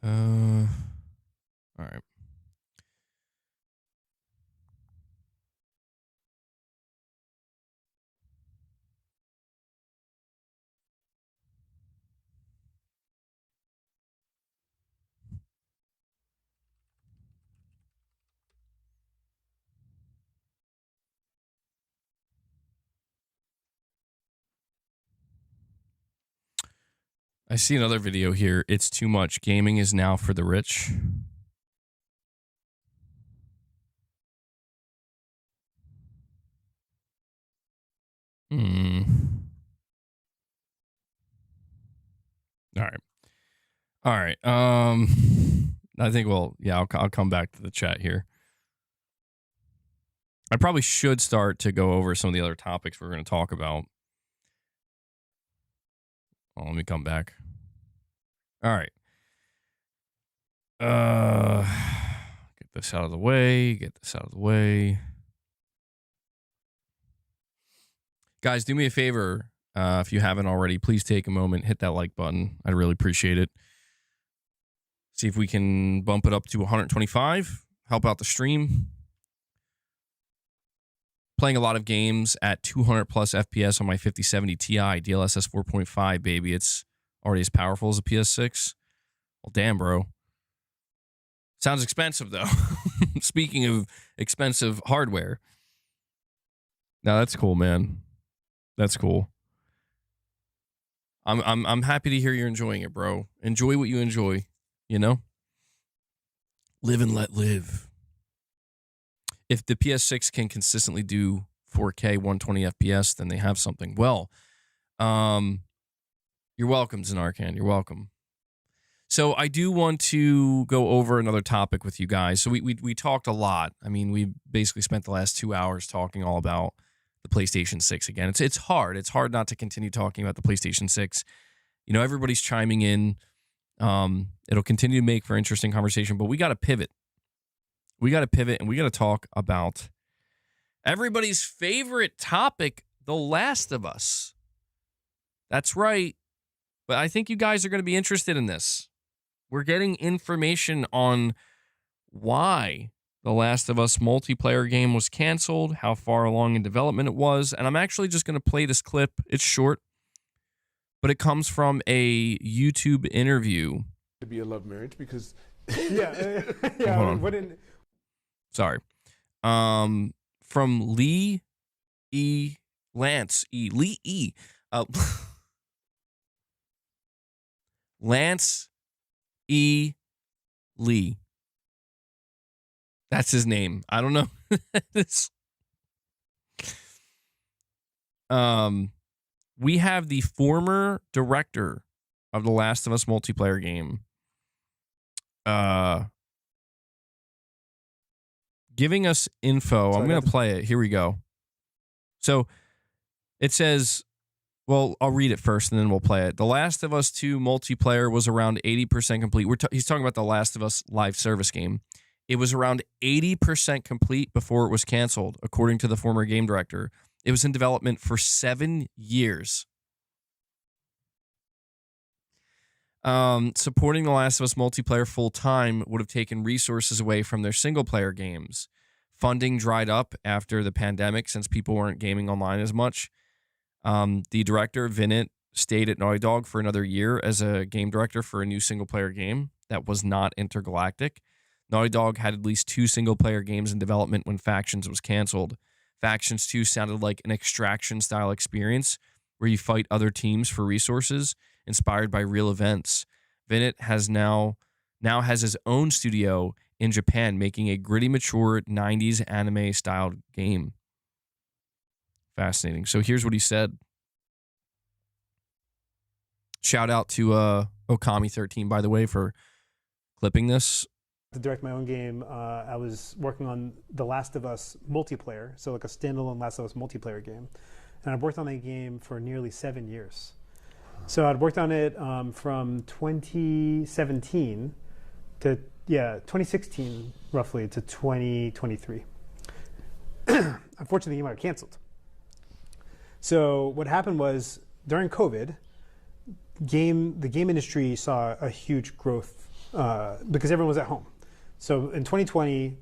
All right. I see another video here. It's too much. Gaming is now for the rich. All right. I think I'll come back to the chat here. I probably should start to go over some of the other topics we're going to talk about. Oh, let me come back. All right. Get this out of the way. Guys, do me a favor. If you haven't already, please take a moment, hit that like button. I'd really appreciate it. See if we can bump it up to 125. Help out the stream. Playing a lot of games at 200 plus FPS on my 5070 Ti DLSS 4.5, baby. It's already as powerful as a PS6. Well, damn, bro. Sounds expensive, though. Speaking of expensive hardware. Now, that's cool, man. That's cool. I'm happy to hear you're enjoying it, bro. Enjoy what you enjoy, you know? Live and let live. If the PS6 can consistently do 4K 120 FPS, then they have something. Well, you're welcome, Zanarkand. You're welcome. So I do want to go over another topic with you guys. So we talked a lot. I mean, we basically spent the last 2 hours talking all about the PlayStation 6 again. It's hard. It's hard not to continue talking about the PlayStation 6. You know, everybody's chiming in. It'll continue to make for interesting conversation, but we got to pivot. We got to pivot, and we got to talk about everybody's favorite topic, The Last of Us. That's right. But I think you guys are going to be interested in this. We're getting information on why The Last of Us multiplayer game was canceled, how far along in development it was, and I'm actually just going to play this clip. It's short, but it comes from a YouTube interview. To be a love marriage because Sorry. From Lee E. Lance E. Lee E. Lance E. Lee. That's his name. I don't know. We have the former director of The Last of Us multiplayer game giving us info. I'm going to play it. Here we go. So it says, well, I'll read it first and then we'll play it. The Last of Us 2 multiplayer was around 80% complete. He's talking about The Last of Us live service game. It was around 80% complete before it was canceled, according to the former game director. It was in development for 7 years. Supporting The Last of Us multiplayer full-time would have taken resources away from their single-player games. Funding dried up after the pandemic since people weren't gaming online as much. The director, Vinit, stayed at Naughty Dog for another year as a game director for a new single-player game that was not intergalactic. Naughty Dog had at least 2 single-player games in development when Factions was canceled. Factions 2 sounded like an extraction-style experience where you fight other teams for resources, inspired by real events. Vinit now has his own studio in Japan, making a gritty, mature 90s anime-styled game. Fascinating. So here's what he said. Shout out to Okami13, by the way, for clipping this. To direct my own game, I was working on The Last of Us multiplayer, so like a standalone Last of Us multiplayer game. And I've worked on that game for nearly 7 years. So I'd worked on it from 2017 to 2016 roughly to 2023. Unfortunately, the game got canceled. So what happened was during COVID, the game industry saw a huge growth because everyone was at home. So in 2020,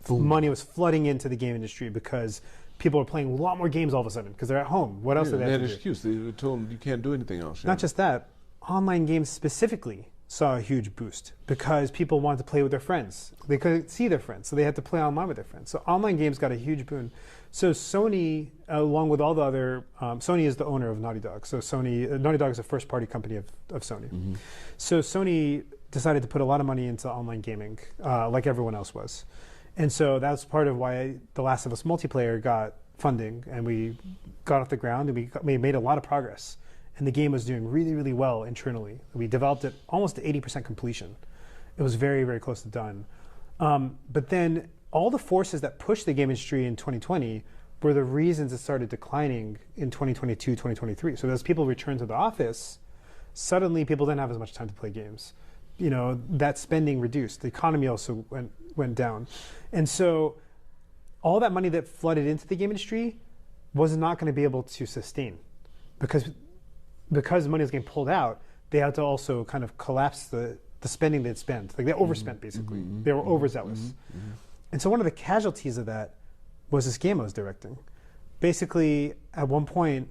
money was flooding into the game industry because people are playing a lot more games all of a sudden because they're at home. What else do they have to do? They had an excuse. They were told them you can't do anything else. Not just that, online games specifically saw a huge boost because people wanted to play with their friends. They couldn't see their friends, so they had to play online with their friends. So online games got a huge boon. So Sony, along with all the other, Sony is the owner of Naughty Dog. So Naughty Dog is a first-party company of Sony. Mm-hmm. So Sony decided to put a lot of money into online gaming, like everyone else was. And so that's part of why The Last of Us multiplayer got funding, and we got off the ground, and we made a lot of progress. And the game was doing really, really well internally. We developed it almost to 80% completion. It was very, very close to done. But then all the forces that pushed the game industry in 2020 were the reasons it started declining in 2022, 2023. So as people returned to the office, suddenly people didn't have as much time to play games. You know, that spending reduced. The economy also went down. And so all that money that flooded into the game industry was not going to be able to sustain because money was getting pulled out. They had to also kind of collapse the spending they'd spent. Like they overspent basically. Mm-hmm. They were overzealous. Mm-hmm. Mm-hmm. And so one of the casualties of that was this game I was directing. Basically, at one point,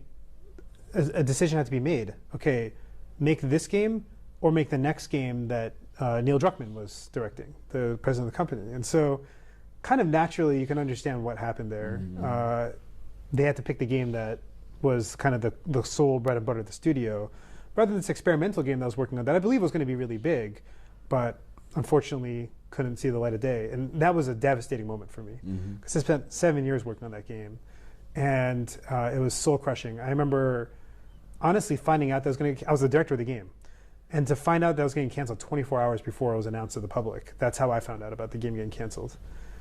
a decision had to be made. Okay, make this game or make the next game that Neil Druckmann was directing, the president of the company. And so kind of naturally, you can understand what happened there. Mm-hmm. They had to pick the game that was kind of the sole bread and butter of the studio, rather than this experimental game that I was working on that I believe was going to be really big, but unfortunately couldn't see the light of day. And that was a devastating moment for me, because I spent 7 years working on that game, and it was soul crushing. I remember honestly finding out that I was the director of the game, and to find out that I was getting canceled 24 hours before it was announced to the public. That's how I found out about the game getting canceled.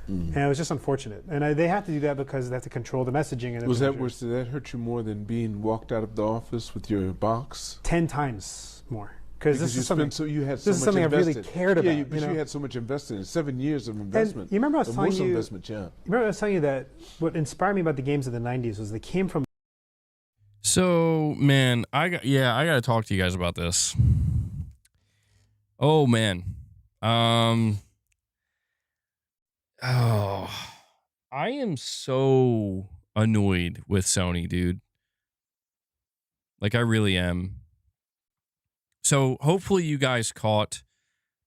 And it was just unfortunate. And they have to do that because they have to control the messaging. And Was that worse? Did that hurt you more than being walked out of the office with your box? 10 times more. Because this is something. So you had so this is much something invested. I really cared about. Yeah, but you had so much invested in 7 years of investment. And you remember I was telling you. Investment, yeah. You remember I was telling you that what inspired me about the games of the '90s was they came from. So, man, I got to talk to you guys about this. Oh, man. I am so annoyed with Sony, dude. Like, I really am. So, hopefully you guys caught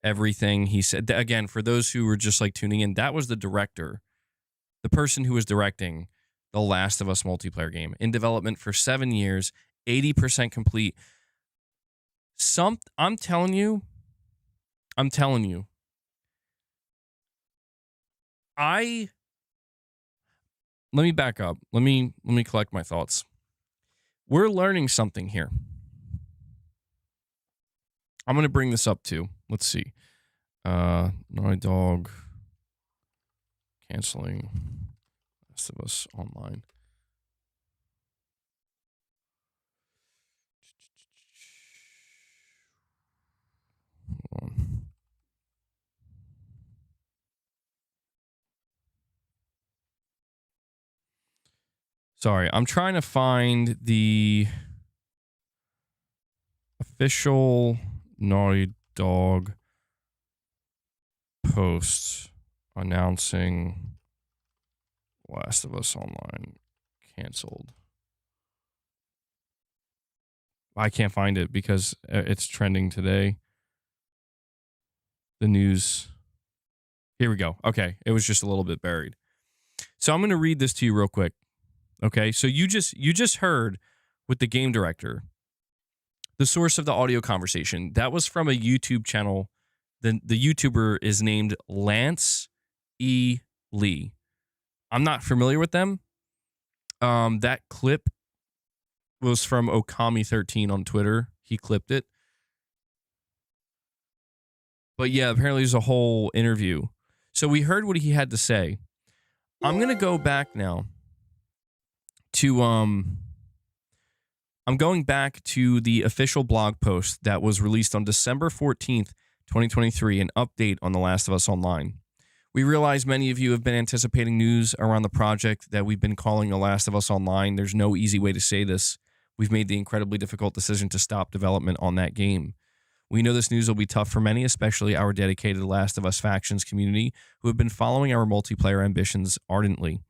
everything he said. Again, for those who were just like tuning in, that was the director, the person who was directing the Last of Us multiplayer game, in development for 7 years, 80% complete. I'm telling you. Let me back up. Let me collect my thoughts. We're learning something here. I'm going to bring this up too. Let's see. Naughty Dog canceling Last of Us Online. Hold on. Sorry, I'm trying to find the official Naughty Dog post announcing Last of Us Online canceled. I can't find it because it's trending today. The news. Here we go. Okay, it was just a little bit buried. So I'm going to read this to you real quick. Okay, so you just heard with the game director, the source of the audio conversation. That was from a YouTube channel. The YouTuber is named Lance E. Lee. I'm not familiar with them. That clip was from Okami13 on Twitter. He clipped it. But yeah, apparently there's a whole interview. So we heard what he had to say. I'm going to go back now to I'm going back to the official blog post that was released on December 14th, 2023, an update on The Last of Us Online. We realize many of you have been anticipating news around the project that we've been calling The Last of Us Online. There's no easy way to say this. We've made the incredibly difficult decision to stop development on that game. We know this news will be tough for many, especially our dedicated Last of Us factions community who have been following our multiplayer ambitions ardently.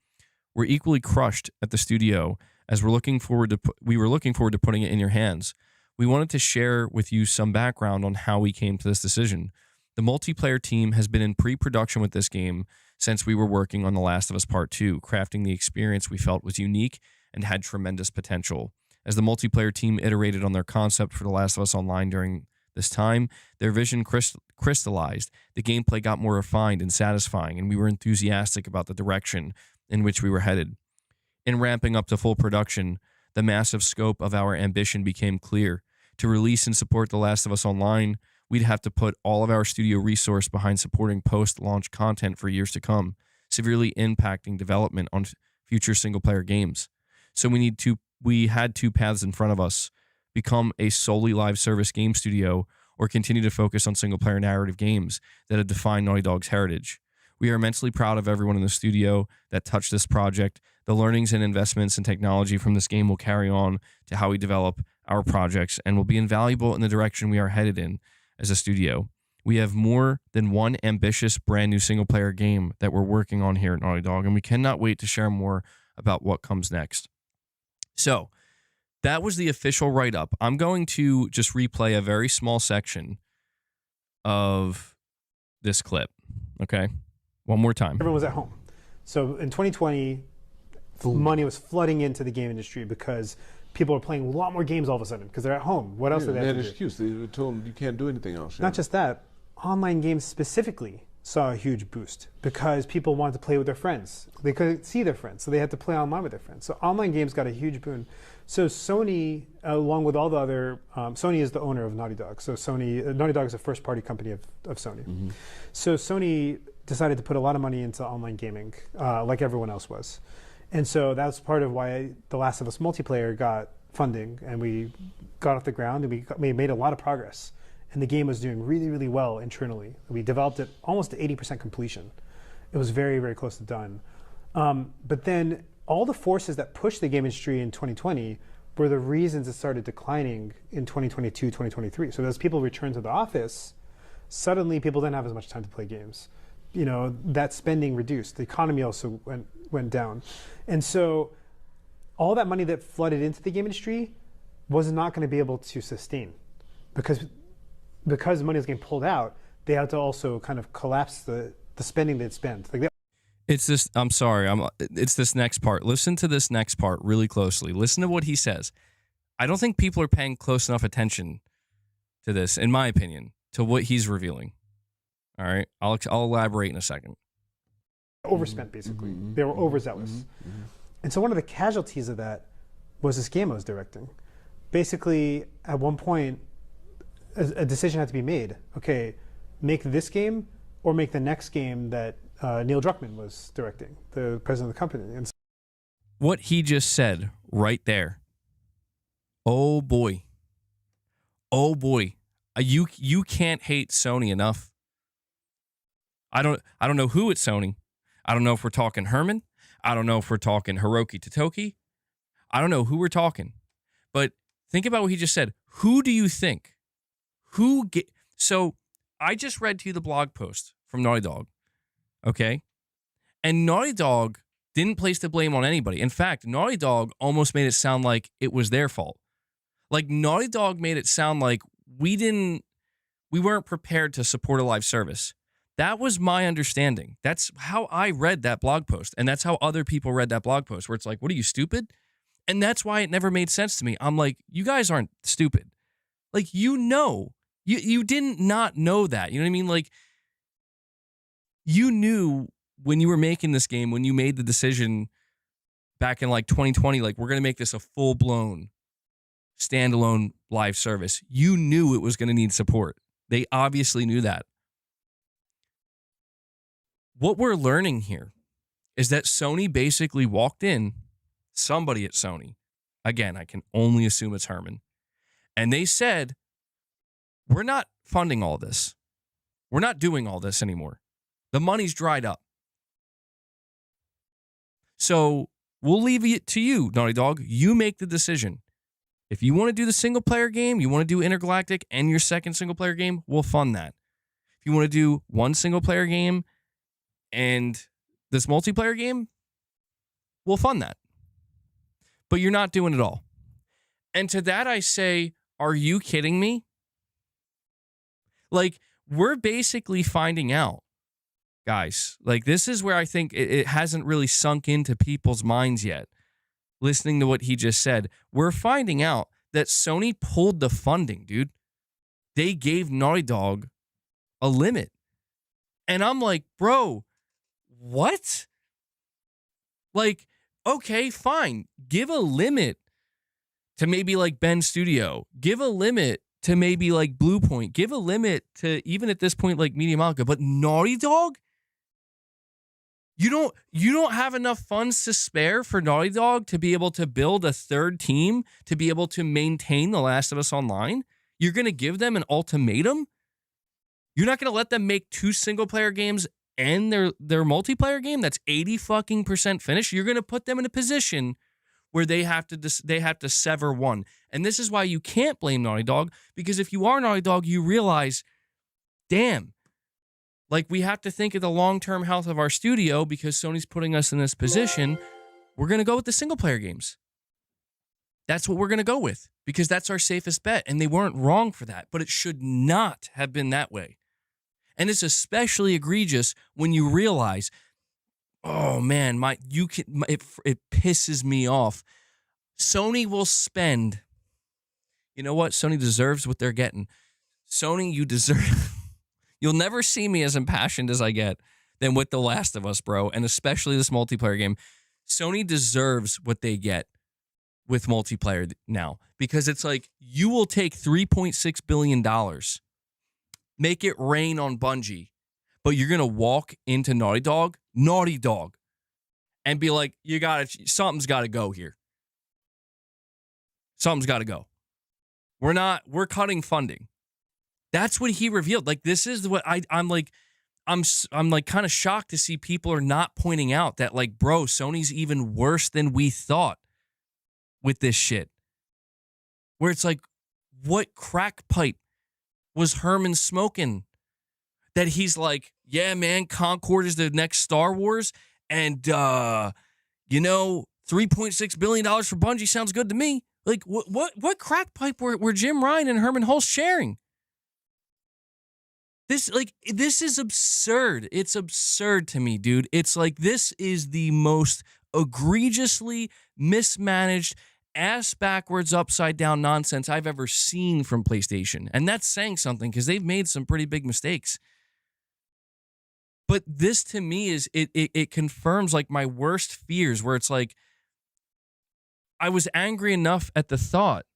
We're equally crushed at the studio as we were looking forward to putting it in your hands. We wanted to share with you some background on how we came to this decision. The multiplayer team has been in pre-production with this game since we were working on The Last of Us Part 2, crafting the experience we felt was unique and had tremendous potential. As the multiplayer team iterated on their concept for The Last of Us Online during this time, their vision crystallized, the gameplay got more refined and satisfying, and we were enthusiastic about the direction in which we were headed. In ramping up to full production, the massive scope of our ambition became clear. To release and support The Last of Us Online, we'd have to put all of our studio resource behind supporting post-launch content for years to come, severely impacting development on future single-player games. So we had two paths in front of us: become a solely live service game studio or continue to focus on single-player narrative games that have defined Naughty Dog's heritage. We are immensely proud of everyone in the studio that touched this project. The learnings and investments in technology from this game will carry on to how we develop our projects and will be invaluable in the direction we are headed in as a studio. We have more than one ambitious brand new single-player game that we're working on here at Naughty Dog, and we cannot wait to share more about what comes next. So, that was the official write-up. I'm going to just replay a very small section of this clip, okay? One more time. Everyone was at home. So in 2020, money was flooding into the game industry because people are playing a lot more games all of a sudden because they're at home. What else do they have to do? Excuse. They were told you can't do anything else. Not just that, online games specifically saw a huge boost because people wanted to play with their friends. They couldn't see their friends, so they had to play online with their friends. So online games got a huge boon. So Sony, along with all the other, Sony is the owner of Naughty Dog. So Naughty Dog is a first-party company of Sony. Mm-hmm. So Sony decided to put a lot of money into online gaming, like everyone else was. And so that's part of why The Last of Us multiplayer got funding, and we got off the ground, and we made a lot of progress. And the game was doing really, really well internally. We developed it almost to 80% completion. It was very, very close to done. But then all the forces that pushed the game industry in 2020 were the reasons it started declining in 2022, 2023. So as people returned to the office, suddenly people didn't have as much time to play games. You know, that spending reduced. The economy also went down. And so all that money that flooded into the game industry was not going to be able to sustain, because money was getting pulled out. They had to also kind of collapse the spending they'd spent. Like It's this. I'm sorry. It's this next part. Listen to this next part really closely. Listen to what he says. I don't think people are paying close enough attention to this, in my opinion, to what he's revealing. All right, I'll elaborate in a second. Overspent, basically. They were overzealous. And so one of the casualties of that was this game I was directing. Basically, at one point, a decision had to be made. Okay, make this game or make the next game that Neil Druckmann was directing, the president of the company. And so what he just said right there. Oh boy. Oh boy. You can't hate Sony enough. I don't know who at Sony. I don't know if we're talking Herman. I don't know if we're talking Hiroki Totoki. I don't know who we're talking. But think about what he just said. Who do you think? So I just read to you the blog post from Naughty Dog. Okay? And Naughty Dog didn't place the blame on anybody. In fact, Naughty Dog almost made it sound like it was their fault. Like, Naughty Dog made it sound like we weren't prepared to support a live service. That was my understanding. That's how I read that blog post. And that's how other people read that blog post, where it's like, what are you, stupid? And that's why it never made sense to me. I'm like, you guys aren't stupid. Like, you didn't not know that. You know what I mean? Like, you knew when you were making this game, when you made the decision back in like 2020, like, we're going to make this a full-blown standalone live service. You knew it was going to need support. They obviously knew that. What we're learning here is that Sony basically walked in, somebody at Sony, again, I can only assume it's Herman, and they said, we're not funding all this. We're not doing all this anymore. The money's dried up. So we'll leave it to you, Naughty Dog. You make the decision. If you want to do the single-player game, you want to do Intergalactic and your second single-player game, we'll fund that. If you want to do one single-player game and this multiplayer game, we'll fund that. But you're not doing it all. And to that I say, are you kidding me? Like, we're basically finding out, guys. Like, this is where I think it hasn't really sunk into people's minds yet. Listening to what he just said, we're finding out that Sony pulled the funding, dude. They gave Naughty Dog a limit. And I'm like, bro, what? Like, okay, fine. Give a limit to maybe like Ben Studio. Give a limit to maybe like Blue Point. Give a limit to, even at this point, like Media Monaco. But Naughty Dog? You don't have enough funds to spare for Naughty Dog to be able to build a third team to be able to maintain The Last of Us Online? You're going to give them an ultimatum? You're not going to let them make 2 single-player games and their multiplayer game that's 80% finished? You're going to put them in a position where they have to sever one. And this is why you can't blame Naughty Dog, because if you are Naughty Dog, you realize, damn, like, we have to think of the long-term health of our studio because Sony's putting us in this position. We're going to go with the single-player games. That's what we're going to go with because that's our safest bet. And they weren't wrong for that, but it should not have been that way. And it's especially egregious when you realize, oh man, it pisses me off. Sony will spend, you know what? Sony deserves what they're getting. Sony, you deserve, you'll never see me as impassioned as I get than with The Last of Us, bro. And especially this multiplayer game. Sony deserves what they get with multiplayer now, because it's like, you will take $3.6 billion, make it rain on Bungie, but you're going to walk into Naughty Dog, and be like, something's got to go here. Something's got to go. We're cutting funding. That's what he revealed. Like, this is what I'm like kind of shocked to see people are not pointing out that, like, bro, Sony's even worse than we thought with this shit. Where it's like, what crack pipe was Herman smoking? That he's like, yeah, man, Concord is the next Star Wars, and $3.6 billion for Bungie sounds good to me. Like, what crack pipe were Jim Ryan and Herman Hulse sharing? This is absurd. It's absurd to me, dude. It's like, this is the most egregiously mismanaged, ass backwards, upside down nonsense I've ever seen from PlayStation. And that's saying something, because they've made some pretty big mistakes. But this, to me, is it confirms, like, my worst fears, where it's like, I was angry enough at the thought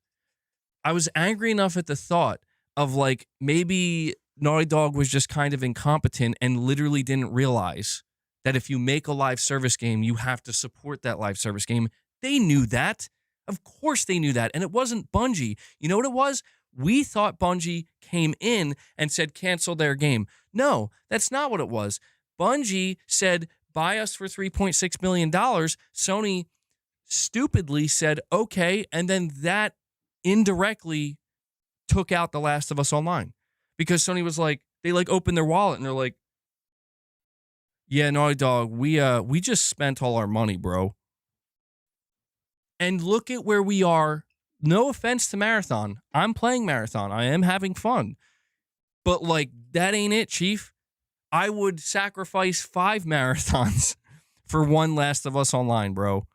of, like, maybe Naughty Dog was just kind of incompetent and literally didn't realize that if you make a live service game, you have to support that live service game. They knew that. Of course they knew that. And it wasn't Bungie. You know what it was? We thought Bungie came in and said, cancel their game. No, that's not what it was. Bungie said, buy us for $3.6 million. Sony stupidly said, okay. And then that indirectly took out The Last of Us Online. Because Sony was like, they like opened their wallet and they're like, yeah, Naughty Dog, we just spent all our money, bro. And look at where we are. No offense to Marathon. I'm playing Marathon. I am having fun. But, like, that ain't it, Chief. I would sacrifice 5 marathons for one Last of Us Online, bro.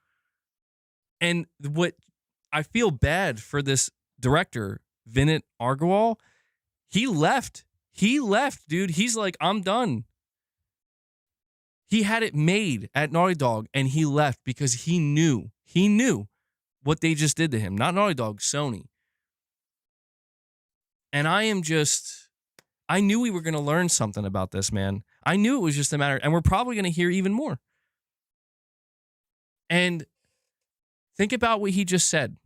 And what I feel bad for this director, Vinit Agarwal. He left, dude. He's like, I'm done. He had it made at Naughty Dog, and he left because he knew what they just did to him. Not Naughty Dog, Sony. And I knew we were going to learn something about this, man. I knew it was just a matter, and we're probably going to hear even more. And think about what he just said.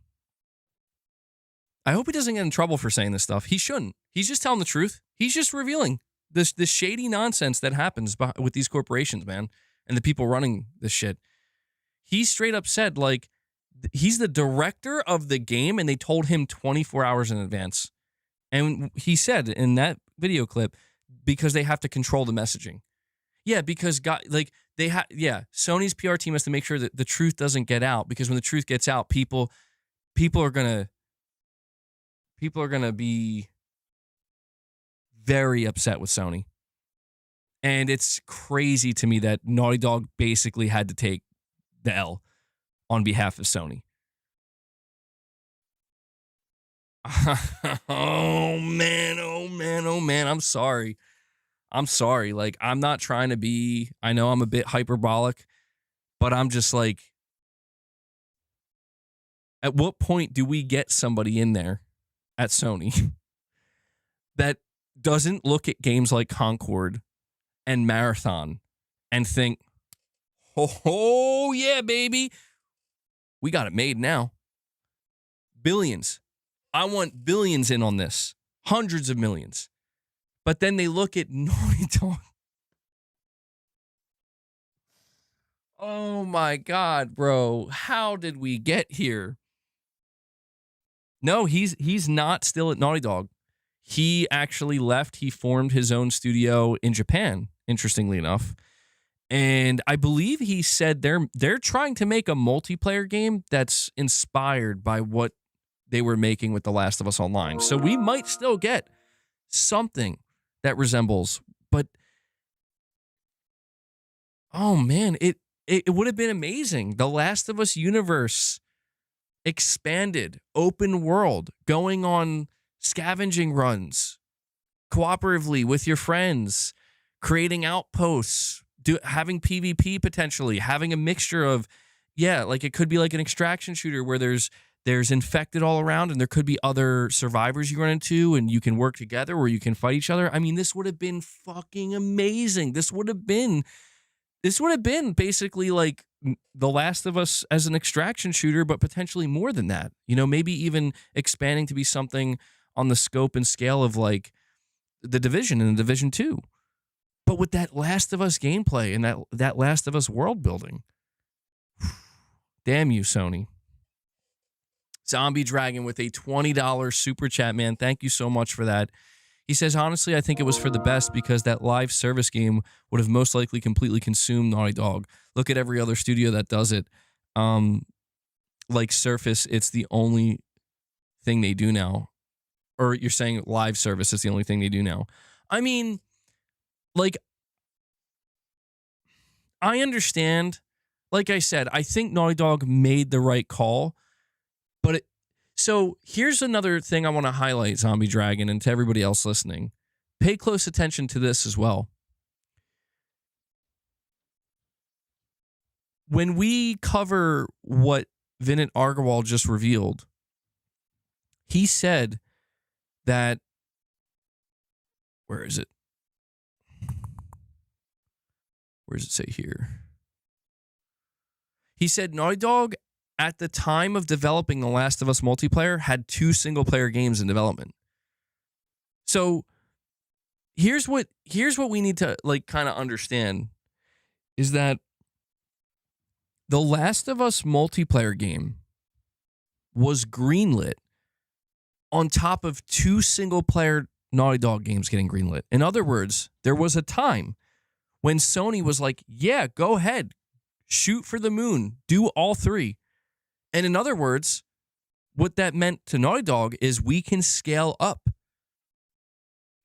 I hope he doesn't get in trouble for saying this stuff. He shouldn't. He's just telling the truth. He's just revealing this shady nonsense that happens with these corporations, man, and the people running this shit. He straight up said, like, he's the director of the game, and they told him 24 hours in advance. And he said in that video clip, because they have to control the messaging. Yeah, because Sony's PR team has to make sure that the truth doesn't get out, because when the truth gets out, people are gonna be very upset with Sony. And it's crazy to me that Naughty Dog basically had to take the L on behalf of Sony. Oh man. I'm sorry. Like, I'm not trying to be, I know I'm a bit hyperbolic, but I'm just like, at what point do we get somebody in there at Sony that doesn't look at games like Concord and Marathon and think, oh yeah, baby, we got it made now. Billions. I want billions in on this. Hundreds of millions. But then they look at Naughty Dog. Oh my God, bro. How did we get here? No, he's not still at Naughty Dog. He actually left. He formed his own studio in Japan, interestingly enough. And I believe he said they're trying to make a multiplayer game that's inspired by what they were making with The Last of Us Online. So we might still get something that resembles, but oh man, it would have been amazing. The Last of Us universe expanded, open world, going on scavenging runs cooperatively with your friends, creating outposts, having PvP potentially, having a mixture of, yeah, like it could be like an extraction shooter where there's there's infected all around, and there could be other survivors you run into, and you can work together or you can fight each other. I mean, this would have been fucking amazing. This would have been basically like The Last of Us as an extraction shooter, but potentially more than that. You know, maybe even expanding to be something on the scope and scale of like The Division and The Division 2. But with that Last of Us gameplay and that Last of Us world building. Damn you, Sony. Zombie Dragon with a $20 super chat, man. Thank you so much for that. He says, honestly, I think it was for the best because that live service game would have most likely completely consumed Naughty Dog. Look at every other studio that does it. Like Surface, it's the only thing they do now. Or you're saying live service is the only thing they do now. I mean, like, I understand. Like I said, I think Naughty Dog made the right call. But so here's another thing I want to highlight, Zombie Dragon, and to everybody else listening. Pay close attention to this as well. When we cover what Vinit Agarwal just revealed, he said that, where is it? Where does it say here? He said Naughty Dog, at the time of developing The Last of Us multiplayer, had 2 single-player games in development. So here's what we need to like kind of understand is that The Last of Us multiplayer game was greenlit on top of 2 single-player Naughty Dog games getting greenlit. In other words, there was a time when Sony was like, yeah, go ahead, shoot for the moon, do all 3. And in other words, what that meant to Naughty Dog is we can scale up.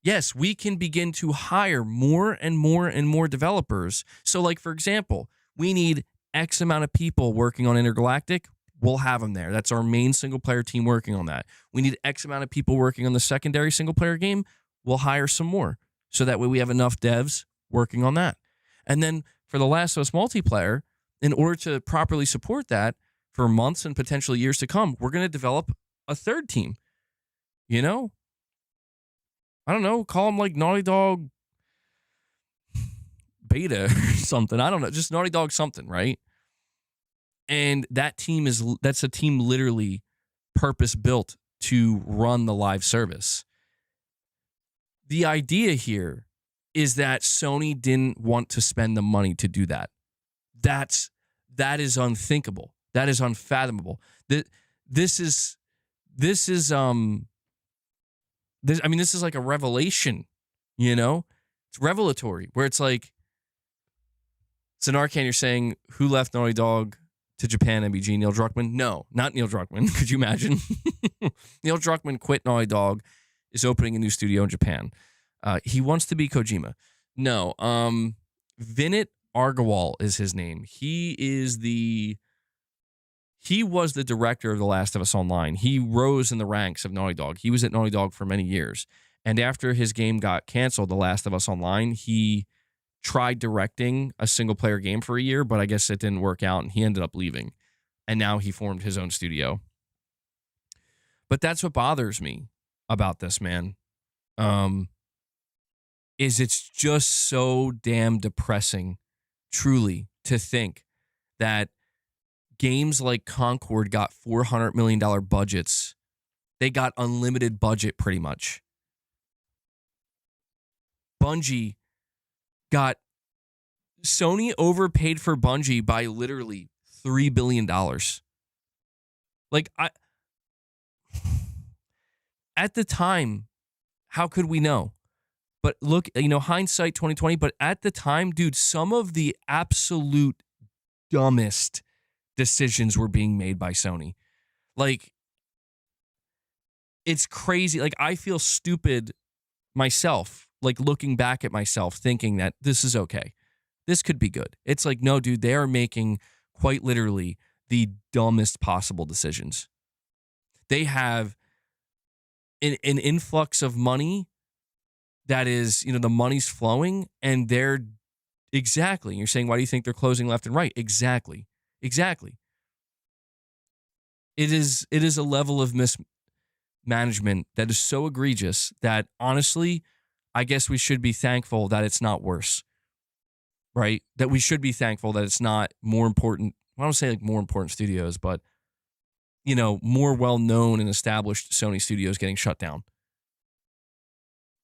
Yes, we can begin to hire more and more and more developers. So like, for example, we need X amount of people working on Intergalactic. We'll have them there. That's our main single-player team working on that. We need X amount of people working on the secondary single-player game. We'll hire some more. So that way we have enough devs working on that. And then for The Last of Us multiplayer, in order to properly support that, for months and potentially years to come, we're going to develop a 3rd team. You know? I don't know. Call them like Naughty Dog Beta or something. I don't know. Just Naughty Dog something, right? And that's a team literally purpose-built to run the live service. The idea here is that Sony didn't want to spend the money to do that. That is unthinkable. That is unfathomable. This is like a revelation, you know? It's revelatory, where it's like, it's an Arcane, you're saying, who left Naughty Dog to Japan, MBG? Neil Druckmann? No, not Neil Druckmann. Could you imagine? Neil Druckmann quit Naughty Dog, is opening a new studio in Japan. He wants to be Kojima. No, Vinit Agarwal is his name. He was the director of The Last of Us Online. He rose in the ranks of Naughty Dog. He was at Naughty Dog for many years. And after his game got canceled, The Last of Us Online, he tried directing a single-player game for a year, but I guess it didn't work out, and he ended up leaving. And now he formed his own studio. But that's what bothers me about this, man. Is it's just so damn depressing, truly, to think that games like Concord got $400 million budgets. They got unlimited budget, pretty much. Bungie got... Sony overpaid for Bungie by literally $3 billion. Like, at the time, how could we know? But look, you know, hindsight 2020, but at the time, dude, some of the absolute dumbest decisions were being made by Sony. Like, it's crazy. Like, I feel stupid myself, like looking back at myself thinking that this is okay. This could be good. It's like, no, dude, they are making quite literally the dumbest possible decisions. They have an influx of money that is, you know, the money's flowing, and they're exactly. You're saying, why do you think they're closing left and right? Exactly. It is a level of mismanagement that is so egregious that honestly, I guess we should be thankful that it's not worse. Right? That we should be thankful that it's not more important. I don't say like more important studios, but more well-known and established Sony studios getting shut down.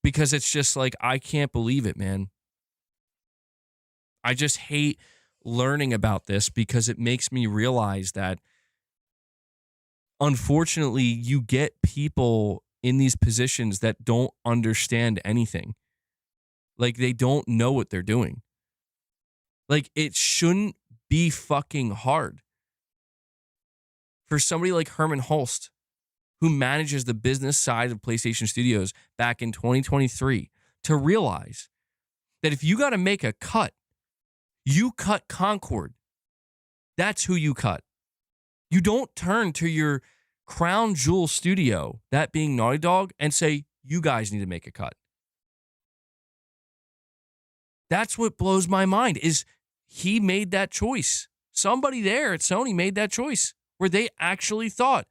Because it's just like, I can't believe it, man. I just hate learning about this because it makes me realize that unfortunately you get people in these positions that don't understand anything. Like they don't know what they're doing. Like it shouldn't be fucking hard for somebody like Herman Hulst, who manages the business side of PlayStation Studios back in 2023, to realize that if you got to make a cut, you cut Concord. That's who you cut. You don't turn to your crown jewel studio, that being Naughty Dog, and say, you guys need to make a cut. That's what blows my mind, is he made that choice. Somebody there at Sony made that choice where they actually thought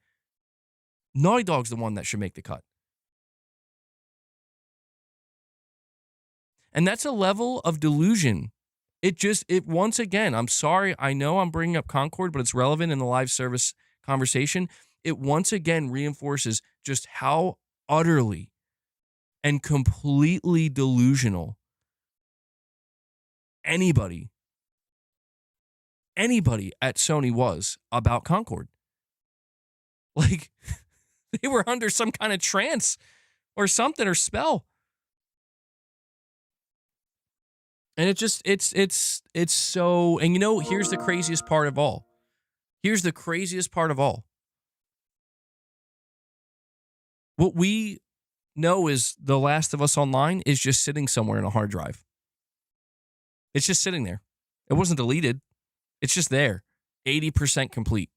Naughty Dog's the one that should make the cut. And that's a level of delusion. It once again, I'm sorry, I know I'm bringing up Concord, but it's relevant in the live service conversation. It once again reinforces just how utterly and completely delusional anybody at Sony was about Concord. Like, they were under some kind of trance or something, or spell. And it's so, and here's the craziest part of all. Here's the craziest part of all. What we know is The Last of Us Online is just sitting somewhere in a hard drive. It's just sitting there. It wasn't deleted. It's just there. 80% complete.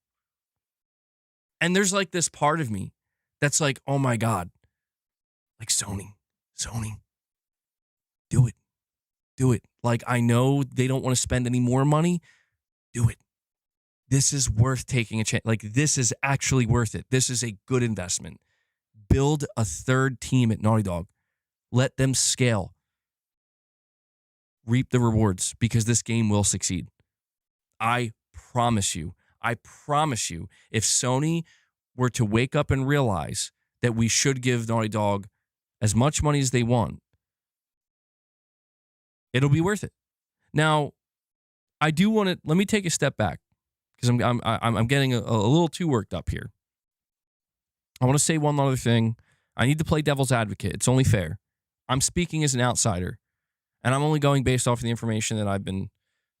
And there's like this part of me that's like, oh my God. Like Sony, do it. Like, I know they don't want to spend any more money. Do it. This is worth taking a chance. Like, this is actually worth it. This is a good investment. Build a third team at Naughty Dog. Let them scale. Reap the rewards, because this game will succeed. I promise you, if Sony were to wake up and realize that we should give Naughty Dog as much money as they want, it'll be worth it. Now, I do want to, let me take a step back, because I'm getting a little too worked up here. I want to say one other thing. I need to play devil's advocate. It's only fair. I'm speaking as an outsider, and I'm only going based off of the information that I've been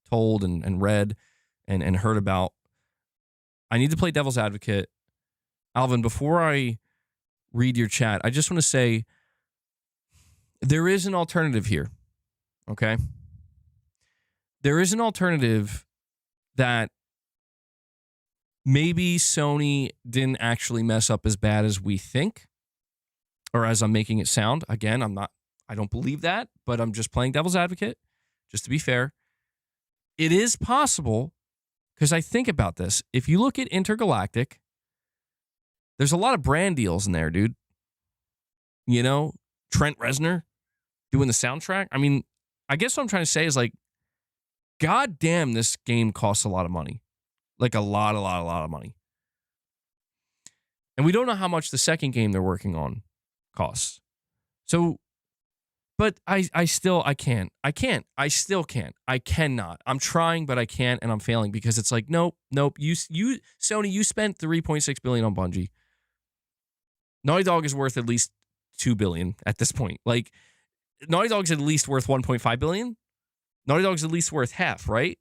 told and read and heard about. I need to play devil's advocate. Alvin, before I read your chat, I just want to say there is an alternative here, okay? There is an alternative that maybe Sony didn't actually mess up as bad as we think, or as I'm making it sound. Again, I don't believe that, but I'm just playing devil's advocate, just to be fair. It is possible, because I think about this. If you look at Intergalactic, there's a lot of brand deals in there, dude. Trent Reznor doing the soundtrack. I mean, I guess what I'm trying to say is, like, God damn, this game costs a lot of money. Like a lot of money. And we don't know how much the second game they're working on costs. So, but I still can't. I cannot. I'm trying, but I can't, and I'm failing, because it's like, nope. You Sony, you spent $3.6 billion on Bungie. Naughty Dog is worth at least $2 billion at this point. Like, Naughty Dog's at least worth $1.5 billion. Naughty Dog's at least worth half, right?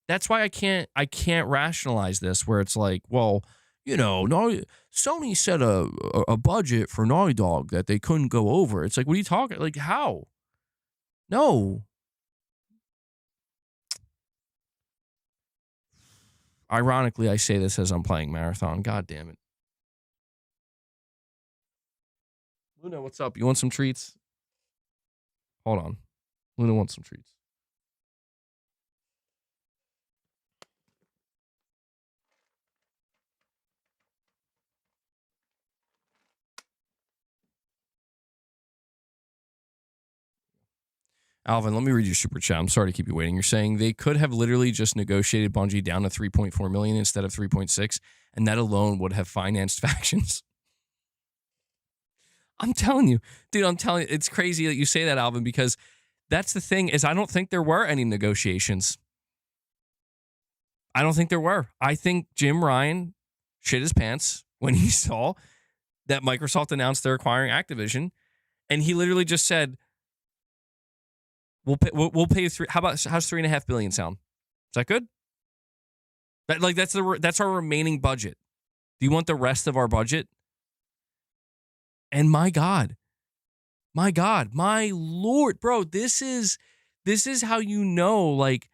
That's why I can't rationalize this, where it's like, well, Sony set a budget for Naughty Dog that they couldn't go over. It's like, what are you talking? Like, how? No. Ironically, I say this as I'm playing Marathon. God damn it. Luna, what's up? You want some treats? Hold on. Luna wants some treats. Alvin, let me read your super chat. I'm sorry to keep you waiting. You're saying they could have literally just negotiated Bungie down to 3.4 million instead of 3.6, and that alone would have financed factions. I'm telling you, dude, it's crazy that you say that, Alvin, because that's the thing is I don't think there were any negotiations. I don't think there were. I think Jim Ryan shit his pants when he saw that Microsoft announced they're acquiring Activision, and he literally just said, "We'll pay you how's $3.5 billion sound? Is that good? That's our remaining budget. Do you want the rest of our budget?" And my God, my Lord, bro, this is how you know, like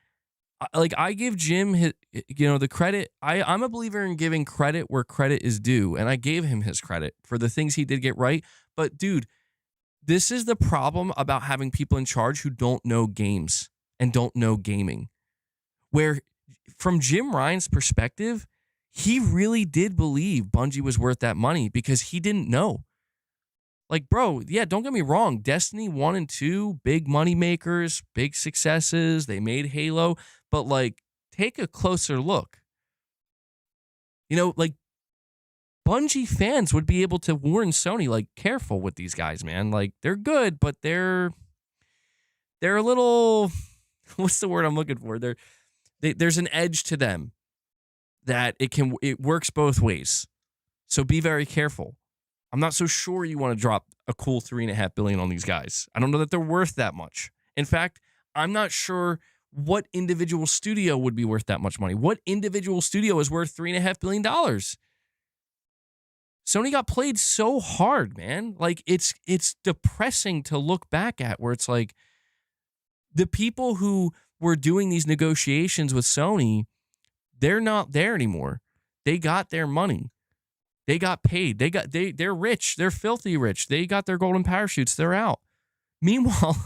I give Jim his, the credit. I'm a believer in giving credit where credit is due, and I gave him his credit for the things he did get right. But dude, this is the problem about having people in charge who don't know games and don't know gaming. Where from Jim Ryan's perspective, he really did believe Bungie was worth that money because he didn't know. Like, bro, yeah, don't get me wrong. Destiny 1 and 2, big money makers, big successes. They made Halo. But, like, take a closer look. Like, Bungie fans would be able to warn Sony, like, careful with these guys, man. Like, they're good, but they're a little, what's the word I'm looking for? There's an edge to them that it works both ways. So be very careful. I'm not so sure you want to drop a cool $3.5 billion on these guys. I don't know that they're worth that much. In fact, I'm not sure what individual studio would be worth that much money. What individual studio is worth $3.5 billion? Sony got played so hard, man. Like, it's depressing to look back at, where it's like the people who were doing these negotiations with Sony, they're not there anymore. They got their money. They got paid. They're rich. They're filthy rich. They got their golden parachutes. They're out. Meanwhile,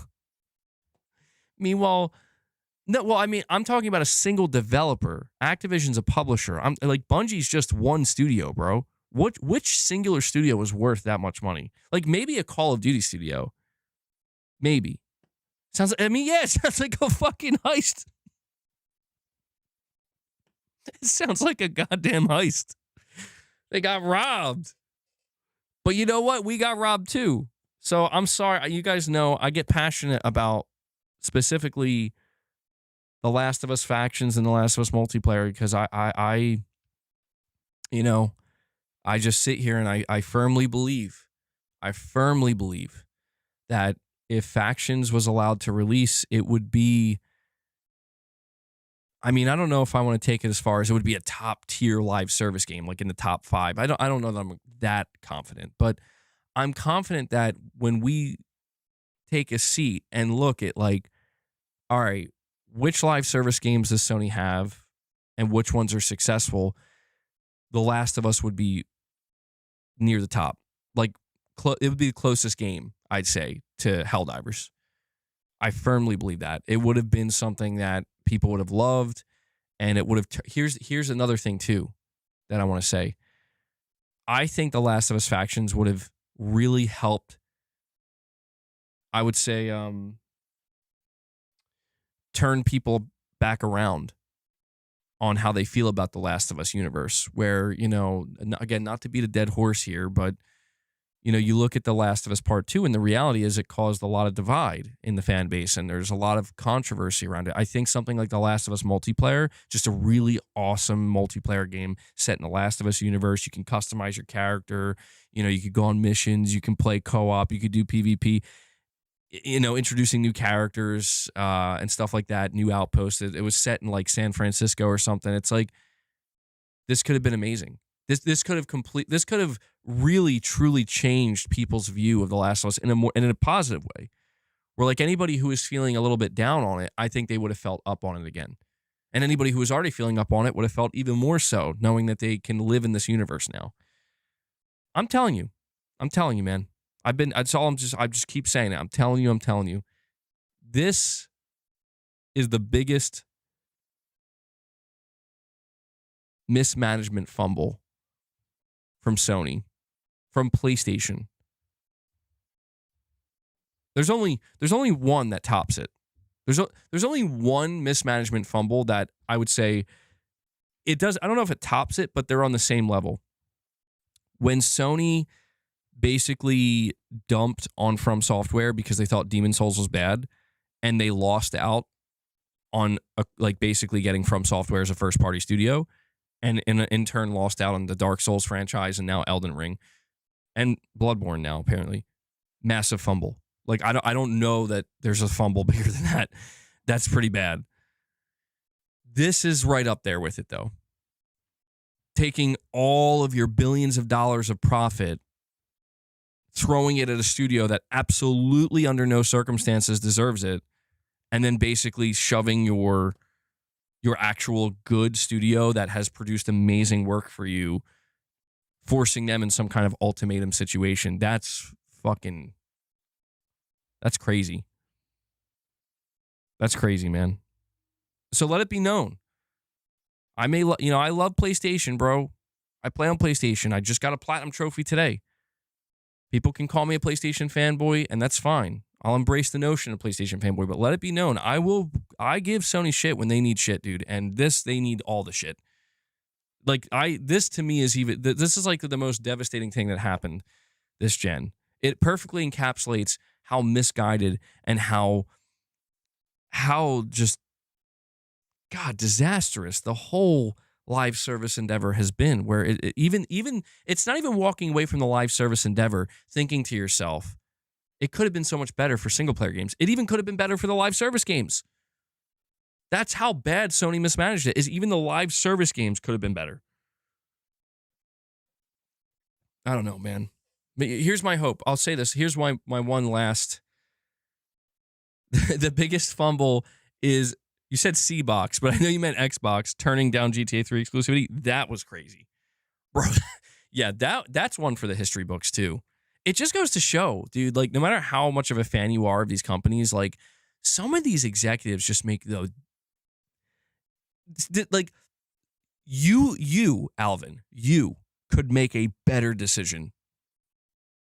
I'm talking about a single developer. Activision's a publisher. I'm like, Bungie's just one studio, bro. Which singular studio is worth that much money? Like, maybe a Call of Duty studio. Maybe. It sounds like a fucking heist. It sounds like a goddamn heist. They got robbed. But you know what? We got robbed too. So I'm sorry. You guys know I get passionate about specifically the Last of Us factions and the Last of Us multiplayer because I just sit here and I firmly believe that if factions was allowed to release, it would be, I don't know if I want to take it as far as it would be a top tier live service game, like in the top 5. I don't know that I'm that confident, but I'm confident that when we take a seat and look at, like, all right, which live service games does Sony have and which ones are successful, The Last of Us would be near the top. Like, it would be the closest game, I'd say, to Helldivers. I firmly believe that. It would have been something that people would have loved, and it would have... Here's another thing, too, that I want to say. I think The Last of Us factions would have really helped, I would say, turn people back around on how they feel about the Last of Us universe, where, again, not to beat a dead horse here, but, you look at The Last of Us Part 2, and the reality is it caused a lot of divide in the fan base, and there's a lot of controversy around it. I think something like The Last of Us multiplayer, just a really awesome multiplayer game set in the Last of Us universe. You can customize your character. You could go on missions. You can play co-op. You could do PvP. Introducing new characters and stuff like that, new outposts. It was set in like San Francisco or something. It's like, this could have been amazing. This could have really truly changed people's view of The Last of Us in a positive way. Where, like, anybody who is feeling a little bit down on it, I think they would have felt up on it again. And anybody who was already feeling up on it would have felt even more so, knowing that they can live in this universe now. I'm telling you, man. I just keep saying it. I'm telling you. This is the biggest mismanagement fumble from Sony, from PlayStation. There's only one that tops it, There's only one mismanagement fumble that I would say it does. I don't know if it tops it, but they're on the same level. When Sony basically dumped on From Software because they thought Demon Souls was bad, and they lost out on like basically getting From Software as a first party studio, and in turn lost out on the Dark Souls franchise and now Elden Ring and Bloodborne now apparently. Massive fumble. Like I don't know that there's a fumble bigger than that. That's pretty bad. This is right up there with it though. Taking all of your billions of dollars of profit, throwing it at a studio that absolutely under no circumstances deserves it, and then basically shoving your actual good studio that has produced amazing work for you, forcing them in some kind of ultimatum situation. That's crazy. That's crazy, man. So let it be known. I love PlayStation, bro. I play on PlayStation. I just got a platinum trophy today. People can call me a PlayStation fanboy, and that's fine. I'll embrace the notion of PlayStation fanboy, but let it be known, I give Sony shit when they need shit, dude. And they need all the shit. Like this to me is this is like the most devastating thing that happened this gen. It perfectly encapsulates how misguided and how just, God, disastrous the whole live service endeavor has been, where even it's not even walking away from the live service endeavor thinking to yourself, it could have been so much better for single player games. It even could have been better for the live service games. That's how bad Sony mismanaged it, is even the live service games could have been better. I don't know, man. But here's my hope. I'll say this. Here's my one last. The biggest fumble is, you said C-Box, but I know you meant Xbox turning down GTA 3 exclusivity. That was crazy. Bro, yeah, that's one for the history books too. It just goes to show, dude, like no matter how much of a fan you are of these companies, like some of these executives just make like you, Alvin, you could make a better decision.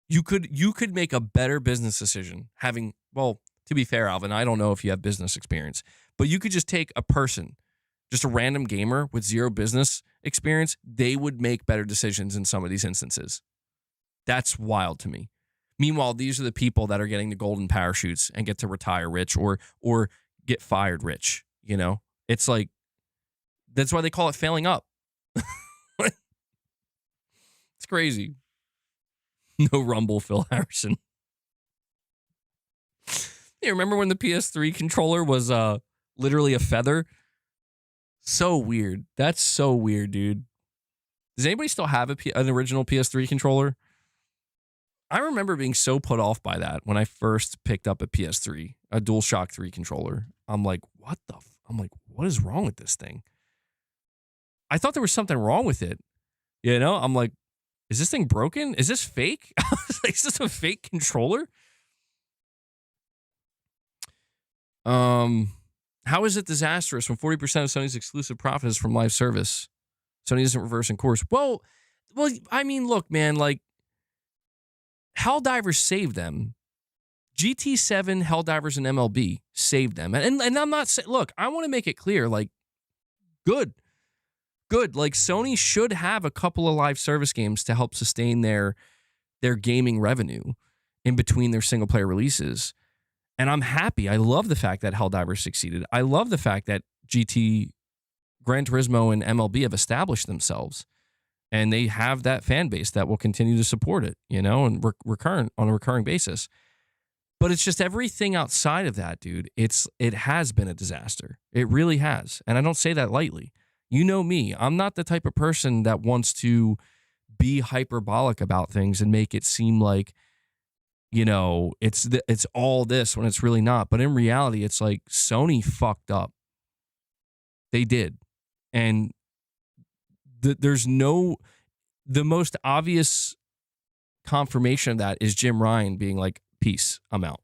You could make a better business decision having, well, to be fair, Alvin, I don't know if you have business experience, but you could just take a person, just a random gamer with zero business experience, they would make better decisions in some of these instances. That's wild to me. Meanwhile, these are the people that are getting the golden parachutes and get to retire rich or get fired rich, you know? It's like, that's why they call it failing up. It's crazy. No rumble, Phil Harrison. You remember when the PS3 controller was literally a feather? So weird. That's so weird, dude. Does anybody still have an original PS3 controller? I remember being so put off by that when I first picked up a PS3, a DualShock 3 controller. I'm like, what is wrong with this thing? I thought there was something wrong with it. You know, I'm like, is this thing broken? Is this fake? Is this a fake controller? How is it disastrous when 40% of Sony's exclusive profit is from live service? Sony isn't reversing course. Well, I mean, look, man, like Helldivers saved them. GT7, Helldivers, and MLB saved them. And I'm not saying, look, I want to make it clear, like, good. Like Sony should have a couple of live service games to help sustain their gaming revenue in between their single player releases. And I'm happy. I love the fact that Helldivers succeeded. I love the fact that GT, Gran Turismo, and MLB have established themselves. And they have that fan base that will continue to support it, you know, and on a recurring basis. But it's just everything outside of that, dude. It has been a disaster. It really has. And I don't say that lightly. You know me. I'm not the type of person that wants to be hyperbolic about things and make it seem like, you know, it's all this when it's really not. But in reality, it's like Sony fucked up. They did. And the most obvious confirmation of that is Jim Ryan being like, peace, I'm out.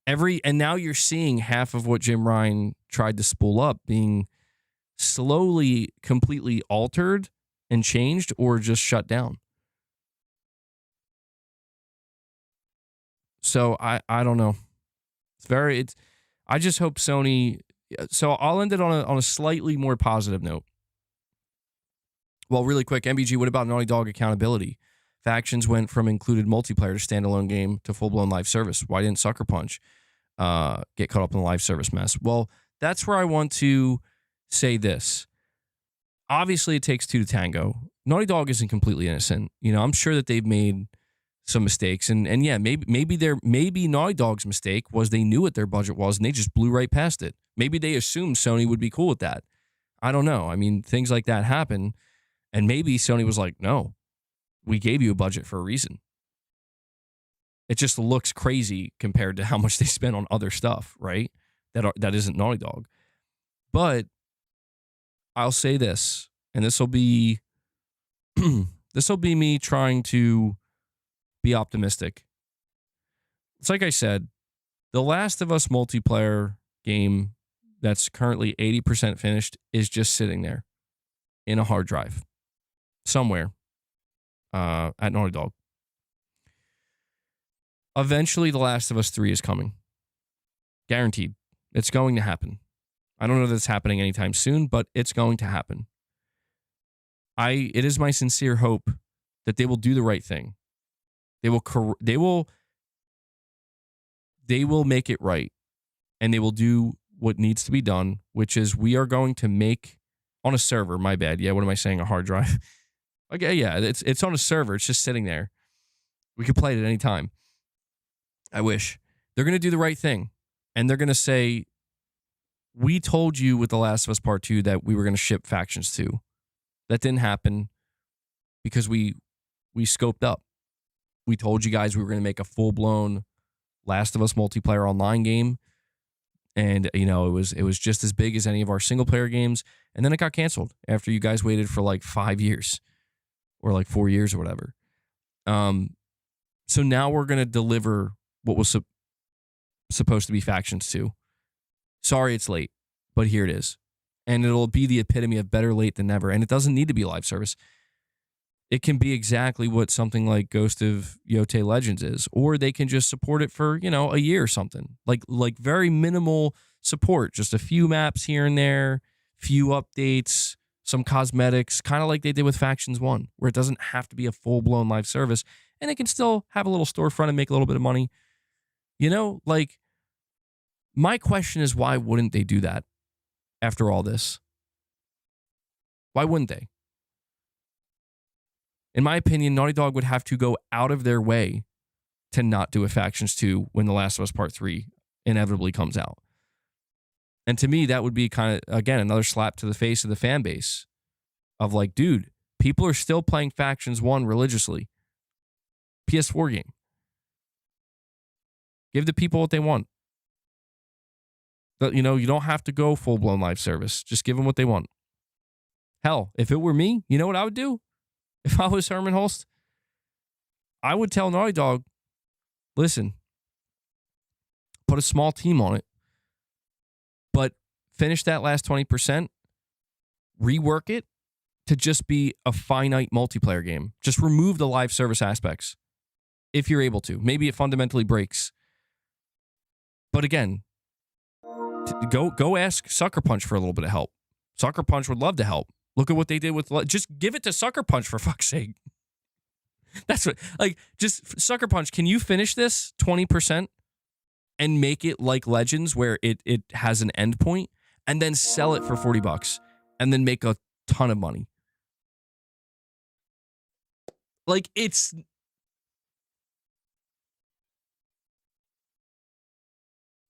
And now you're seeing half of what Jim Ryan tried to spool up being slowly, completely altered and changed or just shut down. So I don't know. I just hope Sony. So I'll end it on a slightly more positive note. Well, really quick, MBG, what about Naughty Dog accountability? Factions went from included multiplayer to standalone game to full-blown live service. Why didn't Sucker Punch get caught up in the live service mess? Well, that's where I want to say this. Obviously, it takes two to tango. Naughty Dog isn't completely innocent. You know, I'm sure that they've made some mistakes, and yeah, maybe Naughty Dog's mistake was they knew what their budget was and they just blew right past it. Maybe they assumed Sony would be cool with that. I don't know. I mean, things like that happen, and maybe Sony was like, no, we gave you a budget for a reason. It just looks crazy compared to how much they spent on other stuff, right? That isn't Naughty Dog. But I'll say this, and this will be me trying to be optimistic. It's like I said, The Last of Us multiplayer game that's currently 80% finished is just sitting there in a hard drive somewhere at Naughty Dog. Eventually, The Last of Us 3 is coming. Guaranteed. It's going to happen. I don't know that it's happening anytime soon, but it's going to happen. It is my sincere hope that they will do the right thing. They will make it right, and they will do what needs to be done, which is we are going to make on a server. My bad. Yeah, what am I saying? A hard drive. Okay, yeah, it's on a server. It's just sitting there. We could play it at any time. I wish. They're going to do the right thing, and they're going to say, we told you with The Last of Us Part 2 that we were going to ship Factions 2. That didn't happen because we scoped up. We told you guys we were going to make a full-blown Last of Us multiplayer online game, and you know it was just as big as any of our single-player games, and then it got canceled after you guys waited for like 5 years or like 4 years or whatever. So now we're going to deliver what was supposed to be Factions 2. Sorry it's late, but here it is. And it'll be the epitome of better late than never. And it doesn't need to be live service. It can be exactly what something like Ghost of Yote Legends is. Or they can just support it for, you know, a year or something. Like very minimal support. Just a few maps here and there, few updates, some cosmetics, kind of like they did with Factions 1, where it doesn't have to be a full-blown live service. And it can still have a little storefront and make a little bit of money. You know, like, my question is, why wouldn't they do that after all this? Why wouldn't they? In my opinion, Naughty Dog would have to go out of their way to not do a Factions 2 when The Last of Us Part 3 inevitably comes out. And to me, that would be kind of, again, another slap to the face of the fan base of like, dude, people are still playing Factions 1 religiously. PS4 game. Give the people what they want. You know, you don't have to go full-blown live service. Just give them what they want. Hell, if it were me, you know what I would do? If I was Herman Holst, I would tell Naughty Dog, listen, put a small team on it, but finish that last 20%, rework it to just be a finite multiplayer game. Just remove the live service aspects if you're able to. Maybe it fundamentally breaks. But again, go ask Sucker Punch for a little bit of help. Sucker Punch would love to help. Look at what they did with... Just give it to Sucker Punch, for fuck's sake. That's what... Like, just... Sucker Punch, can you finish this 20% and make it like Legends, where it has an end point, and then sell it for $40 and then make a ton of money? Like, it's...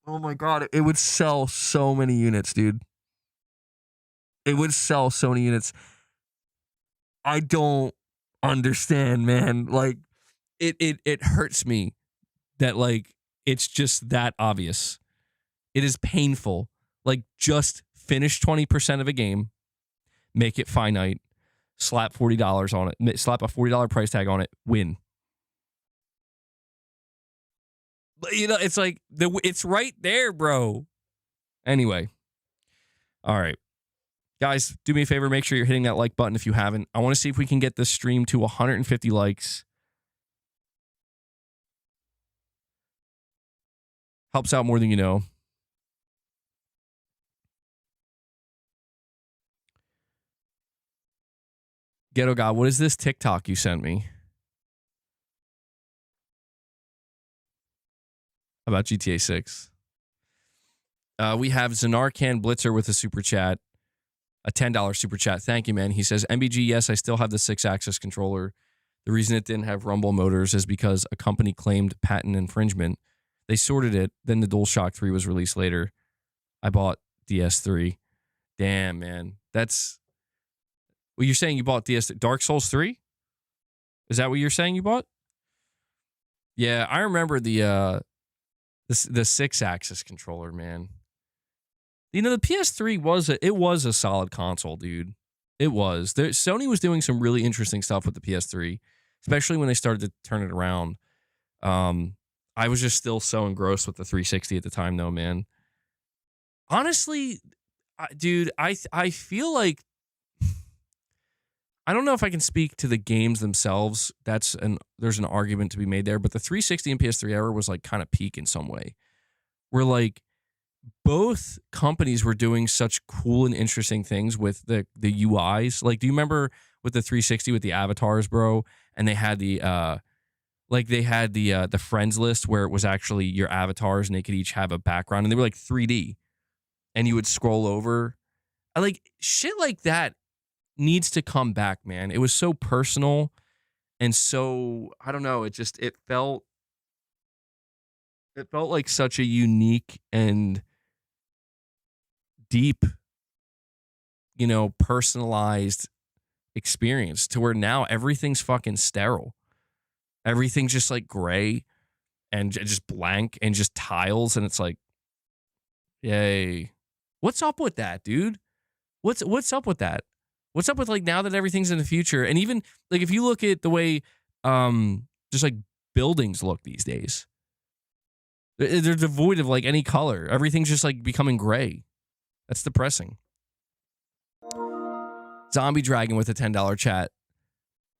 Oh my God, it would sell so many units, dude. It would sell so many units. I don't understand, man. Like, it hurts me that, like, it's just that obvious. It is painful. Like, just finish 20% of a game, make it finite, slap $40 on it, slap a $40 price tag on it, win. You know, it's like, it's right there, bro. Anyway. All right. Guys, do me a favor. Make sure you're hitting that like button if you haven't. I want to see if we can get this stream to 150 likes. Helps out more than you know. Ghetto God, what is this TikTok you sent me about GTA 6? We have Zanarkand Blitzer with a super chat, a $10 super chat. Thank you, man. He says, MBG, yes, I still have the 6-axis controller. The reason it didn't have rumble motors is because a company claimed patent infringement. They sorted it. Then the DualShock 3 was released later. I bought DS3. Damn, man. That's... Well, you're saying you bought Dark Souls 3? Is that what you're saying you bought? Yeah, I remember the 6-axis controller, man. You know, the PS3 was a solid console, dude. It was. Sony was doing some really interesting stuff with the PS3, especially when they started to turn it around. I was just still so engrossed with the 360 at the time, though, man. Honestly, dude, I feel like I don't know if I can speak to the games themselves. There's an argument to be made there, but the 360 and PS3 era was like kind of peak in some way. Where like both companies were doing such cool and interesting things with the UIs. Like, do you remember with the 360 with the avatars, bro? And they had the friends list where it was actually your avatars and they could each have a background and they were like 3D. And you would scroll over. Like shit like that needs to come back, man. It was so personal and so, I don't know, it felt like such a unique and deep, personalized experience to where now everything's fucking sterile. Everything's just like gray and just blank and just tiles, and it's like, yay. What's up with that, dude? What's up with that? What's up with like now that everything's in the future? And even like if you look at the way just like buildings look these days, they're devoid of like any color. Everything's just like becoming gray. That's depressing. Zombie Dragon with a $10 chat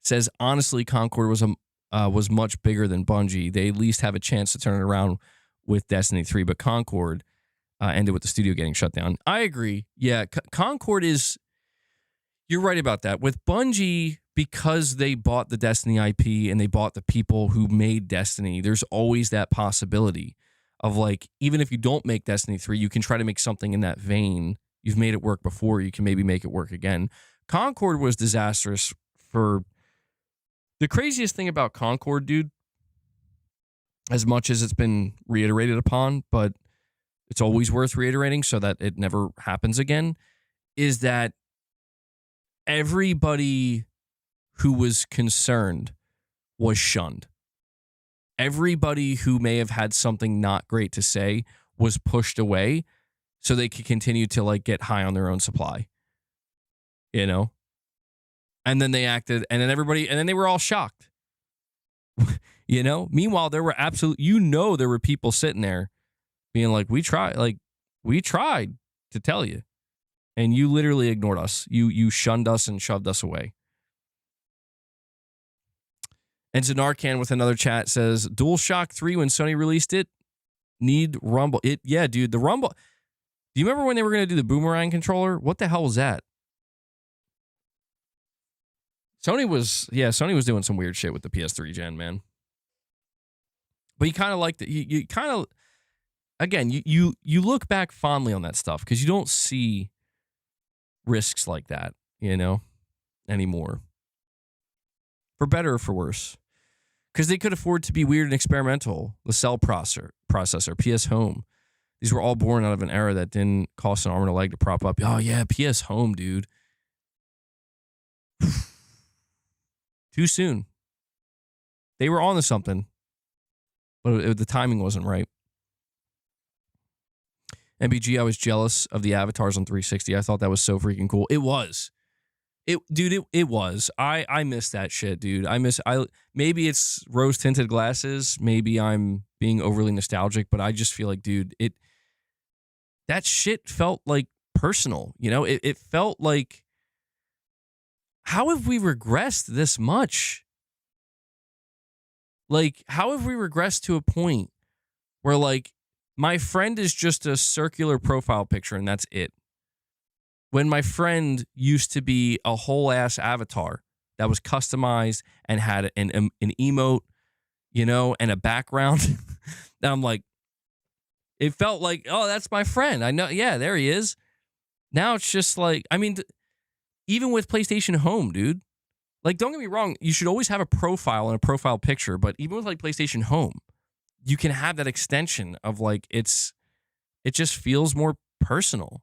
says, honestly, Concord was much bigger than Bungie. They at least have a chance to turn it around with Destiny 3, but Concord ended with the studio getting shut down. I agree. Yeah, Concord is... You're right about that. With Bungie, because they bought the Destiny IP and they bought the people who made Destiny, there's always that possibility of like, even if you don't make Destiny 3, you can try to make something in that vein. You've made it work before. You can maybe make it work again. Concord was disastrous for... The craziest thing about Concord, dude, as much as it's been reiterated upon, but it's always worth reiterating so that it never happens again, is that everybody who was concerned was shunned. Everybody who may have had something not great to say was pushed away so they could continue to like get high on their own supply. And then they acted, and then they were all shocked. Meanwhile, there were there were people sitting there being like, we tried to tell you. And you literally ignored us. You shunned us and shoved us away. And Zanarkand with another chat says, DualShock 3, when Sony released it, need rumble. Yeah, dude, the rumble. Do you remember when they were going to do the boomerang controller? What the hell was that? Sony was doing some weird shit with the PS3 gen, man. But you kind of liked it. You kind of, again, you look back fondly on that stuff because you don't see risks like that, anymore. For better or for worse. Because they could afford to be weird and experimental. The cell processor, PS Home. These were all born out of an era that didn't cost an arm and a leg to prop up. Oh, yeah, PS Home, dude. Too soon. They were on to something, but the timing wasn't right. MBG, I was jealous of the avatars on 360. I thought that was so freaking cool. It was. It was. I miss that shit, dude. Maybe it's rose-tinted glasses. Maybe I'm being overly nostalgic, but I just feel like, dude, that shit felt like personal. It felt like, how have we regressed this much? Like, how have we regressed to a point where, like, My friend is just a circular profile picture, and that's it. When my friend used to be a whole ass avatar that was customized and had an emote, you know, and a background, and I'm like, it felt like, oh, that's my friend. I know, yeah, there he is. Now it's just like, I mean, even with PlayStation Home, dude. Like, don't get me wrong, you should always have a profile and a profile picture, but even with like PlayStation Home, you can have that extension of like it just feels more personal.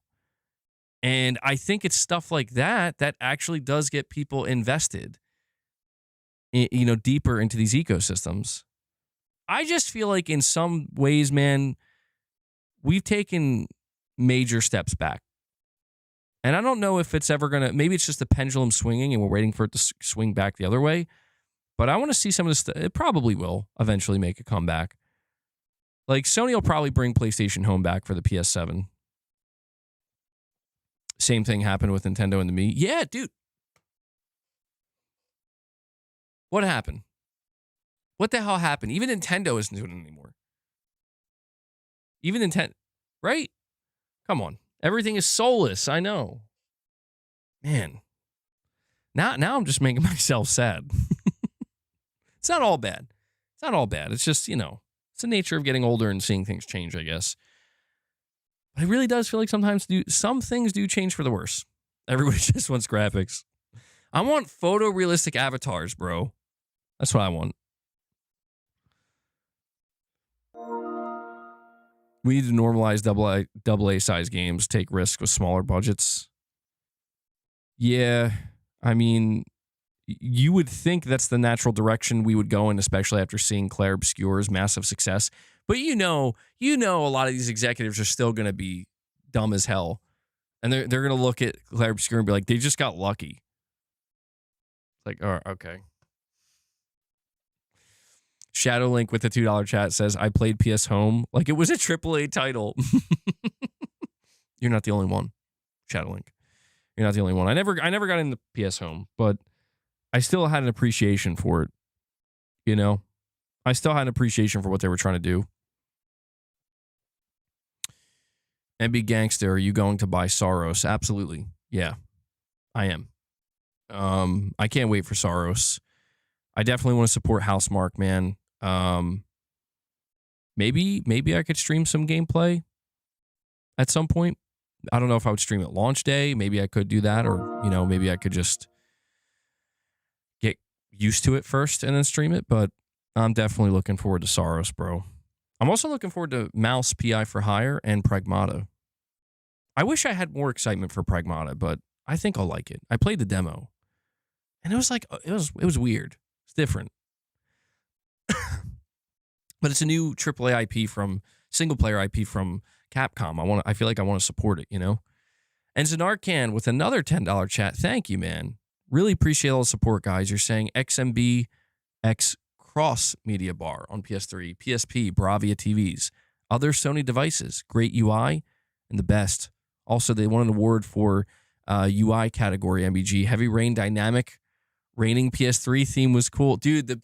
And I think it's stuff like that that actually does get people invested, you know, deeper into these ecosystems. I just feel like in some ways, man, we've taken major steps back. And I don't know if it's ever going to, maybe it's just the pendulum swinging and we're waiting for it to swing back the other way. But I want to see some of this. It probably will eventually make a comeback. Like Sony will probably bring PlayStation Home back for the PS7. Same thing happened with Nintendo and the Mii. Yeah, dude. What happened? What the hell happened? Even Nintendo isn't doing it anymore. Even Nintendo, right? Come on. Everything is soulless. I know. Man. Now I'm just making myself sad. It's not all bad. It's not all bad. It's just, you know, it's the nature of getting older and seeing things change, I guess. But it really does feel like sometimes some things do change for the worse. Everybody just wants graphics. I want photorealistic avatars, bro. That's what I want. We need to normalize double A size games, take risks with smaller budgets. Yeah, I mean, you would think that's the natural direction we would go in, especially after seeing Claire Obscure's massive success. But you know, a lot of these executives are still going to be dumb as hell, and they're going to look at Claire Obscure and be like, they just got lucky. It's like, oh, okay. Shadow Link with the $2 chat says, I played PS Home like it was a AAA title. You're not the only one, Shadow Link. You're not the only one. I never got into PS Home, but I still had an appreciation for it. You know? I still had an appreciation for what they were trying to do. MB Gangster, are you going to buy Soros? Absolutely. Yeah, I am. I can't wait for Soros. I definitely want to support Housemarque, man. Maybe I could stream some gameplay at some point. I don't know if I would stream at launch day. Maybe I could do that, or, you know, maybe I could just get used to it first and then stream it. But I'm definitely looking forward to Soros, bro. I'm also looking forward to Mouse PI for Hire and Pragmata. I wish I had more excitement for Pragmata, but I think I'll like it. I played the demo, and it was like it was weird. It's different. But it's a new AAA IP from single player IP from Capcom. I feel like I want to support it, you know? And Zanarcan with another $10 chat. Thank you, man. Really appreciate all the support, guys. You're saying XMB X Cross Media Bar on PS3, PSP, Bravia TVs, other Sony devices. Great UI and the best. Also, they won an award for UI category, MBG. Heavy Rain Dynamic Raining PS3 theme was cool. Dude, the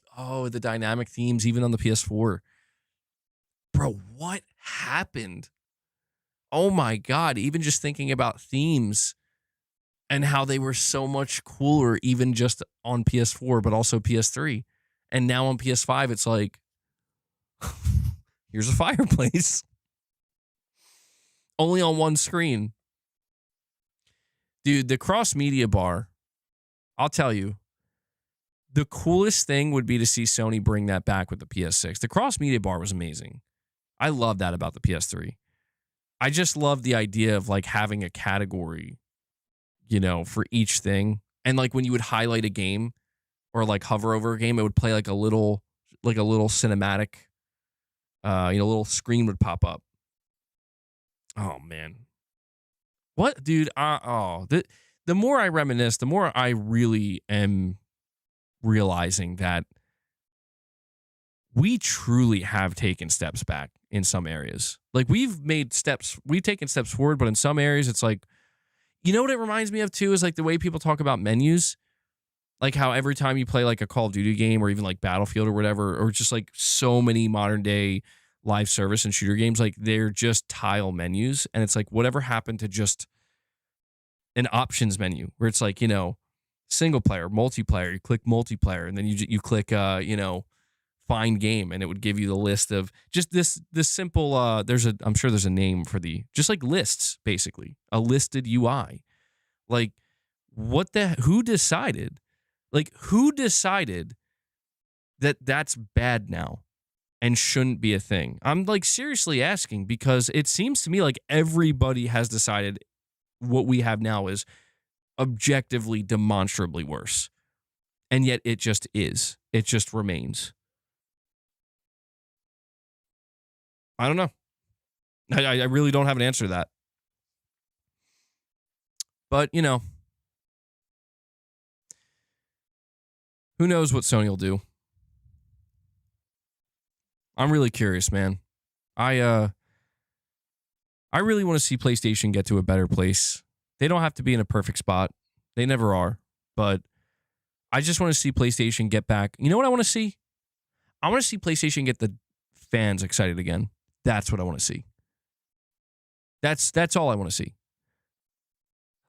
dynamic themes, even on the PS4. Bro, what happened? Oh my God, even just thinking about themes and how they were so much cooler, even just on PS4, but also PS3. And now on PS5, it's like, here's a fireplace. Only on one screen. Dude, the cross media bar, I'll tell you, the coolest thing would be to see Sony bring that back with the PS6. The cross media bar was amazing. I love that about the PS3. I just love the idea of like having a category, you know, for each thing. And like when you would highlight a game or like hover over a game, it would play like a little cinematic, little screen would pop up. Oh man. What, dude? The more I reminisce, the more I really am realizing that we truly have taken steps back in some areas. Like we've taken steps forward, but in some areas it's like, you know what it reminds me of too is like the way people talk about menus. Like how every time you play like a Call of Duty game or even like Battlefield or whatever, or just like so many modern day live service and shooter games, like they're just tile menus, and it's like whatever happened to just an options menu where it's like, you know, single player, multiplayer, you click multiplayer, and then you click you know, find game, and it would give you the list of just this simple I'm sure there's a name for the, just like lists, basically a listed UI. Like who decided that that's bad now and shouldn't be a thing? I'm like seriously asking, because it seems to me like everybody has decided what we have now is objectively, demonstrably worse. And yet it just is. It just remains. I don't know. I really don't have an answer to that. But, you know, who knows what Sony will do? I'm really curious, man. I really want to see PlayStation get to a better place. They don't have to be in a perfect spot. They never are. But I just want to see PlayStation get back. You know what I want to see? I want to see PlayStation get the fans excited again. That's what I want to see. That's all I want to see.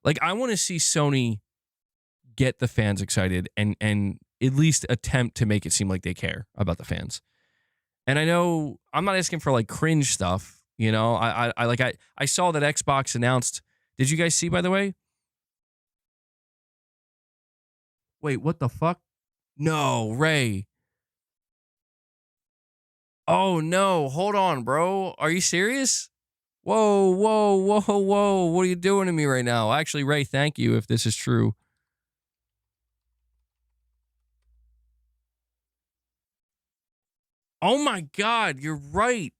Like, I want to see Sony get the fans excited and at least attempt to make it seem like they care about the fans. And I know I'm not asking for like cringe stuff, you know. I saw that Xbox announced. Did you guys see, by the way? Wait, what the fuck? No, Ray. Oh no, hold on, bro. Are you serious? Whoa, whoa, whoa, whoa. What are you doing to me right now? Actually, Ray, thank you if this is true. Oh my God, you're right.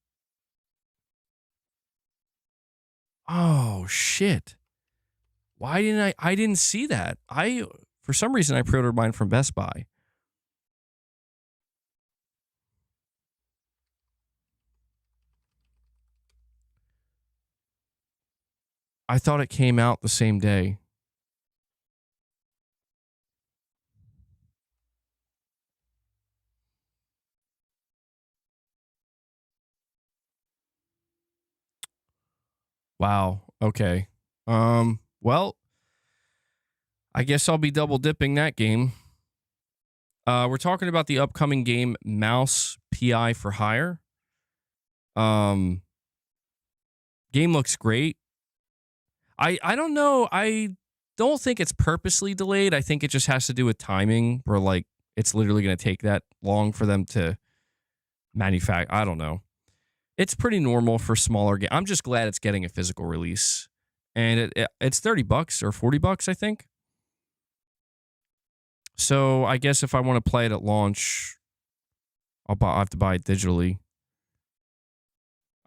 Oh shit. Why didn't I didn't see that. For some reason I pre-ordered mine from Best Buy. I thought it came out the same day. Wow. Okay. Well, I guess I'll be double dipping that game. We're talking about the upcoming game Mouse PI for Hire. Game looks great. I don't know. I don't think it's purposely delayed. I think it just has to do with timing, where like it's literally going to take that long for them to manufacture. I don't know. It's pretty normal for smaller games. I'm just glad it's getting a physical release. And it's $30 or $40, I think. So I guess if I want to play it at launch, I'll have to buy it digitally.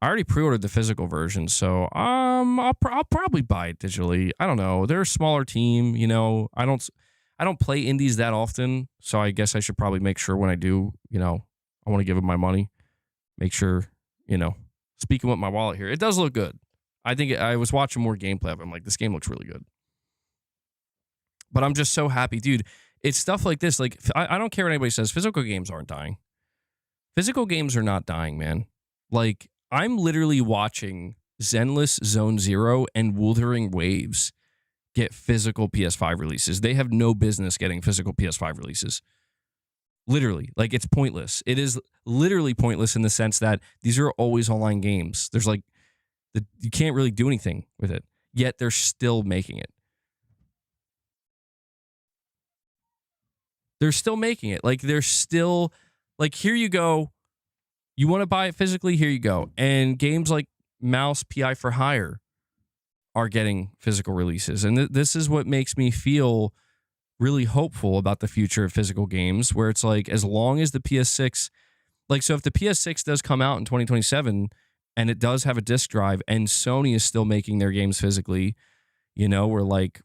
I already pre-ordered the physical version, so I'll probably buy it digitally. I don't know. They're a smaller team, you know. I don't play indies that often, so I guess I should probably make sure when I do, you know, I want to give them my money. Make sure, you know, speaking with my wallet here, it does look good. I think I was watching more gameplay of it. I'm like, this game looks really good. But I'm just so happy, dude. It's stuff like this. Like, I don't care what anybody says. Physical games aren't dying. Physical games are not dying, man. Like, I'm literally watching Zenless Zone Zero and Wuthering Waves get physical PS5 releases. They have no business getting physical PS5 releases. Literally. Like, it's pointless. It is literally pointless in the sense that these are always online games. There's like, you can't really do anything with it. Yet they're still making it. They're still making it. Like, they're still, like, here you go. You want to buy it physically? Here you go. And games like Mouse PI for Hire are getting physical releases. And this is what makes me feel really hopeful about the future of physical games, where it's like, as long as the PS6, like, so if the PS6 does come out in 2027 and it does have a disc drive and Sony is still making their games physically, you know, where like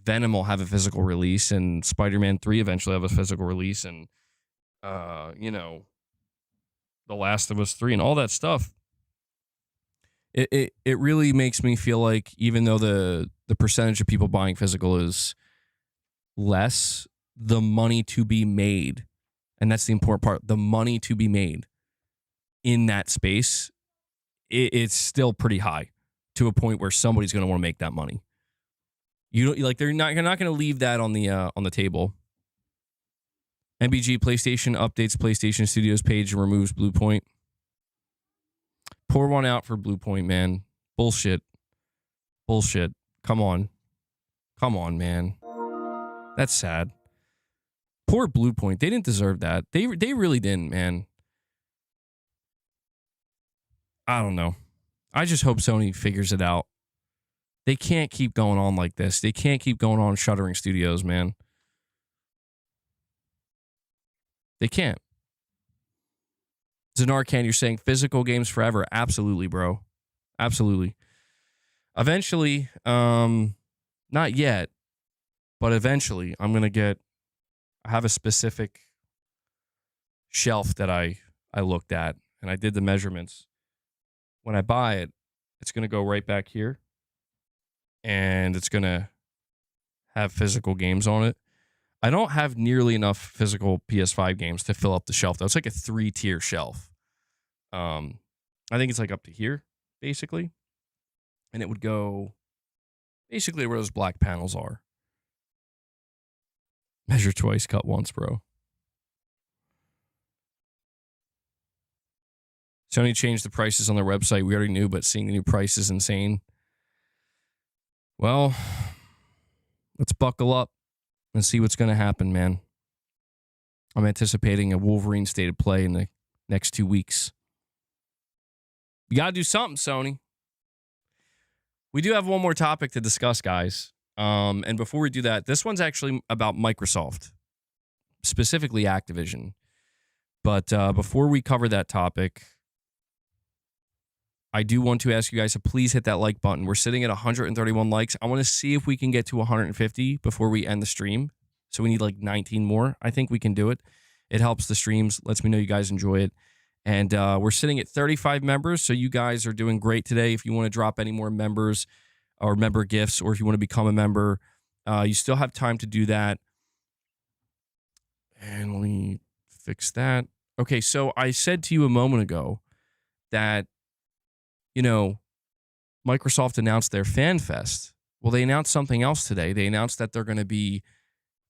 Venom will have a physical release and Spider-Man 3 eventually have a physical release, and, you know, The Last of Us 3 and all that stuff. It really makes me feel like, even though the percentage of people buying physical is less, the money to be made, and that's the important part, the money to be made in that space, it's still pretty high to a point where somebody's going to want to make that money. You don't like you're not going to leave that on the table. MBG PlayStation updates PlayStation Studios page and removes Bluepoint. Pour one out for Bluepoint, man. Bullshit. Come on, man. That's sad. Poor Bluepoint. They didn't deserve that. They really didn't, man. I don't know. I just hope Sony figures it out. They can't keep going on like this. They can't keep going on shuttering studios, man. They can't. Zanarcan, you're saying physical games forever. Absolutely, bro. Absolutely. Eventually, not yet, but eventually I'm going to have a specific shelf that I looked at, and I did the measurements. When I buy it, it's going to go right back here, and it's going to have physical games on it. I don't have nearly enough physical PS5 games to fill up the shelf, though. It's like a 3-tier shelf. I think it's like up to here, basically. And it would go basically where those black panels are. Measure twice, cut once, bro. Sony changed the prices on their website. We already knew, but seeing the new price is insane. Well, let's buckle up and see what's going to happen, man. I'm anticipating a Wolverine State of Play in the next 2 weeks. You got to do something, Sony. We do have one more topic to discuss, guys. And before we do that, this one's actually about Microsoft, specifically Activision. But before we cover that topic, I do want to ask you guys to please hit that like button. We're sitting at 131 likes. I want to see if we can get to 150 before we end the stream. So we need like 19 more. I think we can do it. It helps the streams, lets me know you guys enjoy it. And we're sitting at 35 members, so you guys are doing great today. If you want to drop any more members or member gifts, or if you want to become a member, you still have time to do that. And let me fix that. Okay, so I said to you a moment ago that, you know, Microsoft announced their Fan Fest. Well, they announced something else today. They announced that they're going to be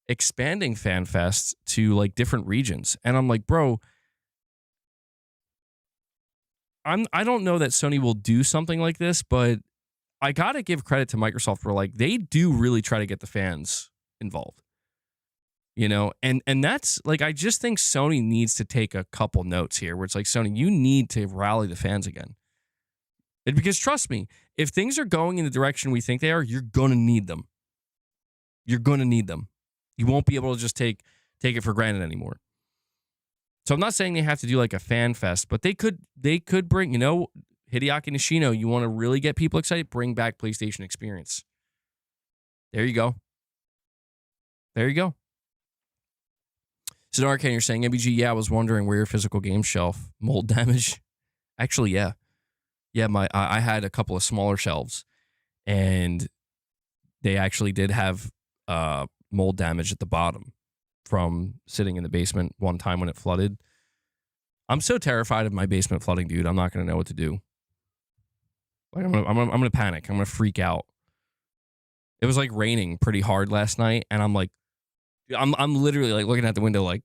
expanding Fan Fest to like different regions. And I'm like, bro, I don't know that Sony will do something like this, but I got to give credit to Microsoft for like, they do really try to get the fans involved, you know? And that's like, I just think Sony needs to take a couple notes here where it's like, Sony, you need to rally the fans again. Because trust me, if things are going in the direction we think they are, you're going to need them. You're going to need them. You won't be able to just take it for granted anymore. So I'm not saying they have to do like a fan fest, but they could bring, you know, Hideaki Nishino, you want to really get people excited, bring back PlayStation Experience. There you go. There you go. So Arcane, you're saying, MBG, yeah, I was wondering where your physical game shelf, mold damage. Actually, yeah. Yeah, I had a couple of smaller shelves, and they actually did have mold damage at the bottom from sitting in the basement one time when it flooded. I'm so terrified of my basement flooding, dude. I'm not going to know what to do. Like I'm gonna panic. I'm gonna freak out. It was like raining pretty hard last night, and I'm like, I'm literally like looking out the window like,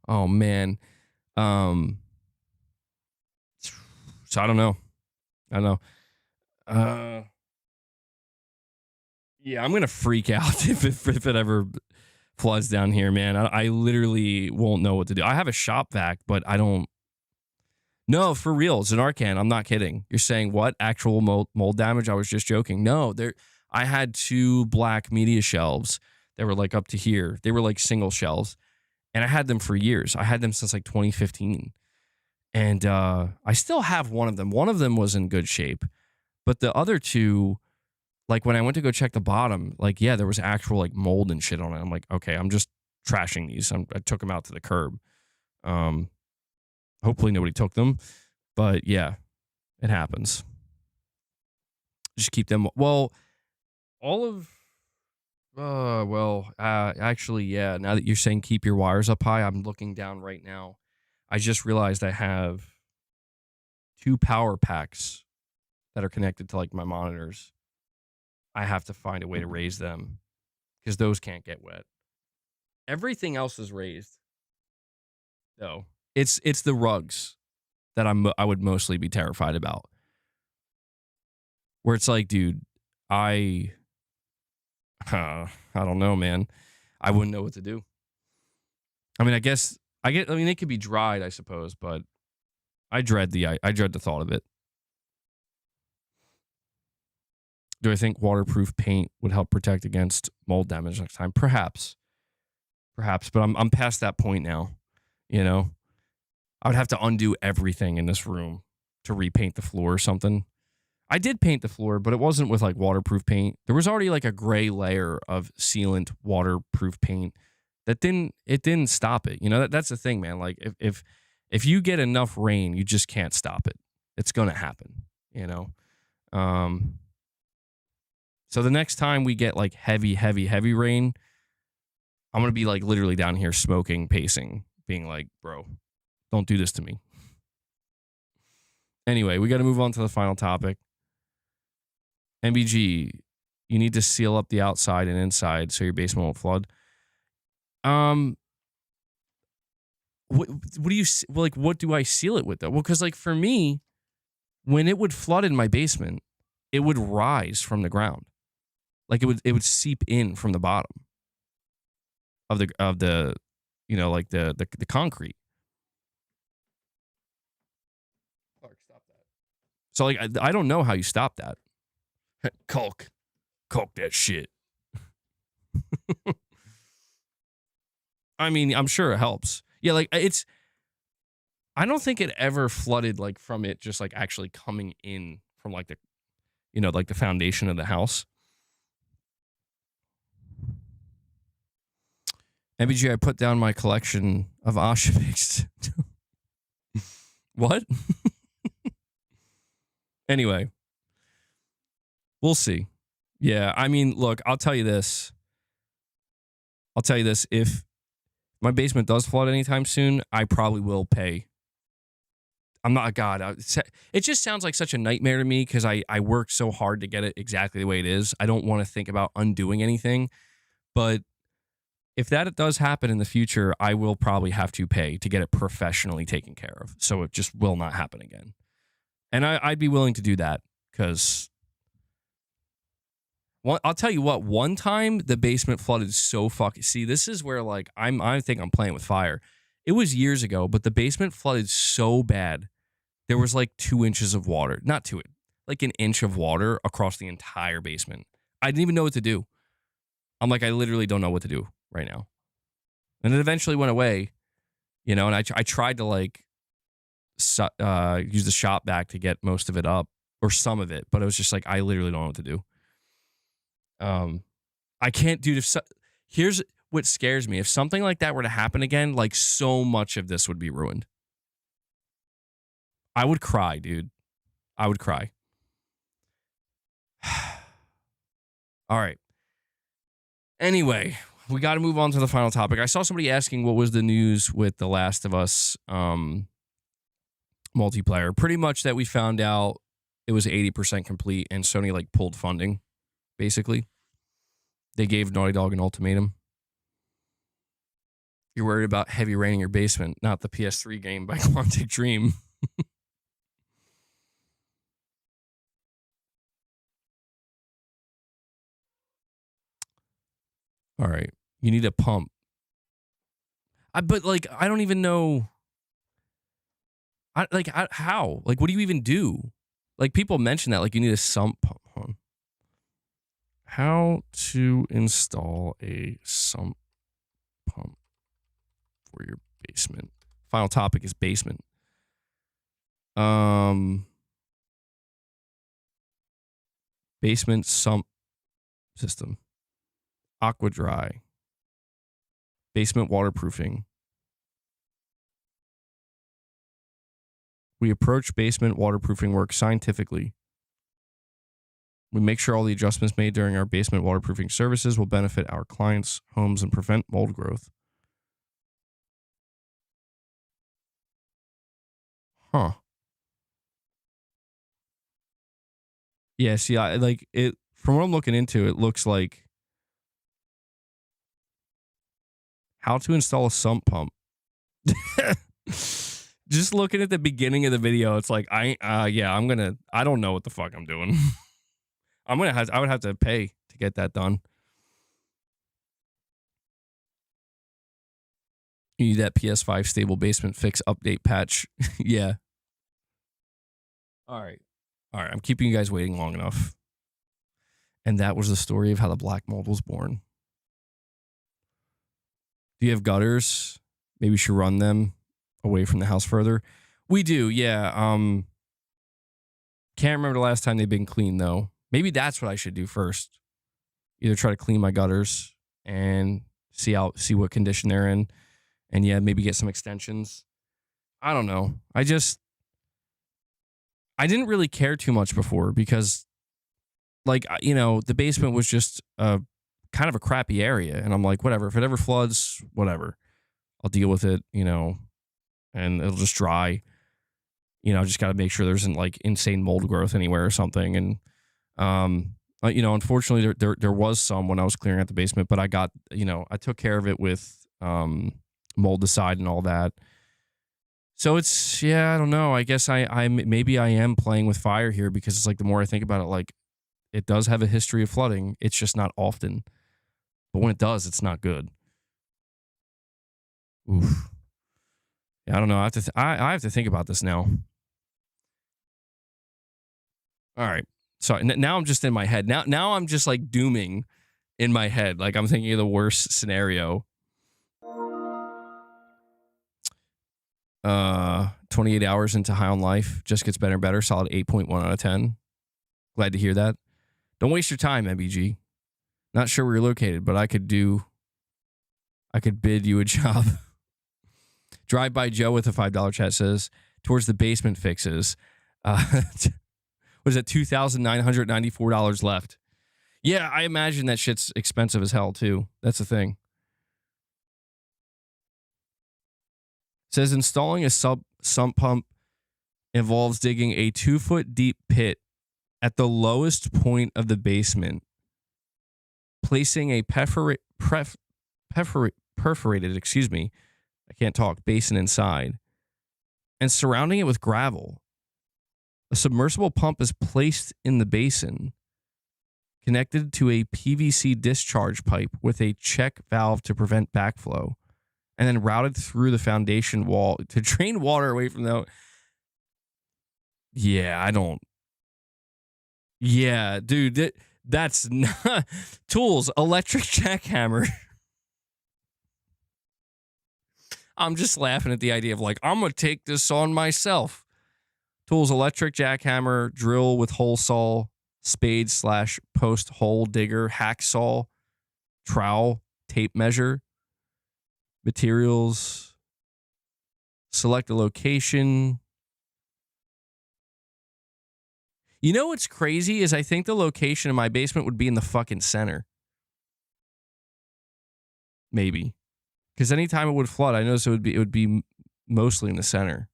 oh man. So I don't know. Yeah, I'm gonna freak out if it ever floods down here, man. I literally won't know what to do. I have a shop vac, but I don't. No, for real, Zanarcan, I'm not kidding. You're saying what? Actual mold damage? I was just joking. No, I had 2 black media shelves that were like up to here. They were like single shelves, and I had them for years. I had them since like 2015, and I still have one of them. One of them was in good shape, but the other 2, like when I went to go check the bottom, like yeah, there was actual like mold and shit on it. I'm like, okay, I'm just trashing these. I took them out to the curb. Hopefully nobody took them, but yeah, it happens. Just keep them. Well, all of, actually, yeah. Now that you're saying keep your wires up high, I'm looking down right now. I just realized I have 2 power packs that are connected to like my monitors. I have to find a way to raise them because those can't get wet. Everything else is raised. though. It's the rugs that I would mostly be terrified about. Where it's like, dude, I don't know, man. I wouldn't know what to do. I mean, I mean, it could be dried, I suppose, but I dread the thought of it. Do I think waterproof paint would help protect against mold damage next time? Perhaps, but I'm past that point now. You know, I would have to undo everything in this room to repaint the floor or something. I did paint the floor, but it wasn't with like waterproof paint. There was already like a gray layer of sealant waterproof paint that didn't stop it. You know, that's the thing, man. Like if you get enough rain, you just can't stop it. It's gonna happen. You know. So the next time we get like heavy rain, I'm gonna be like literally down here smoking, pacing, being like, bro, don't do this to me. Anyway, we got to move on to the final topic. MBG, you need to seal up the outside and inside so your basement won't flood. What do you like? What do I seal it with though? Well, because like for me, when it would flood in my basement, it would rise from the ground, like it would seep in from the bottom of the you know, like the concrete. Clark, stop that. So like I don't know how you stop that. Caulk that shit. I mean, I'm sure it helps. Yeah, like I don't think it ever flooded like from it just like actually coming in from like the, you know, like the foundation of the house. MBG, I put down my collection of Auschwitz. What? Anyway, we'll see. Yeah, I mean, look, I'll tell you this. If my basement does flood anytime soon, I probably will pay. I'm not a god. It just sounds like such a nightmare to me because I worked so hard to get it exactly the way it is. I don't want to think about undoing anything. But if that does happen in the future, I will probably have to pay to get it professionally taken care of. So it just will not happen again. And I'd be willing to do that because I'll tell you what, one time the basement flooded so fucking... See, this is where like I think I'm playing with fire. It was years ago, but the basement flooded so bad. There was like 2 inches of water. Not 2, like an inch of water across the entire basement. I didn't even know what to do. I'm like, I literally don't know what to do right now. And it eventually went away, you know, and I tried to like use the shop vac to get most of it up or some of it, but it was just like, I literally don't know what to do. I can't, dude. Here's what scares me. If something like that were to happen again, like so much of this would be ruined. I would cry, dude. I would cry. All right. Anyway, we got to move on to the final topic. I saw somebody asking what was the news with The Last of Us multiplayer. Pretty much that we found out it was 80% complete and Sony like pulled funding, basically. They gave Naughty Dog an ultimatum. You're worried about heavy rain in your basement, not the PS3 game by Quantic Dream. All right. You need a pump. But like, I don't even know. How? Like, what do you even do? Like, people mention that. Like, you need a sump pump. Hold on. How to install a sump pump for your basement. Final topic is basement. Basement sump system. Aqua Dry. Basement waterproofing. We approach basement waterproofing work scientifically. We make sure all the adjustments made during our basement waterproofing services will benefit our clients' homes and prevent mold growth. Huh. Yeah, see, I like it from what I'm looking into, it looks like how to install a sump pump. Just looking at the beginning of the video, it's like I don't know what the fuck I'm doing. I would have to pay to get that done. You need that PS5 stable basement fix update patch. Yeah. All right. I'm keeping you guys waiting long enough. And that was the story of how the black mold was born. Do you have gutters? Maybe you should run them away from the house further. We do, yeah. Can't remember the last time they've been cleaned, though. Maybe that's what I should do first. Either try to clean my gutters and see what condition they're in. And yeah, maybe get some extensions. I don't know. I didn't really care too much before because, like, you know, the basement was just kind of a crappy area. And I'm like, whatever. If it ever floods, whatever. I'll deal with it, you know, and it'll just dry. You know, just got to make sure there isn't, like, insane mold growth anywhere or something. And, you know, unfortunately, there was some when I was clearing out the basement, but I took care of it with moldicide and all that. So it's, yeah, I don't know. I guess maybe I am playing with fire here because it's like the more I think about it, like it does have a history of flooding. It's just not often. But when it does, it's not good. Oof. Yeah, I don't know. I have to think about this now. All right. So now I'm just in my head. Now I'm just like dooming in my head. Like I'm thinking of the worst scenario. 28 hours into High on Life. Just gets better and better. Solid 8.1 out of 10. Glad to hear that. Don't waste your time, MBG. Not sure where you're located, but I could bid you a job. Drive by Joe with a $5 chat says, towards the basement fixes. Was it $2,994 left? Yeah, I imagine that shit's expensive as hell, too. That's the thing. Says installing a sump pump involves digging a 2-foot deep pit at the lowest point of the basement, placing a perforated, I can't talk, basin inside, and surrounding it with gravel. A submersible pump is placed in the basin, connected to a PVC discharge pipe with a check valve to prevent backflow, and then routed through the foundation wall to drain water away from the... Yeah, Yeah, dude, that's not... Tools, electric jackhammer. I'm just laughing at the idea of like, I'm going to take this on myself. Tools, electric jackhammer, drill with hole saw, spade / post hole digger, hacksaw, trowel, tape measure. Materials, select a location. You know what's crazy is I think the location of my basement would be in the fucking center. Maybe. Because anytime it would flood, I noticed it would be mostly in the center,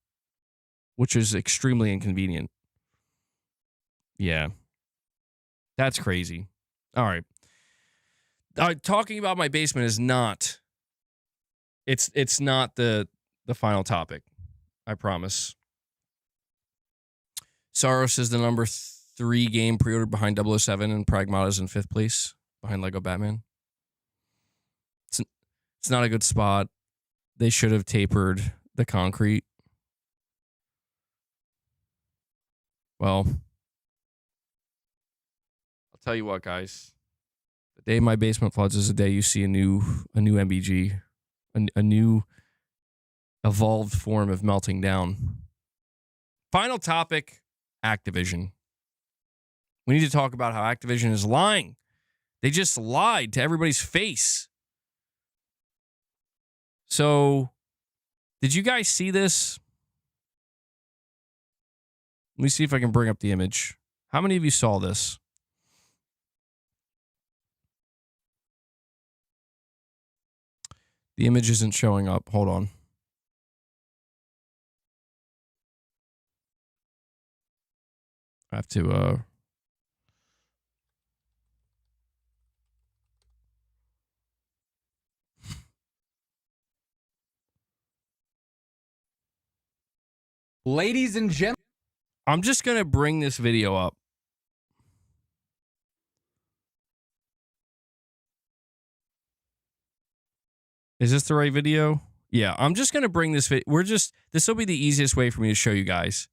which is extremely inconvenient. Yeah. That's crazy. All right. Talking about my basement is not... It's not the final topic. I promise. Soros is the number 3 game pre-ordered behind 007, and Pragmata is in 5th place behind Lego Batman. It's not a good spot. They should have tapered the concrete. Well, I'll tell you what, guys. The day my basement floods is the day you see a new MBG. A new evolved form of melting down. Final topic, Activision. We need to talk about how Activision is lying. They just lied to everybody's face. So, did you guys see this? Let me see if I can bring up the image. How many of you saw this? The image isn't showing up. Hold on. I have to Ladies and gentlemen, I'm just going to bring this video up. Is this the right video? Yeah, I'm just going to bring this video. This will be the easiest way for me to show you guys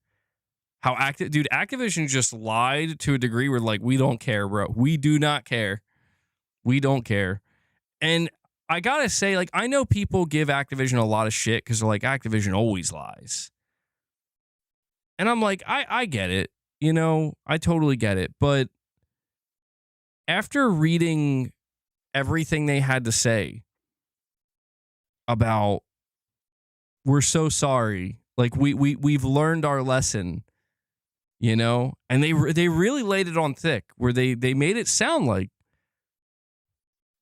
how Activision just lied to a degree where, like, we don't care, bro. We do not care. We don't care. And I got to say, like, I know people give Activision a lot of shit because they're like, Activision always lies. And I'm like, I get it. You know, I totally get it. But after reading everything they had to say about, we're so sorry, like we've learned our lesson, you know, and they really laid it on thick, where they made it sound like,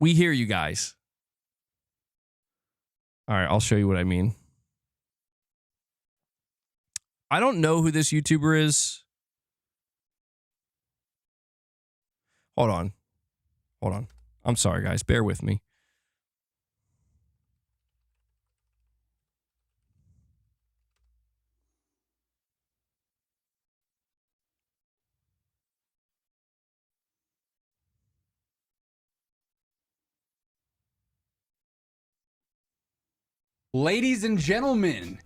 we hear you guys. All right, I'll show you what I mean. I don't know who this YouTuber is. Hold on. I'm sorry, guys. Bear with me. ladies and gentlemen,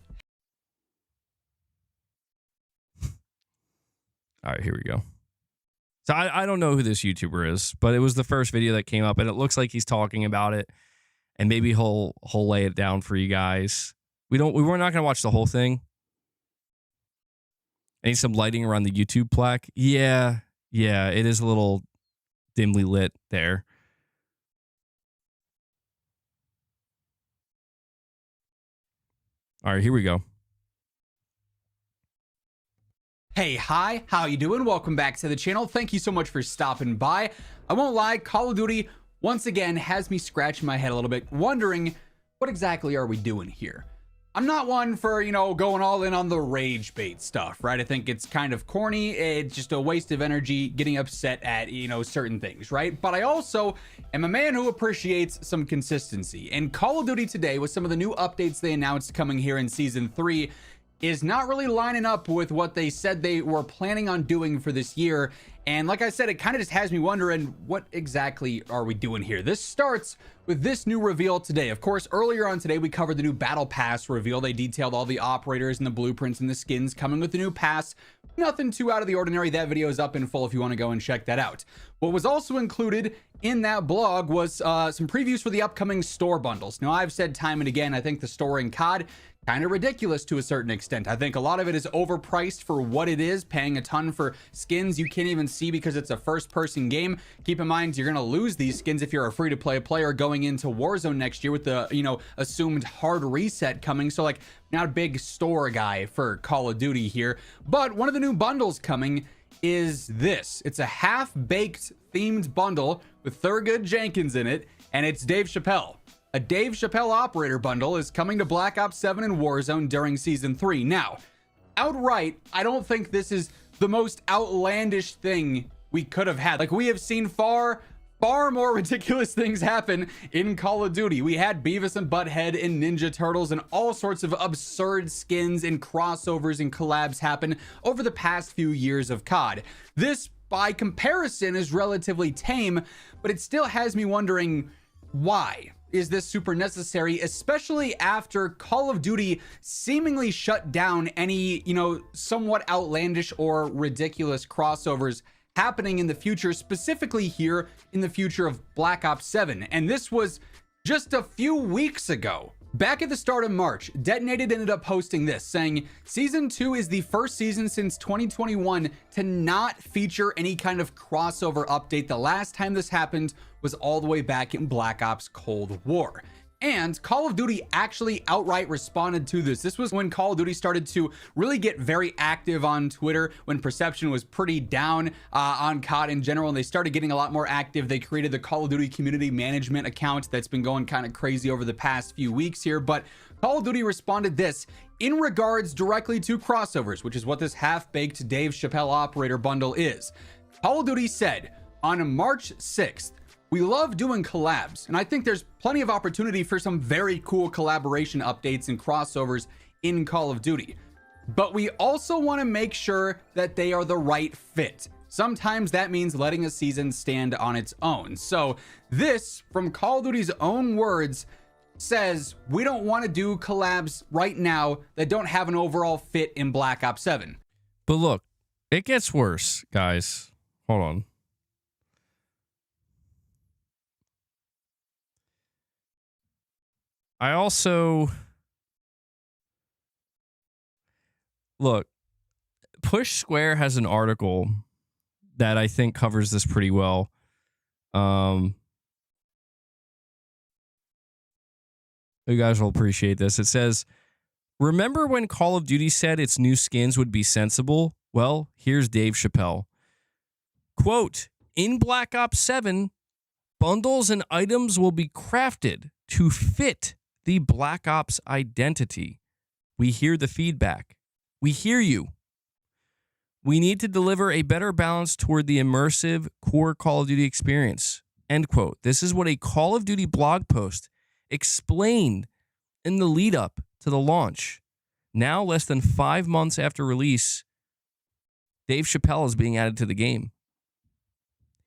All right, here we go. So I don't know who this YouTuber is, but it was the first video that came up, and it looks like he's talking about it, and maybe he'll lay it down for you guys. We were not going to watch the whole thing. I need some lighting around the YouTube plaque. Yeah, it is a little dimly lit there. All right, here we go. hey, hi, how you doing? Welcome back to the channel. Thank you so much for stopping by. I won't lie, Call of Duty once again has me scratching my head a little bit, wondering what exactly are we doing here? I'm not one for, you know, going all in on the rage bait stuff, right? I think it's kind of corny. It's just a waste of energy getting upset at, you know, certain things, right? But I also am a man who appreciates some consistency. And Call of Duty today, with some of the new updates they announced coming here in Season 3, is not really lining up with what they said they were planning on doing for this year. And like I said, it kind of just has me wondering, what exactly are we doing here? This starts with this new reveal today. Of course, earlier on today, we covered the new Battle Pass reveal. They detailed all the operators and the blueprints and the skins coming with the new pass. Nothing too out of the ordinary. That video is up in full if you want to go and check that out. What was also included in that blog was some previews for the upcoming store bundles. Now, I've said time and again, I think the store in COD kind of ridiculous to a certain extent. I think a lot of it is overpriced for what it is, paying a ton for skins you can't even see because it's a first-person game. Keep in mind, you're going to lose these skins if you're a free-to-play player going into Warzone next year with the, you know, assumed hard reset coming. So, like, not a big store guy for Call of Duty here. But one of the new bundles coming is this. It's a half-baked themed bundle with Thurgood Jenkins in it, and it's Dave Chappelle. A Dave Chappelle operator bundle is coming to Black Ops 7 and Warzone during Season 3. Now, outright, I don't think this is the most outlandish thing we could have had. Like, we have seen far more ridiculous things happen in Call of Duty. We had Beavis and Butthead and Ninja Turtles and all sorts of absurd skins and crossovers and collabs happen over the past few years of COD. This, by comparison, is relatively tame, but it still has me wondering, why is this super necessary, especially after Call of Duty seemingly shut down any, you know, somewhat outlandish or ridiculous crossovers happening in the future, specifically here in the future of Black Ops 7. And this was just a few weeks ago. Back at the start of March, Detonated ended up posting this, saying, Season 2 is the first season since 2021 to not feature any kind of crossover update. The last time this happened was all the way back in Black Ops Cold War. And Call of Duty actually outright responded to this. This was when Call of Duty started to really get very active on Twitter, when perception was pretty down on COD in general, and they started getting a lot more active. They created the Call of Duty community management account that's been going kind of crazy over the past few weeks here. But Call of Duty responded this in regards directly to crossovers, which is what this half-baked Dave Chappelle operator bundle is. Call of Duty said on March 6th, we love doing collabs, and I think there's plenty of opportunity for some very cool collaboration updates and crossovers in Call of Duty. but we also want to make sure that they are the right fit. Sometimes that means letting a season stand on its own. So this, from Call of Duty's own words, says we don't want to do collabs right now that don't have an overall fit in Black Ops 7. But look, it gets worse, guys. Hold on. I also... Look, Push Square has an article that I think covers this pretty well. You guys will appreciate this. It says, remember when Call of Duty said its new skins would be sensible? Well, here's Dave Chappelle. Quote, in Black Ops 7, bundles and items will be crafted to fit the Black Ops identity. We hear the feedback. We hear you. We need to deliver a better balance toward the immersive core Call of Duty experience. End quote. This is what a Call of Duty blog post explained in the lead up to the launch. Now, less than 5 months after release, Dave Chappelle is being added to the game.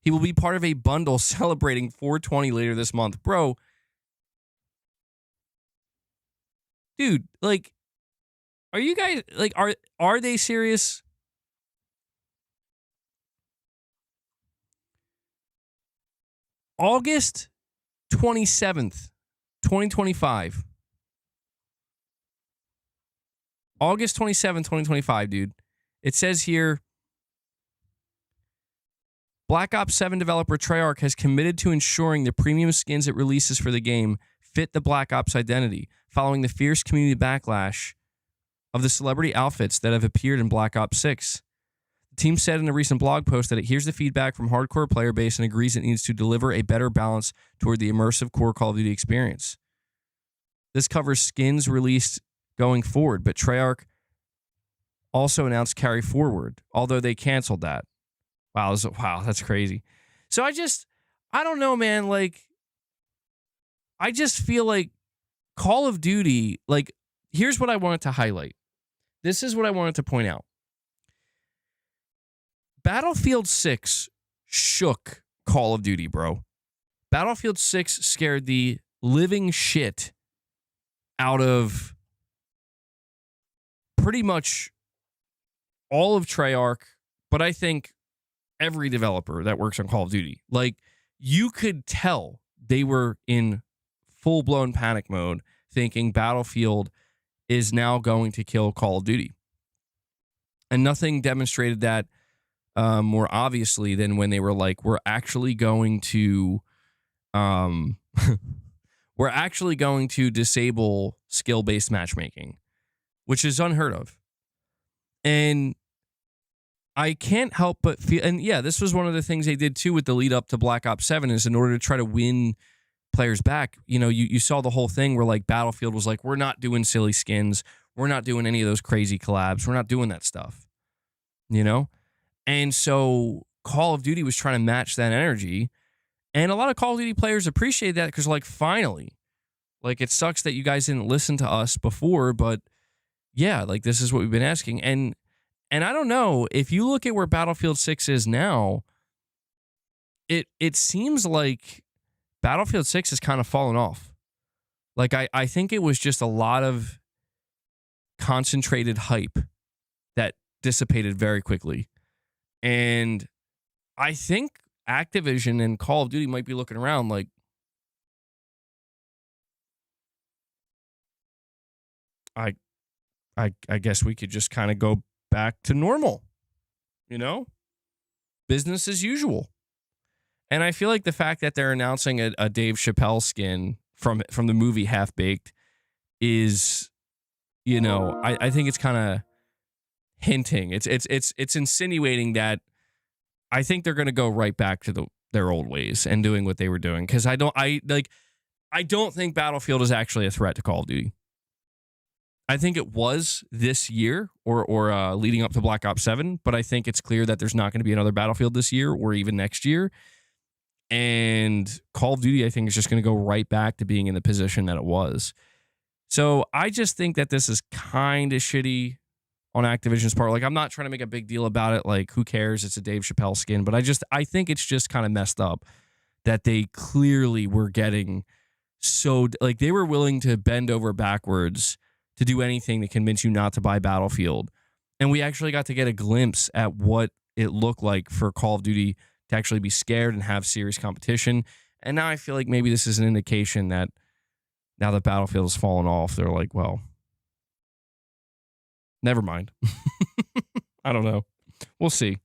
He will be part of a bundle celebrating 420 later this month. Bro, dude, like, are you guys, like, are they serious? August 27th, 2025. August 27th, 2025, dude. It says here, Black Ops 7 developer Treyarch has committed to ensuring the premium skins it releases for the game fit the Black Ops identity, following the fierce community backlash of the celebrity outfits that have appeared in Black Ops 6. The team said in a recent blog post that it hears the feedback from hardcore player base and agrees it needs to deliver a better balance toward the immersive core Call of Duty experience. This covers skins released going forward, but Treyarch also announced carry forward, although they canceled that. Wow, that's crazy. So I don't know, man. Like, I just feel like Call of Duty, like, here's what I wanted to highlight. This is what I wanted to point out. Battlefield 6 shook Call of Duty, bro. Battlefield 6 scared the living shit out of pretty much all of Treyarch, but I think every developer that works on Call of Duty. Like, you could tell they were in full-blown panic mode, thinking Battlefield is now going to kill Call of Duty. And nothing demonstrated that more obviously than when they were like, we're actually going to disable skill-based matchmaking, which is unheard of. And I can't help but feel, and yeah, this was one of the things they did too with the lead up to Black Ops 7, is in order to try to win players back. You know, you saw the whole thing where like Battlefield was like, we're not doing silly skins. We're not doing any of those crazy collabs. We're not doing that stuff, you know? And so Call of Duty was trying to match that energy. And a lot of Call of Duty players appreciate that because, like, finally, like, it sucks that you guys didn't listen to us before, but yeah, like, this is what we've been asking. And I don't know, if you look at where Battlefield 6 is now, it seems like Battlefield 6 has kind of fallen off. Like, I think it was just a lot of concentrated hype that dissipated very quickly. And I think Activision and Call of Duty might be looking around like, I guess we could just kind of go back to normal, you know, business as usual. And I feel like the fact that they're announcing a Dave Chappelle skin from the movie Half Baked is, you know, I think it's kind of hinting. It's insinuating that I think they're going to go right back to their old ways and doing what they were doing. Because I don't think Battlefield is actually a threat to Call of Duty. I think it was this year or leading up to Black Ops 7, but I think it's clear that there's not going to be another Battlefield this year or even next year. And Call of Duty, I think, is just going to go right back to being in the position that it was. So I just think that this is kind of shitty on Activision's part. Like, I'm not trying to make a big deal about it. Like, who cares? It's a Dave Chappelle skin. But I think it's just kind of messed up that they clearly were getting so, like, they were willing to bend over backwards to do anything to convince you not to buy Battlefield. And we actually got to get a glimpse at what it looked like for Call of Duty to actually be scared and have serious competition. And now I feel like maybe this is an indication that now that Battlefield has fallen off, they're like, well, never mind. I don't know. We'll see.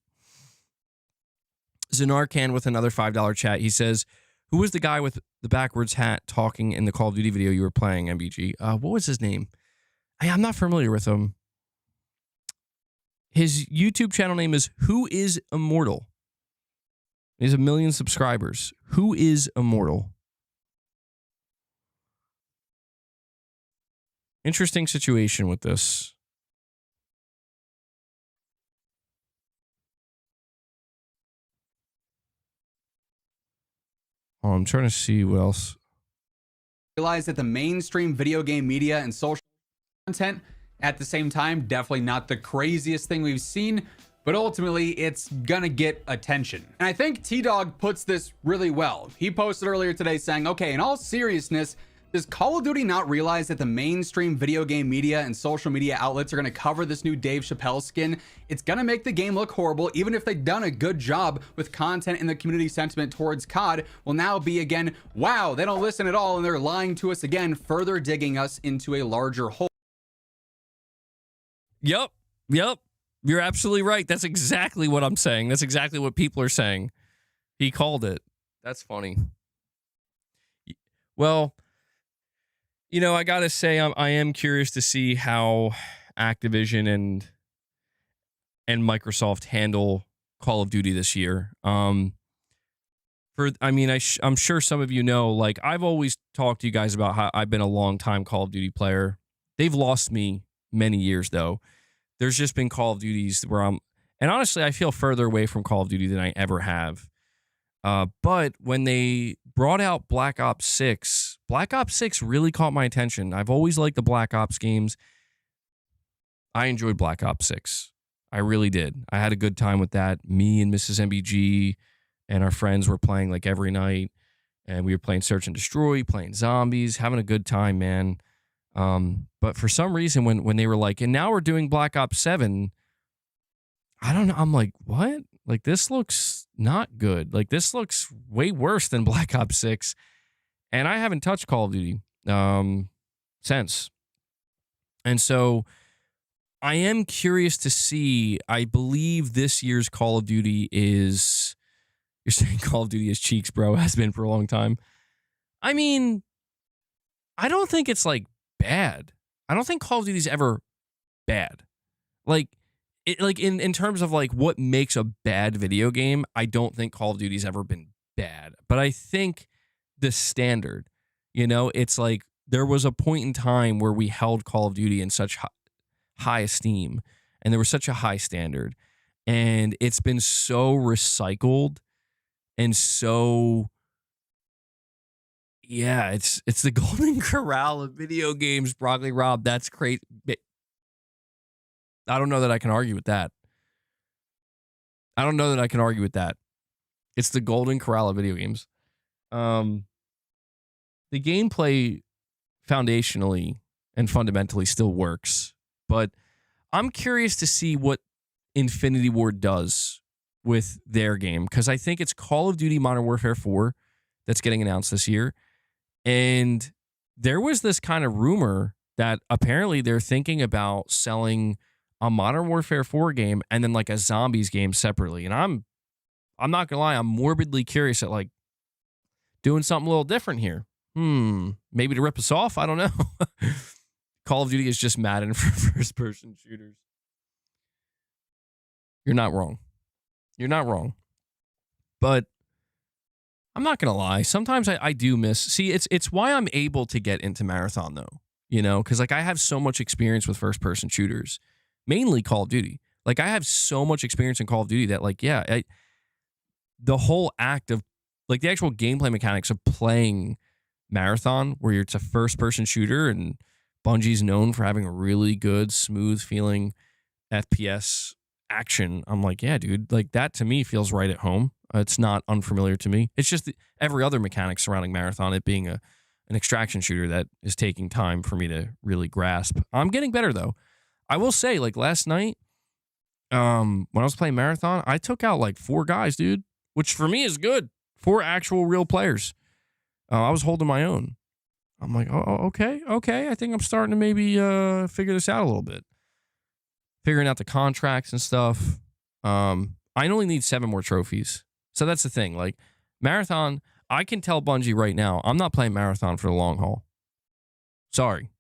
Zanarkan with another $5 chat. He says, who was the guy with the backwards hat talking in the Call of Duty video you were playing, MBG? What was his name? I'm not familiar with him. His YouTube channel name is Who is Immortal. He has 1 million subscribers. Who is Immortal? Interesting situation with this. Oh, I'm trying to see what else. Realize that the mainstream video game media and social content at the same time, definitely not the craziest thing we've seen, but ultimately it's gonna get attention. And I think T-Dog puts this really well. He posted earlier today saying, okay, in all seriousness, does Call of Duty not realize that the mainstream video game media and social media outlets are going to cover this new Dave Chappelle skin? It's going to make the game look horrible, even if they've done a good job with content, and the community sentiment towards COD will now be again, wow, they don't listen at all and they're lying to us again, further digging us into a larger hole. Yep. You're absolutely right. That's exactly what I'm saying. That's exactly what people are saying. He called it. That's funny. Well, you know, I gotta say, I am curious to see how Activision and Microsoft handle Call of Duty this year. I'm sure some of you know, like, I've always talked to you guys about how I've been a long time Call of Duty player. They've lost me many years, though. There's just been Call of Duties where and honestly, I feel further away from Call of Duty than I ever have. But when they brought out Black Ops 6, Black Ops 6 really caught my attention. I've always liked the Black Ops games. I enjoyed Black Ops 6. I really did. I had a good time with that. Me and Mrs. MBG and our friends were playing like every night, and we were playing Search and Destroy, playing zombies, having a good time, man. But for some reason, when they were like, and now we're doing Black Ops 7, I don't know. I'm like, what? Like, this looks not good. Like, this looks way worse than Black Ops 6. And I haven't touched Call of Duty since. And so I am curious to see. I believe this year's Call of Duty is... You're saying Call of Duty is cheeks, bro. Has been for a long time. I mean, I don't think it's, like, bad. I don't think Call of Duty is ever bad. Like... in terms of like what makes a bad video game, I don't think Call of Duty's ever been bad. But I think the standard, you know, it's like there was a point in time where we held Call of Duty in such high esteem, and there was such a high standard, and it's been so recycled and so, yeah, it's the golden corral of video games. Broccoli Rob, that's crazy. I don't know that I can argue with that. It's the golden corral of video games. The gameplay foundationally and fundamentally still works, but I'm curious to see what Infinity Ward does with their game, because I think it's Call of Duty Modern Warfare 4 that's getting announced this year. And there was this kind of rumor that apparently they're thinking about selling a Modern Warfare 4 game and then like a zombies game separately. And I'm not gonna lie, I'm morbidly curious at like doing something a little different here. Maybe to rip us off. I don't know. Call of Duty is just Madden for first-person shooters. You're not wrong. But I'm not gonna lie. Sometimes I do miss. See, it's why I'm able to get into Marathon though. You know, because like I have so much experience with first-person shooters. Mainly Call of Duty. Like, I have so much experience in Call of Duty that, like, yeah, the whole act of, like, the actual gameplay mechanics of playing Marathon, where it's a first-person shooter, and Bungie's known for having a really good, smooth-feeling FPS action, I'm like, yeah, dude, like that to me feels right at home. It's not unfamiliar to me. It's just every other mechanic surrounding Marathon, it being an extraction shooter that is taking time for me to really grasp. I'm getting better though. I will say, like last night, when I was playing Marathon, I took out like 4 guys, dude, which for me is good. 4 actual real players. I was holding my own. I'm like, oh, okay. I think I'm starting to maybe figure this out a little bit. Figuring out the contracts and stuff. I only need 7 more trophies. So that's the thing. Like, Marathon, I can tell Bungie right now, I'm not playing Marathon for the long haul. Sorry.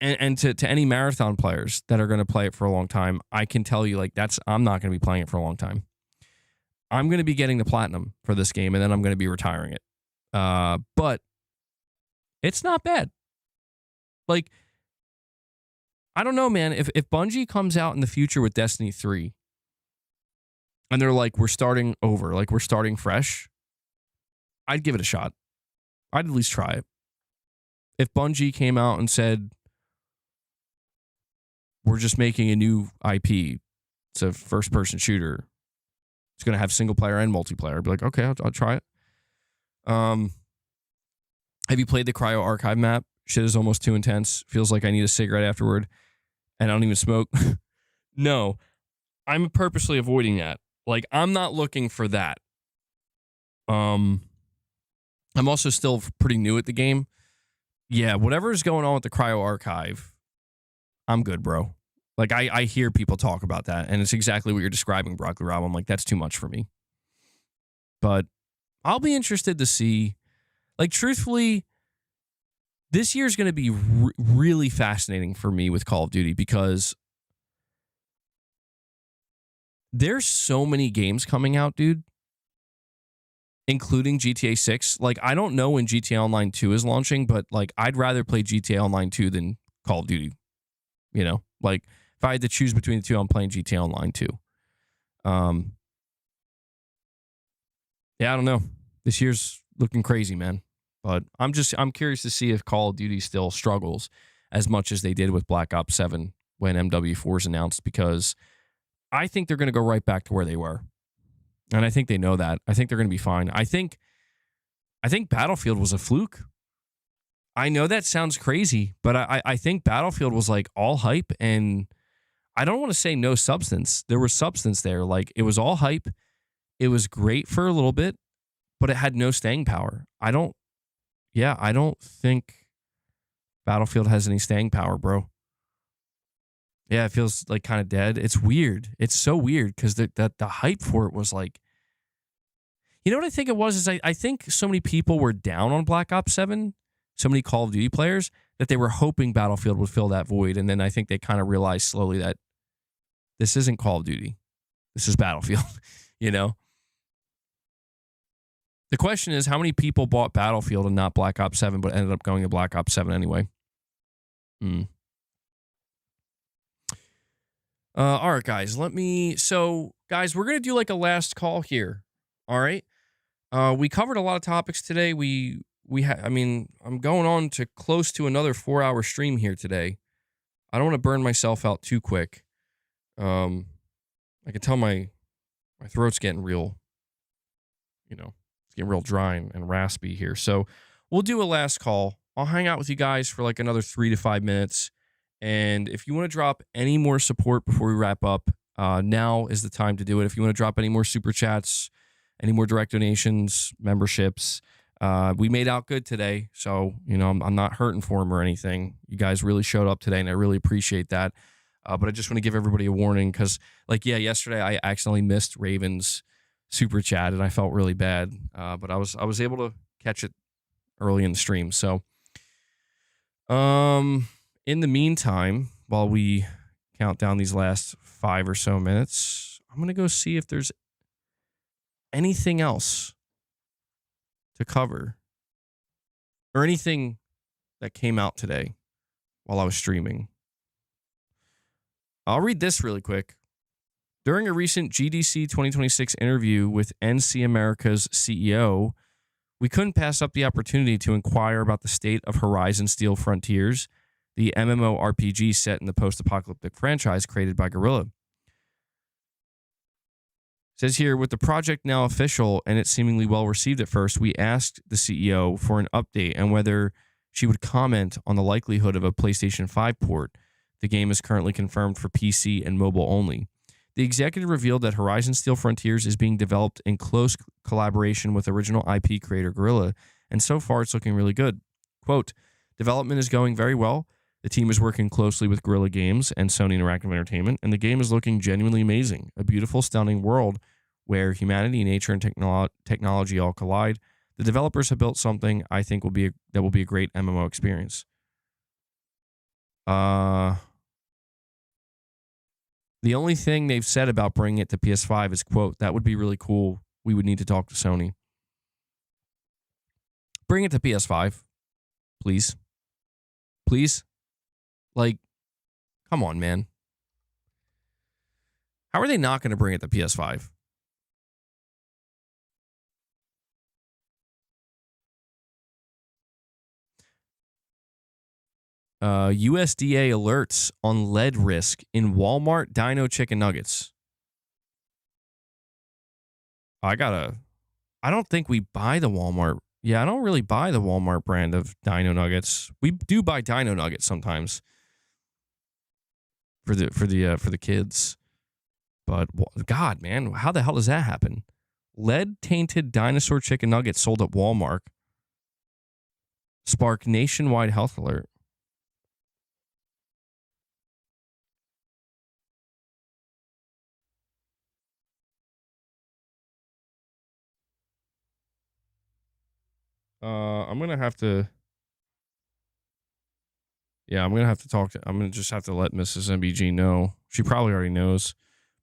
And to any Marathon players that are going to play it for a long time, I can tell you, like, I'm not going to be playing it for a long time. I'm going to be getting the platinum for this game, and then I'm going to be retiring it. But it's not bad. Like, I don't know, man. If Bungie comes out in the future with Destiny 3 and they're like, we're starting over, like we're starting fresh, I'd give it a shot. I'd at least try it. If Bungie came out and said, we're just making a new IP, it's a first-person shooter, it's going to have single player and multiplayer, I'd be like, okay, I'll try it. Have you played the Cryo Archive map? Shit is almost too intense. Feels like I need a cigarette afterward. And I don't even smoke. No, I'm purposely avoiding that. Like, I'm not looking for that. I'm also still pretty new at the game. Yeah, whatever is going on with the Cryo Archive, I'm good, bro. Like, I hear people talk about that, and it's exactly what you're describing, Broccoli Rob. I'm like, that's too much for me. But I'll be interested to see. Like, truthfully, this year's going to be really fascinating for me with Call of Duty because there's so many games coming out, dude, including GTA 6. Like, I don't know when GTA Online 2 is launching, but, like, I'd rather play GTA Online 2 than Call of Duty. You know? Like, if I had to choose between the two, I'm playing GTA Online 2. Yeah, I don't know. This year's looking crazy, man. But I'm curious to see if Call of Duty still struggles as much as they did with Black Ops 7 when MW4 is announced, because I think they're going to go right back to where they were. And I think they know that. I think they're going to be fine. I think Battlefield was a fluke. I know that sounds crazy, but I think Battlefield was like all hype, and I don't want to say no substance. There was substance there. Like, it was all hype. It was great for a little bit, but it had no staying power. I don't think Battlefield has any staying power, bro. Yeah, it feels like kind of dead. It's weird. It's so weird because the hype for it was like, you know what I think it was? Is I think so many people were down on Black Ops 7, so many Call of Duty players, that they were hoping Battlefield would fill that void. And then I think they kind of realized slowly that this isn't Call of Duty. This is Battlefield, you know? The question is, how many people bought Battlefield and not Black Ops 7, but ended up going to Black Ops 7 anyway? All right, guys. So, guys, we're going to do like a last call here. All right? We covered a lot of topics today. I'm going on to close to another 4-hour stream here today. I don't want to burn myself out too quick. I can tell my throat's getting real, it's getting real dry and raspy here. So we'll do a last call. I'll hang out with you guys for like another 3 to 5 minutes. And if you want to drop any more support before we wrap up, now is the time to do it. If you want to drop any more super chats, any more direct donations, memberships, we made out good today. So, I'm not hurting for them or anything. You guys really showed up today, and I really appreciate that. But I just want to give everybody a warning because, yesterday I accidentally missed Raven's super chat, and I felt really bad. But I was able to catch it early in the stream. So, in the meantime, while we count down these last 5 or so minutes, I'm going to go see if there's anything else to cover or anything that came out today while I was streaming. I'll read this really quick. During a recent GDC 2026 interview with NC America's CEO, we couldn't pass up the opportunity to inquire about the state of Horizon Steel Frontiers, the MMORPG set in the post-apocalyptic franchise created by Guerrilla. It says here, with the project now official and it seemingly well received at first, we asked the CEO for an update and whether she would comment on the likelihood of a PlayStation 5 port. The game is currently confirmed for PC and mobile only. The executive revealed that Horizon Steel Frontiers is being developed in close collaboration with original IP creator Guerrilla, and so far it's looking really good. Quote, development is going very well. The team is working closely with Guerrilla Games and Sony Interactive Entertainment, and the game is looking genuinely amazing. A beautiful, stunning world where humanity, nature, and technology all collide. The developers have built something I think will be a great MMO experience. The only thing they've said about bringing it to PS5 is, quote, that would be really cool. We would need to talk to Sony. Bring it to PS5, please. Please. Like, come on, man. How are they not going to bring it to PS5? USDA alerts on lead risk in Walmart Dino chicken nuggets. I don't think we buy the Walmart. Yeah, I don't really buy the Walmart brand of Dino nuggets. We do buy Dino nuggets sometimes for the kids. But God, man, how the hell does that happen? Lead tainted dinosaur chicken nuggets sold at Walmart spark nationwide health alert. I'm gonna have to. Yeah, I'm gonna just have to let Mrs. MBG know. She probably already knows,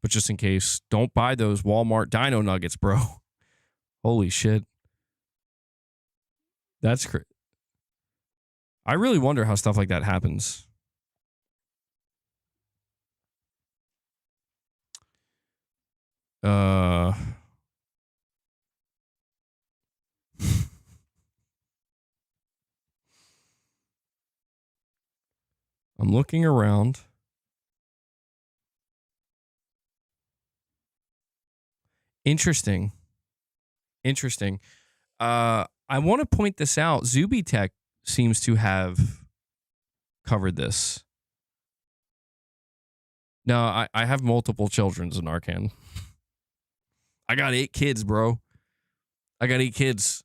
but just in case, don't buy those Walmart Dino nuggets, bro. Holy shit, that's crazy. I really wonder how stuff like that happens. I'm looking around. Interesting. I want to point this out. Zubitech seems to have covered this. No, I have multiple children's in Arcan. I got 8 kids, bro. I got 8 kids.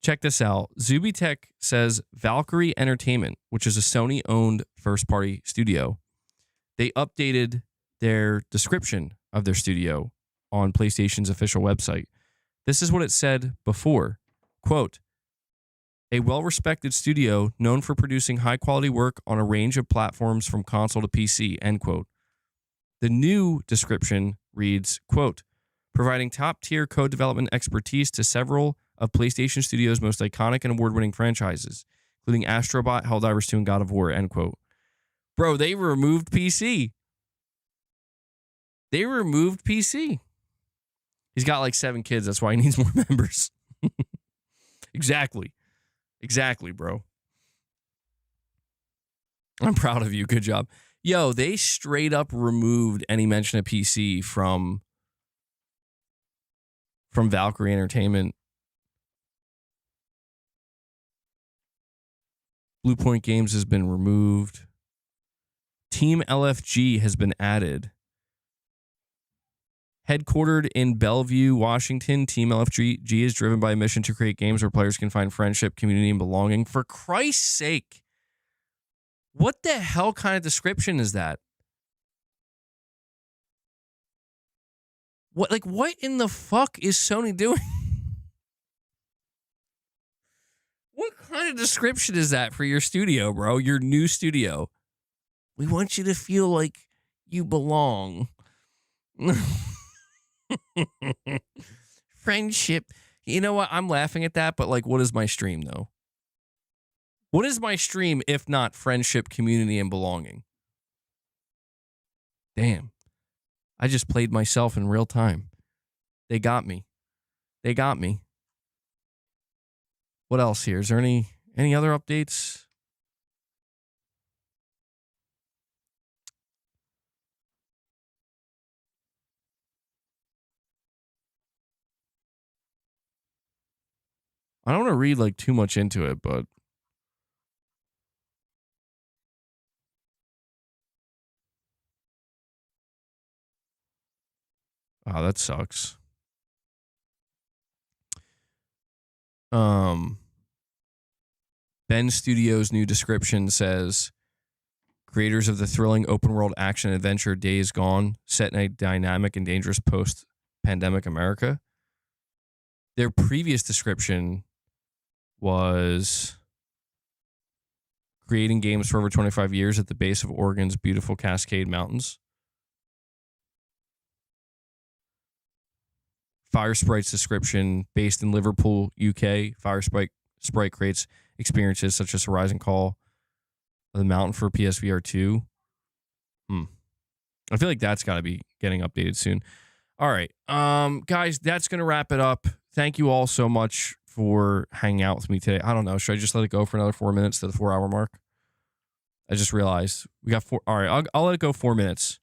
Check this out. Zubitech says Valkyrie Entertainment, which is a Sony-owned first-party studio, they updated their description of their studio on PlayStation's official website. This is what it said before. Quote, a well-respected studio known for producing high-quality work on a range of platforms from console to PC, end quote. The new description reads, quote, providing top-tier code development expertise to several of PlayStation Studios' most iconic and award-winning franchises, including Astro Bot, Helldivers 2, and God of War, end quote. Bro, they removed PC. They removed PC. He's got like 7 kids. That's why he needs more members. Exactly, bro. I'm proud of you. Good job. Yo, they straight up removed any mention of PC from Valkyrie Entertainment. Blue Point Games has been removed. Team LFG has been added. Headquartered in Bellevue, Washington, Team LFG is driven by a mission to create games where players can find friendship, community, and belonging. For Christ's sake, what the hell kind of description is that? What in the fuck is Sony doing? What kind of description is that for your studio, bro? Your new studio. We want you to feel like you belong. Friendship. You know what? I'm laughing at that, but like, what is my stream, though? What is my stream if not friendship, community, and belonging? Damn. I just played myself in real time. They got me. What else here? Is there any other updates? I don't want to read like too much into it, but oh, that sucks. Ben Studio's new description says, creators of the thrilling open world action adventure Days Gone, set in a dynamic and dangerous post-pandemic America. Their previous description was creating games for over 25 years at the base of Oregon's beautiful Cascade Mountains. Fire Sprite's description, based in Liverpool, UK. Fire Sprite creates experiences such as Horizon Call of the Mountain for PSVR 2. I feel like that's got to be getting updated soon. All right. Guys, that's going to wrap it up. Thank you all so much for hanging out with me today. I don't know. Should I just let it go for another 4 minutes to the 4 hour mark? I just realized we got 4. All right. I'll let it go 4 minutes.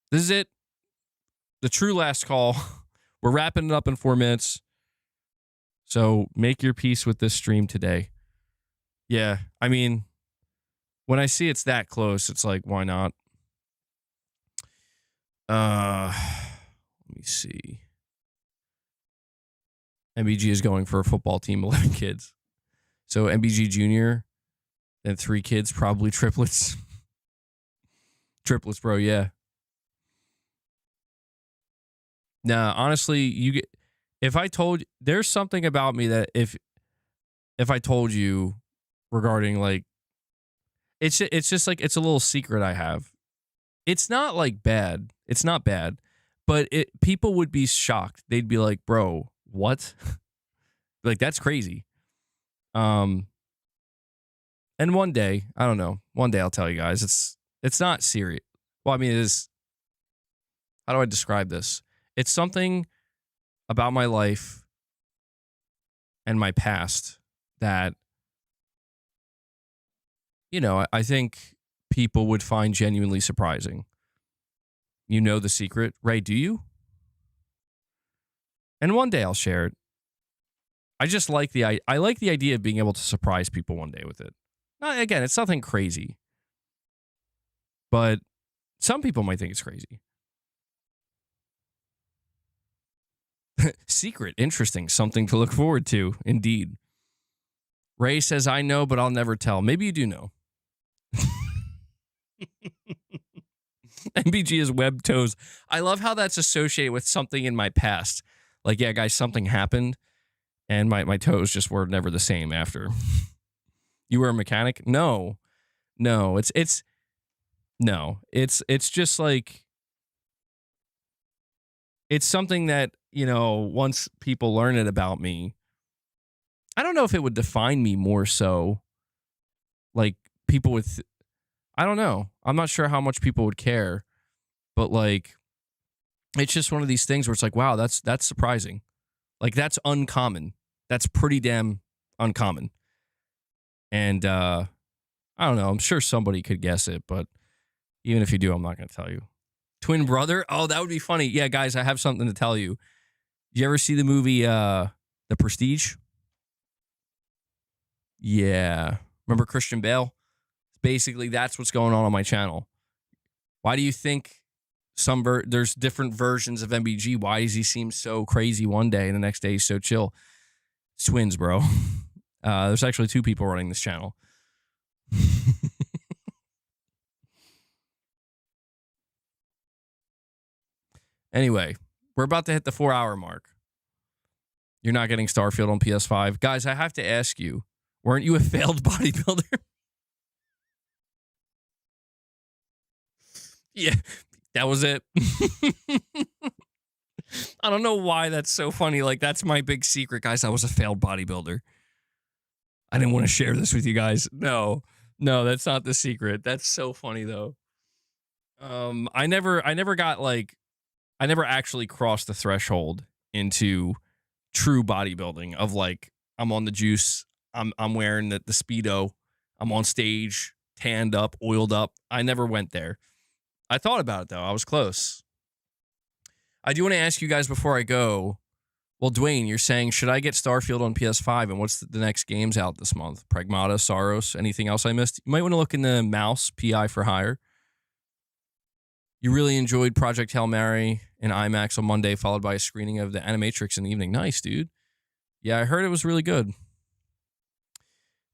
This is it. The true last call. We're wrapping it up in 4 minutes. So make your peace with this stream today. Yeah. I mean, when I see it's that close, it's like, why not? Let me see. MBG is going for a football team, 11 kids. So MBG Junior, then 3 kids, probably triplets. Triplets, bro, yeah. Nah, honestly, if I told, there's something about me that if I told you regarding like, it's just like, it's a little secret I have. It's not like bad. It's not bad, but people would be shocked. They'd be like, bro, what? Like, that's crazy. And one day, I don't know. One day I'll tell you guys. It's not serious. Well, I mean, it is. How do I describe this? It's something about my life and my past that, you know, I think people would find genuinely surprising. You know the secret, Ray? Do you? And one day I'll share it. I just like I like the idea of being able to surprise people one day with it. Again, it's nothing crazy, but some people might think it's crazy. Secret, interesting, something to look forward to, indeed. Ray says, I know, but I'll never tell. Maybe you do know. MBG is web toes. I love how that's associated with something in my past. Like, yeah, guys, something happened, and my toes just were never the same after. You were a mechanic? No. It's just like, it's something that, you know, once people learn it about me, I don't know if it would define me more so. Like, people would, I don't know. I'm not sure how much people would care, but like, it's just one of these things where it's like, wow, that's surprising. Like, that's uncommon. That's pretty damn uncommon. And I don't know. I'm sure somebody could guess it, but even if you do, I'm not going to tell you. Twin brother? Oh, that would be funny. Yeah, guys, I have something to tell you. Did you ever see the movie The Prestige? Yeah. Remember Christian Bale? Basically, that's what's going on my channel. Why do you think there's different versions of MBG? Why does he seem so crazy one day and the next day he's so chill? It's twins, bro. There's actually 2 people running this channel. Anyway, we're about to hit the 4 hour mark. You're not getting Starfield on PS5. Guys, I have to ask you, weren't you a failed bodybuilder? Yeah, that was it. I don't know why that's so funny. Like, that's my big secret, guys. I was a failed bodybuilder. I didn't want to share this with you guys. No, that's not the secret. That's so funny though. I never actually crossed the threshold into true bodybuilding of like, I'm on the juice. I'm wearing the Speedo. I'm on stage, tanned up, oiled up. I never went there. I thought about it, though. I was close. I do want to ask you guys before I go. Well, Dwayne, you're saying, should I get Starfield on PS5? And what's the next games out this month? Pragmata, Saros, anything else I missed? You might want to look in the Mouse, PI for Hire. You really enjoyed Project Hail Mary in IMAX on Monday, followed by a screening of The Animatrix in the evening. Nice, dude. Yeah, I heard it was really good.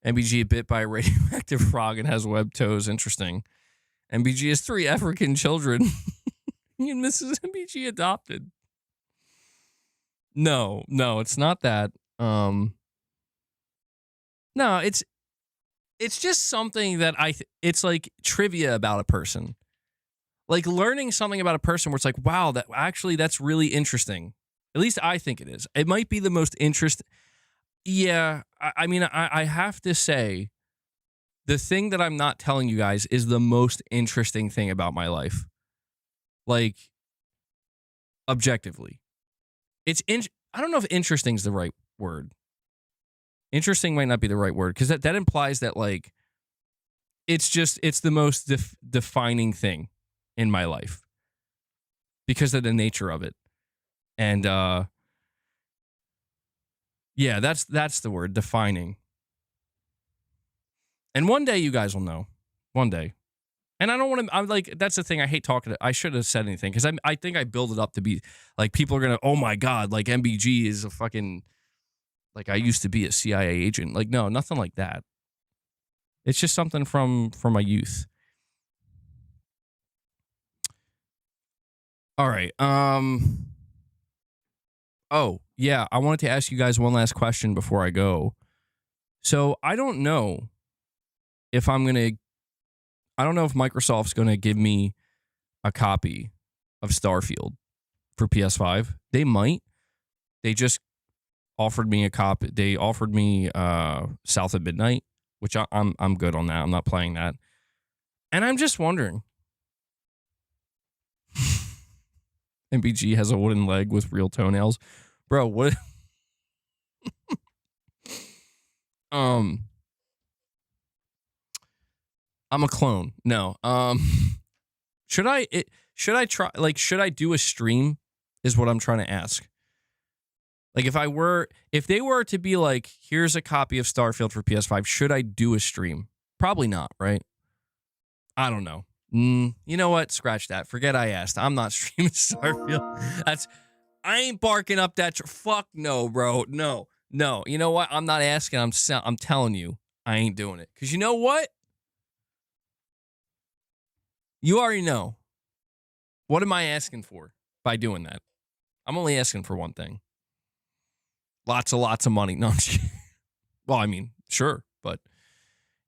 MBG bit by a radioactive frog and has web toes. Interesting. MBG has 3 African children. And Mrs. MBG adopted. No, it's not that. No, it's just something that it's like trivia about a person. Like learning something about a person where it's like, wow, that's really interesting. At least I think it is. It might be the most interesting. Yeah, I mean, I have to say, the thing that I'm not telling you guys is the most interesting thing about my life. Like, objectively. I don't know if interesting is the right word. Interesting might not be the right word, because that implies that, like, it's the most defining thing in my life because of the nature of it. And, yeah, that's the word, defining. And one day you guys will know. One day. And I don't want to, I'm like, that's the thing. I hate talking. I should have said anything because I think I build it up to be like, people are going to, oh my God, like MBG is a fucking, like I used to be a CIA agent. Like, no, nothing like that. It's just something from my youth. All right. Oh, yeah. I wanted to ask you guys one last question before I go. So I don't know if Microsoft's going to give me a copy of Starfield for PS5. They might. They just offered me a copy. They offered me South at Midnight, which I'm good on that. I'm not playing that. And I'm just wondering. MBG has a wooden leg with real toenails. Bro, what? I'm a clone. No. Should I try, like, should I do a stream is what I'm trying to ask. Like, if they were to be like, here's a copy of Starfield for PS5, should I do a stream? Probably not, right? I don't know. You know what? Scratch that. Forget I asked. I'm not streaming Starfield. I ain't barking up that. Fuck no, bro. No. You know what? I'm not asking. I'm telling you, I ain't doing it. Because you know what? You already know. What am I asking for by doing that? I'm only asking for one thing. Lots of money. No, I'm just kidding. Well, I mean, sure, but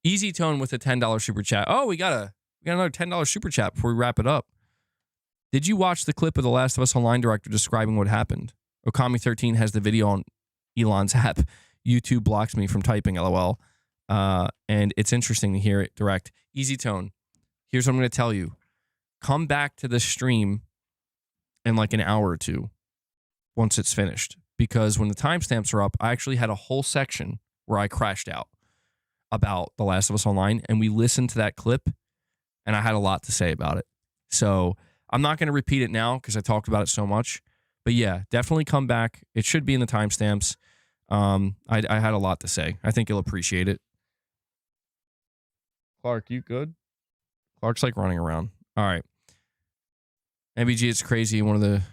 Easy Tone with a $10 super chat. Oh, we got another $10 super chat before we wrap it up. Did you watch the clip of The Last of Us Online director describing what happened? Okami13 has the video on Elon's app. YouTube blocks me from typing, LOL. And it's interesting to hear it direct. Easy Tone. Here's what I'm going to tell you. Come back to the stream in like an hour or two once it's finished. Because when the timestamps are up, I actually had a whole section where I crashed out about The Last of Us Online. And we listened to that clip, and I had a lot to say about it. So I'm not going to repeat it now because I talked about it so much. But yeah, definitely come back. It should be in the timestamps. I had a lot to say. I think you'll appreciate it. Clark, you good? Clark's like running around. All right. MBG, it's crazy. One of the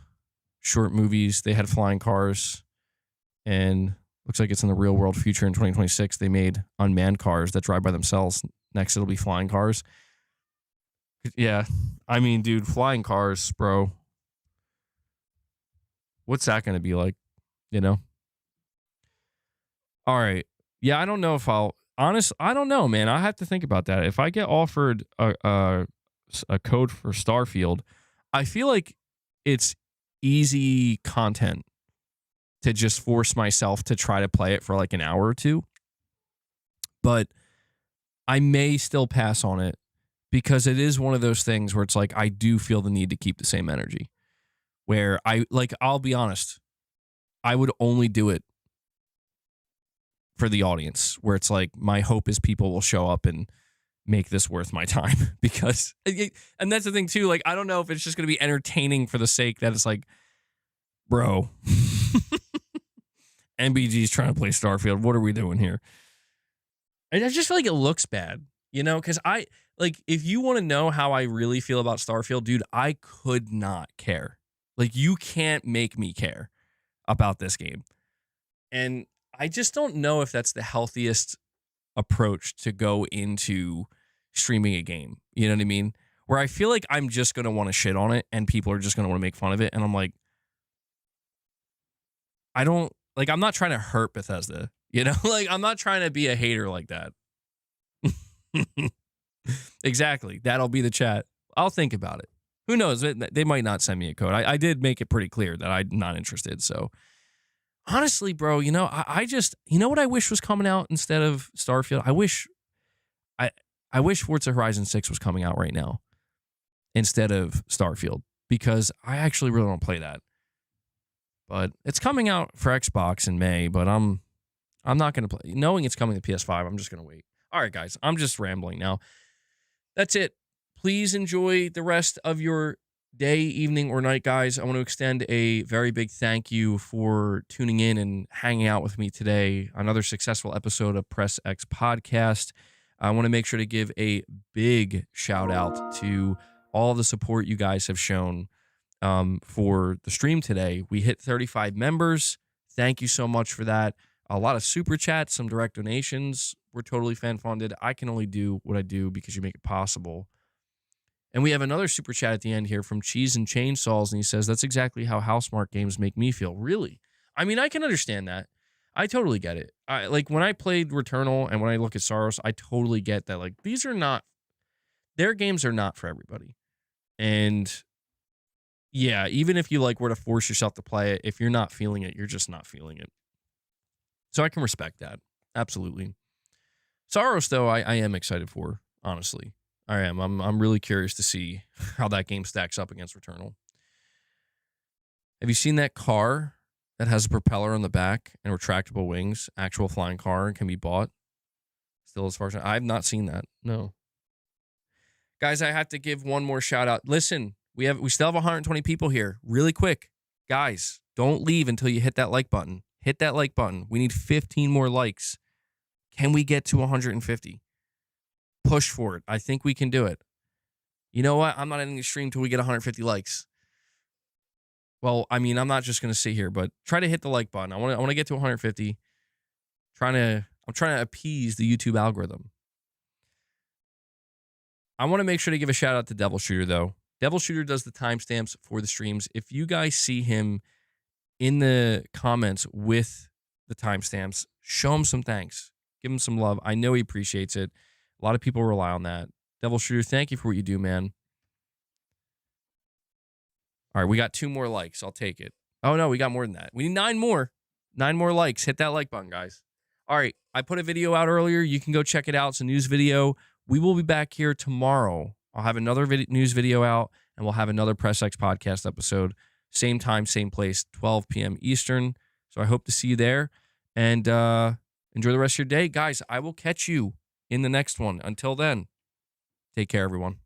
short movies, they had flying cars, and looks like it's in the real world future in 2026. They made unmanned cars that drive by themselves. Next, it'll be flying cars. Yeah. I mean, dude, flying cars, bro. What's that going to be like? You know? All right. Yeah, I don't know if I don't know, man. I have to think about that. If I get offered a code for Starfield, I feel like it's easy content to just force myself to try to play it for like an hour or two. But I may still pass on it because it is one of those things where it's like I do feel the need to keep the same energy. Where I'll be honest, I would only do it for the audience, where it's like my hope is people will show up and make this worth my time. Because, and that's the thing too, like I don't know if it's just going to be entertaining for the sake that it's like, bro, MBG's trying to play Starfield. What are we doing here? And I just feel like it looks bad, you know, because if you want to know how I really feel about Starfield, dude, I could not care. Like, you can't make me care about this game. And I just don't know if that's the healthiest approach to go into streaming a game. You know what I mean? Where I feel like I'm just going to want to shit on it and people are just going to want to make fun of it. And I'm like, I'm not trying to hurt Bethesda, you know? Like, I'm not trying to be a hater like that. Exactly. That'll be the chat. I'll think about it. Who knows? They might not send me a code. I did make it pretty clear that I'm not interested. So honestly, bro, you know, I just, you know what I wish was coming out instead of Starfield? I wish Forza Horizon 6 was coming out right now instead of Starfield, because I actually really want to play that. But it's coming out for Xbox in May, but I'm not going to play. Knowing it's coming to PS5, I'm just going to wait. All right, guys, I'm just rambling now. That's it. Please enjoy the rest of your day, evening, or night, guys. I want to extend a very big thank you for tuning in and hanging out with me today. Another successful episode of Press X Podcast. I want to make sure to give a big shout out to all the support you guys have shown for the stream today. We hit 35 members. Thank you so much for that. A lot of super chats, some direct donations. We're totally fan funded. I can only do what I do because you make it possible. And we have another super chat at the end here from Cheese and Chainsaws, and he says, that's exactly how Housemarque games make me feel. Really? I mean, I can understand that. I totally get it. Like, when I played Returnal and when I look at Saros, I totally get that. Like, their games are not for everybody. And yeah, even if you were to force yourself to play it, if you're not feeling it, you're just not feeling it. So I can respect that. Absolutely. Saros, though, I am excited for, honestly. I am. I'm really curious to see how that game stacks up against Returnal. Have you seen that car that has a propeller on the back and retractable wings? Actual flying car and can be bought? Still, as far as I have not seen that. No. Guys, I have to give one more shout out. Listen, we still have 120 people here. Really quick. Guys, don't leave until you hit that like button. Hit that like button. We need 15 more likes. Can we get to 150? Push for it. I think we can do it. You know what? I'm not ending the stream until we get 150 likes. Well, I mean, I'm not just going to sit here, but try to hit the like button. I want to get to 150. I'm trying to appease the YouTube algorithm. I want to make sure to give a shout out to Devil Shooter, though. Devil Shooter does the timestamps for the streams. If you guys see him in the comments with the timestamps, show him some thanks. Give him some love. I know he appreciates it. A lot of people rely on that. Devil Shooter, thank you for what you do, man. All right, we got 2 more likes. I'll take it. Oh, no, we got more than that. We need 9 more. 9 more likes. Hit that like button, guys. All right, I put a video out earlier. You can go check it out. It's a news video. We will be back here tomorrow. I'll have another news video out, and we'll have another Press X podcast episode. Same time, same place, 12 p.m. Eastern. So I hope to see you there. And enjoy the rest of your day. Guys, I will catch you in the next one. Until then, take care, everyone.